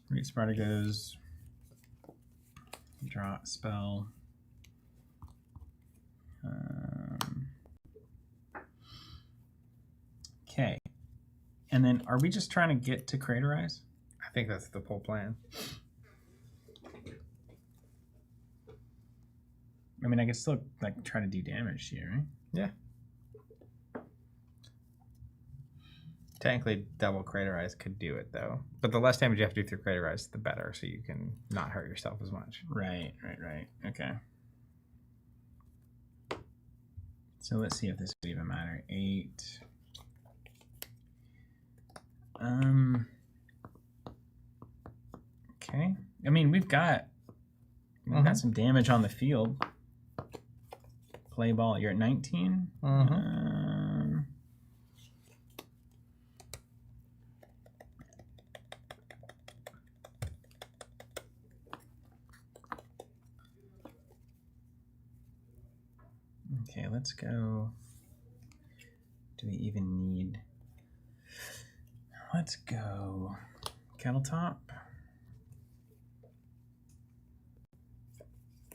Root Spider goes. Draw a spell. Okay. And then are we just trying to get to craterize? I think that's the whole plan. I mean, I could still like try to do damage to you, right? Yeah. Technically, double Craterize could do it, though. But the less damage you have to do through Craterize, the better, so you can not hurt yourself as much. Right. Okay. So let's see if this would even matter. 8. Okay. I mean, we've got some damage on the field. Play ball. You're at 19. Okay, let's go. Do we even need? Let's go. Kettle top.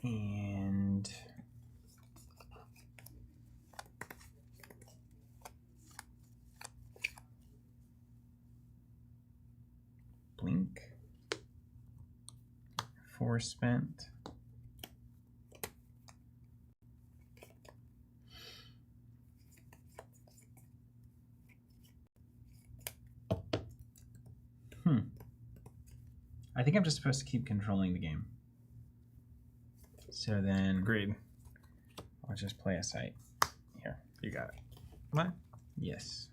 And blink. 4 spent. I think I'm just supposed to keep controlling the game. So then, Agreed. I'll just play a site. Here. You got it. What? Yes.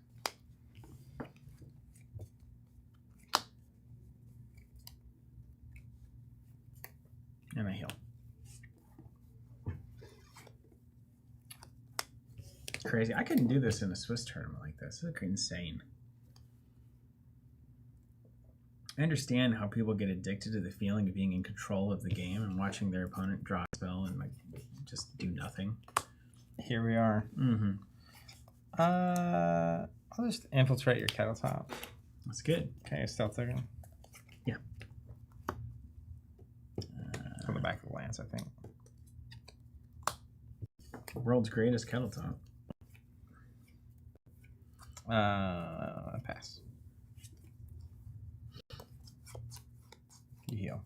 And I heal. It's crazy. I couldn't do this in a Swiss tournament like this. This is insane. I understand how people get addicted to the feeling of being in control of the game and watching their opponent draw a spell and like just do nothing. Here we are. I'll just infiltrate your kettle top. That's good. Okay, stealth token. Yeah. From the back of the lance, I think. World's greatest kettle top. Pass. You heal.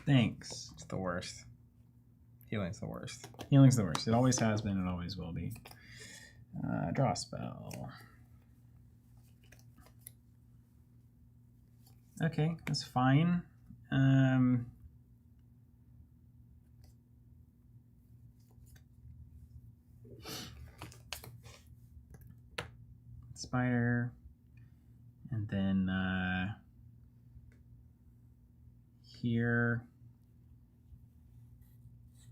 Thanks. It's the worst. Healing's the worst. Healing's the worst. It always has been. It always will be. Draw a spell. Okay, that's fine. Spider. And then here.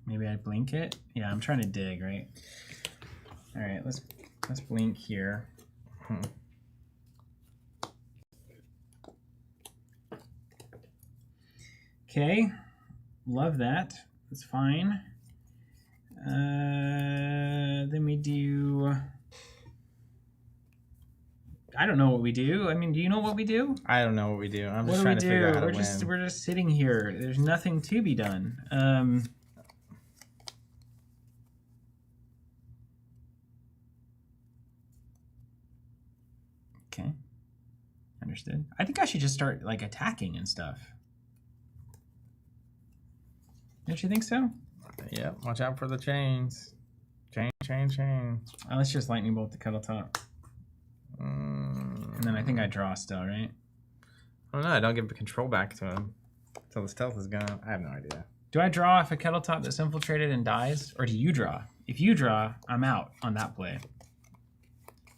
Maybe I blink it. Yeah, I'm trying to dig, right? All right, let's blink here. Okay, love that. That's fine. Then we do. I don't know what we do. I mean, do you know what we do? I don't know what we do. I'm just What trying do to we do? figure out how to win. We're just sitting here. There's nothing to be done. Okay. Understood. I think I should just start like attacking and stuff. Don't you think so? Yep. Watch out for the chains. Chain. Let's just lightning bolt the kettle top. And then I think I draw still, right? Oh no, I don't give the control back to him. So the stealth is gonna. I have no idea. Do I draw if a kettle top that's infiltrated and dies? Or do you draw? If you draw, I'm out on that play.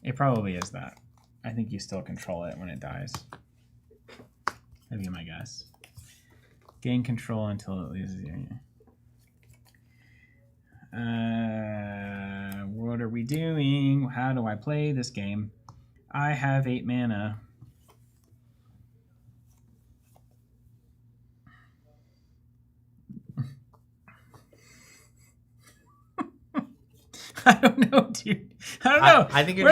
It probably is that. I think you still control it when it dies. That'd be my guess. Gain control until it loses the area. What are we doing? How do I play this game? I have 8 mana. I don't know, dude. I don't know. I think you're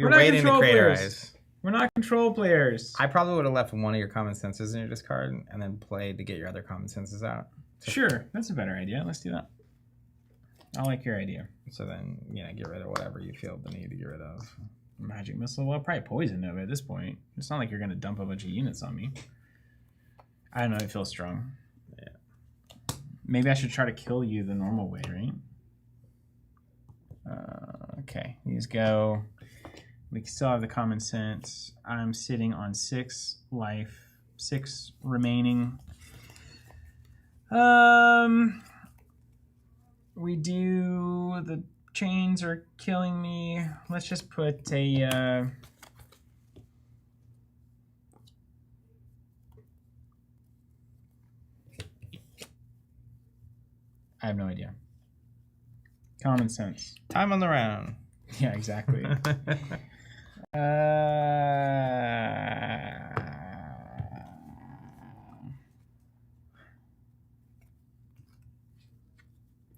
waiting to Craterize. We're not control players. I probably would have left one of your common senses in your discard and then played to get your other common senses out. Sure, that's a better idea. Let's do that. I like your idea. So then, get rid of whatever you feel the need to get rid of. Magic missile. Well, probably poison it at this point. It's not like you're gonna dump a bunch of units on me. I don't know. It feels strong. Yeah. Maybe I should try to kill you the normal way, right? Okay, these go. We still have the common sense. I'm sitting on 6 life, 6 remaining. We do. The chains are killing me. Let's just put a. I have no idea. Common sense. Time on the round. Yeah, exactly.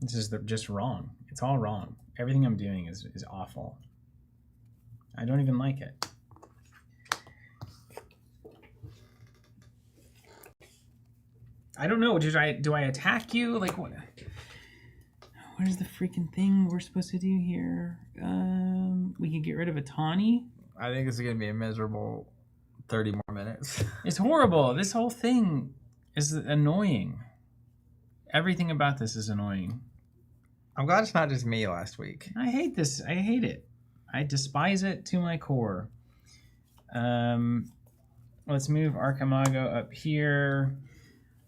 This is just wrong. It's all wrong. Everything I'm doing is awful. I don't even like it. I don't know. Do I attack you? Like what? What is the freaking thing we're supposed to do here? We can get rid of a Tawny. I think it's going to be a miserable 30 more minutes. It's horrible. This whole thing is annoying. Everything about this is annoying. I'm glad it's not just me last week. I hate this. I hate it. I despise it to my core. Let's move Archimago up here.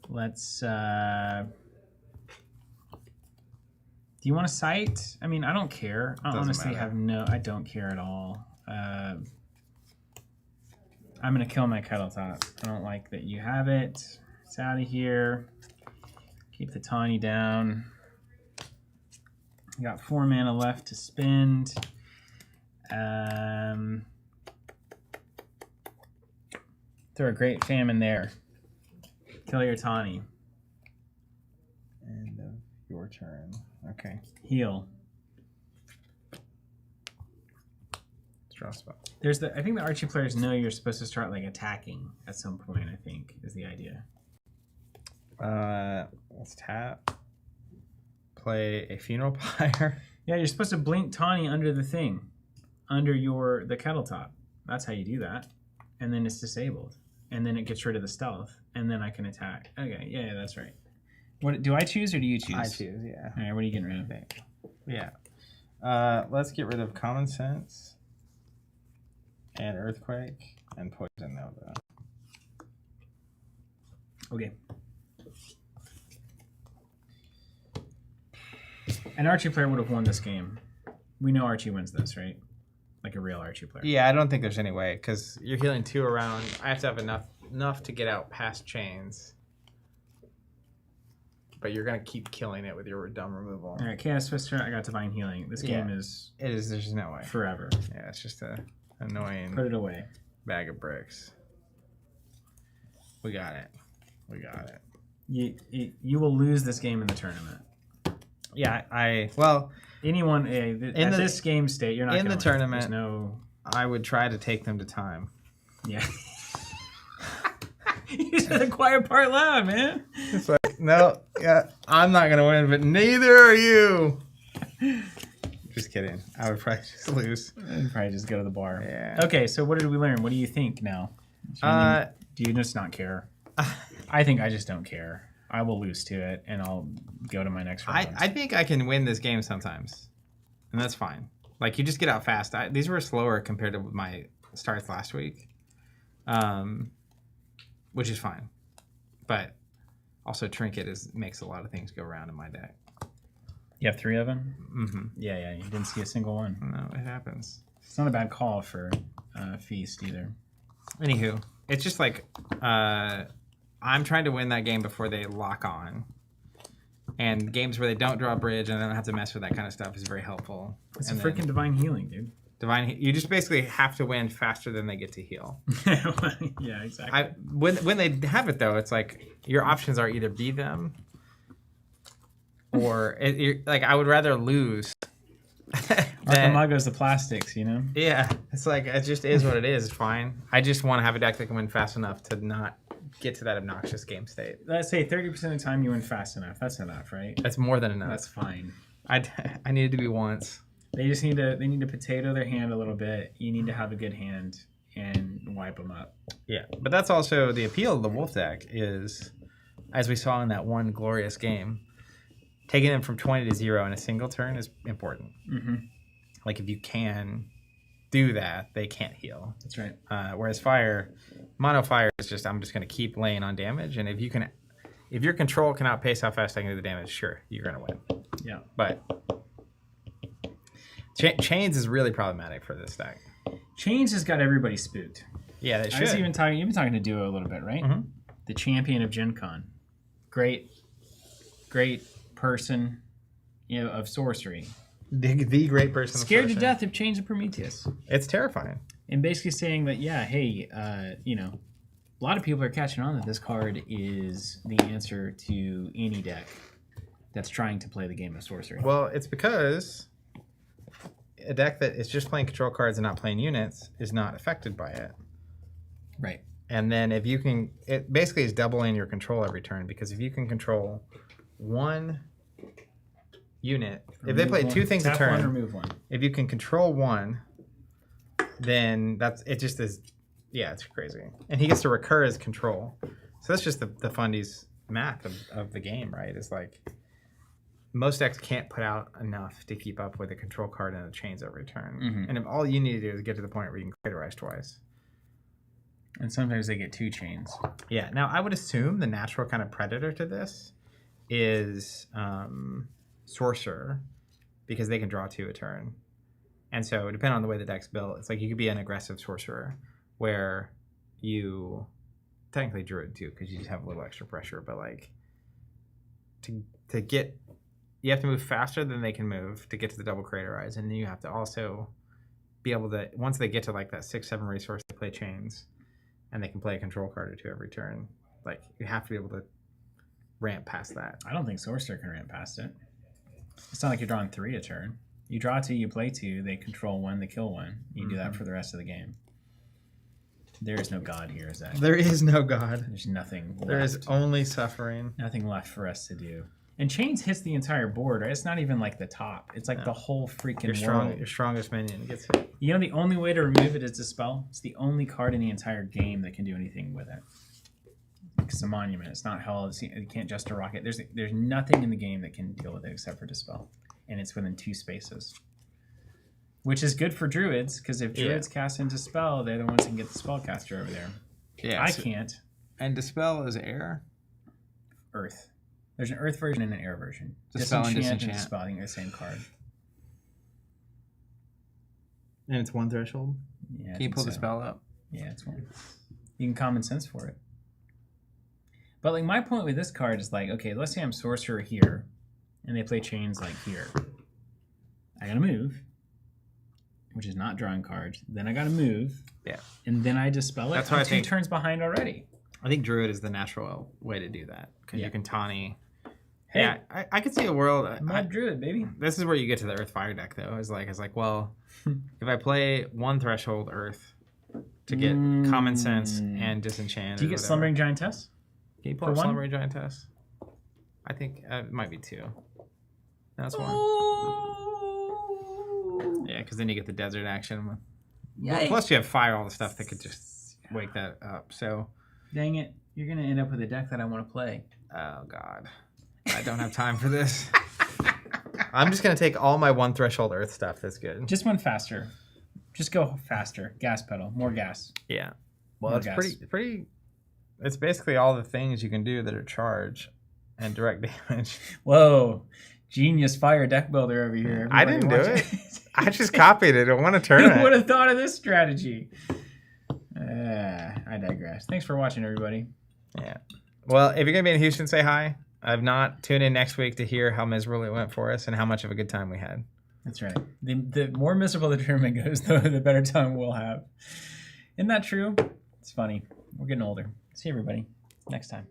Let's... Do you want to sight? I mean, I don't care. I honestly have no... I don't care at all. I'm going to kill my Kettletop. I don't like that you have it. It's out of here. Keep the Tawny down. Got 4 mana left to spend. Throw a Great Famine there. Kill your Tawny. End of your turn. Okay. Heal. Draw spell. I think the Archie players know you're supposed to start like attacking at some point, I think, is the idea. Let's tap. Play a Funeral Pyre. Yeah, you're supposed to blink Tawny under the thing. Under the Kettletop. That's how you do that. And then it's disabled. And then it gets rid of the stealth. And then I can attack. Okay, yeah, that's right. What do I choose or do you choose? I choose, yeah. All right, what are you getting rid of? Yeah. Let's get rid of Common Sense and Earthquake and Poison Nova. Okay. An Archie player would have won this game. We know Archie wins this, right? Like a real Archie player. Yeah, I don't think there's any way because you're healing 2 around. I have to have enough to get out past chains. But you're gonna keep killing it with your dumb removal. All right, Chaos Twister. I got Divine Healing. This game is. It is. There's no way. Forever. Yeah, it's just a annoying. Put it away. Bag of bricks. We got it. We got it. You will lose this game in the tournament. Yeah, well. Anyone at this game state, you're not in the tournament. There's no. I would try to take them to time. Yeah. You said the quiet part loud, man. It's like, no, yeah, I'm not gonna win, but neither are you. Just kidding. I would probably just lose. I'd probably just go to the bar. Yeah. Okay, so what did we learn? What do you think now? Do you just not care? I think I just don't care. I will lose to it, and I'll go to my next round. I think I can win this game sometimes, and that's fine. Like, you just get out fast. These were slower compared to my starts last week, which is fine. But also, Trinket makes a lot of things go around in my deck. You have 3 of them? Mm-hmm. Yeah. You didn't see a single one. No, it happens. It's not a bad call for Feast either. Anywho, it's just like I'm trying to win that game before they lock on. And games where they don't draw a bridge and I don't have to mess with that kind of stuff is very helpful. It's a freaking Divine Healing, dude. You just basically have to win faster than they get to heal. Yeah, exactly. When they have it, though, it's like your options are either be them or like I would rather lose. Archimago's the plastics, you know? Yeah, it's like it just is what it is. It's fine. I just want to have a deck that can win fast enough to not get to that obnoxious game state. Let's say 30% of the time you win fast enough. That's enough, right? That's more than enough. That's fine. I needed to be once. They just need to potato their hand a little bit. You need to have a good hand and wipe them up. Yeah, but that's also the appeal of the Wolf deck is, as we saw in that one glorious game, taking them from 20 to 0 in a single turn is important. Mm-hmm. Like if you can do that, they can't heal. That's right. Whereas mono fire is just I'm just going to keep laying on damage, and if your control can outpace how fast I can do the damage, sure, you're going to win. Yeah. But chains is really problematic for this deck. Chains has got everybody spooked. Yeah, they should. I was even talking. You've been talking to Duo a little bit, right? Mm-hmm. The champion of Gen Con, great person, of sorcery. The great person. Scared to death of Chains of Prometheus. It's terrifying. And basically saying that, yeah, hey, a lot of people are catching on that this card is the answer to any deck that's trying to play the game of sorcery. Well, it's because a deck that is just playing control cards and not playing units is not affected by it. Right. And then if you can, it basically is doubling your control every turn, because if you can control one unit, if they play two things a turn, one, remove one. If you can control one, then it just is, yeah, it's crazy. And he gets to recur his control. So that's just the fundies math of the game, right? It's like most decks can't put out enough to keep up with a control card and a chains every turn. Mm-hmm. And if all you need to do is get to the point where you can craterize twice. And sometimes they get two chains. Yeah. Now, I would assume the natural kind of predator to this is Sorcerer, because they can draw 2 a turn. And so, depending on the way the deck's built, it's like you could be an aggressive Sorcerer where you technically Druid too, because you just have a little extra pressure. But like to get, you have to move faster than they can move to get to the double craterize, and then you have to also be able to, once they get to like that 6-7 resource, they play chains, and they can play a control card or 2 every turn. Like you have to be able to ramp past that. I don't think Sorcerer can ramp past it. It's not like you're drawing 3 a turn. You draw 2, you play 2, they control 1, they kill 1. You do that for the rest of the game. There is no God here, is that? There is no God. There's nothing left. There is only suffering. Nothing left for us to do. And chains hits the entire board, right? It's not even like the top. It's like the whole freaking world. Your strongest minion gets hit. You know the only way to remove it is Dispel? It's the only card in the entire game that can do anything with it. It's a monument. It's not hell. It can't just a rocket. There's nothing in the game that can deal with it except for Dispel. And it's within 2 spaces. Which is good for Druids, because if Druids cast into Dispel, they're the ones that can get the Spellcaster over there. Yeah, I can't. And Dispel is air? Earth. There's an Earth version and an Air version. Dispel and and Disenchant. Dispel, I think, are the same card. And it's 1 threshold? Yeah, Can you pull the spell up? Yeah, it's 1. You can common sense for it. But like my point with this card is like, okay, let's say I'm Sorcerer here, and they play chains like here. I gotta move, which is not drawing cards. Then I gotta move. Yeah. And then I Dispel it. That's why I'm I 2 think turns behind already. I think Druid is the natural way to do that, because you can tawny. Hey, Yeah, I could see a world. Mud Druid, baby. This is where you get to the Earth Fire deck, though. It's like, well, if I play 1 threshold Earth to get common sense and disenchant. Do you get Slumbering Giantess? Can you pull up Slumbering Giantess? I think it might be 2. That's 1. Yeah, because then you get the desert action. Yikes. Plus, you have fire, all the stuff that could just wake that up. So, dang it, you're gonna end up with a deck that I want to play. Oh God, I don't have time for this. I'm just gonna take all my 1 threshold Earth stuff. That's good. Just one faster. Just go faster. Gas pedal. More gas. Yeah. Well, More it's gas. pretty. It's basically all the things you can do that are charge and direct damage. Whoa. Genius fire deck builder over here. I didn't do it. I just copied it. I want to turn Who it. would have thought of this strategy? I digress. Thanks for watching, everybody. Yeah. Well, if you're going to be in Houston, say hi. If not, tune in next week to hear how miserable it went for us and how much of a good time we had. That's right. The more miserable the tournament goes, the better time we'll have. Isn't that true? It's funny. We're getting older. See everybody next time.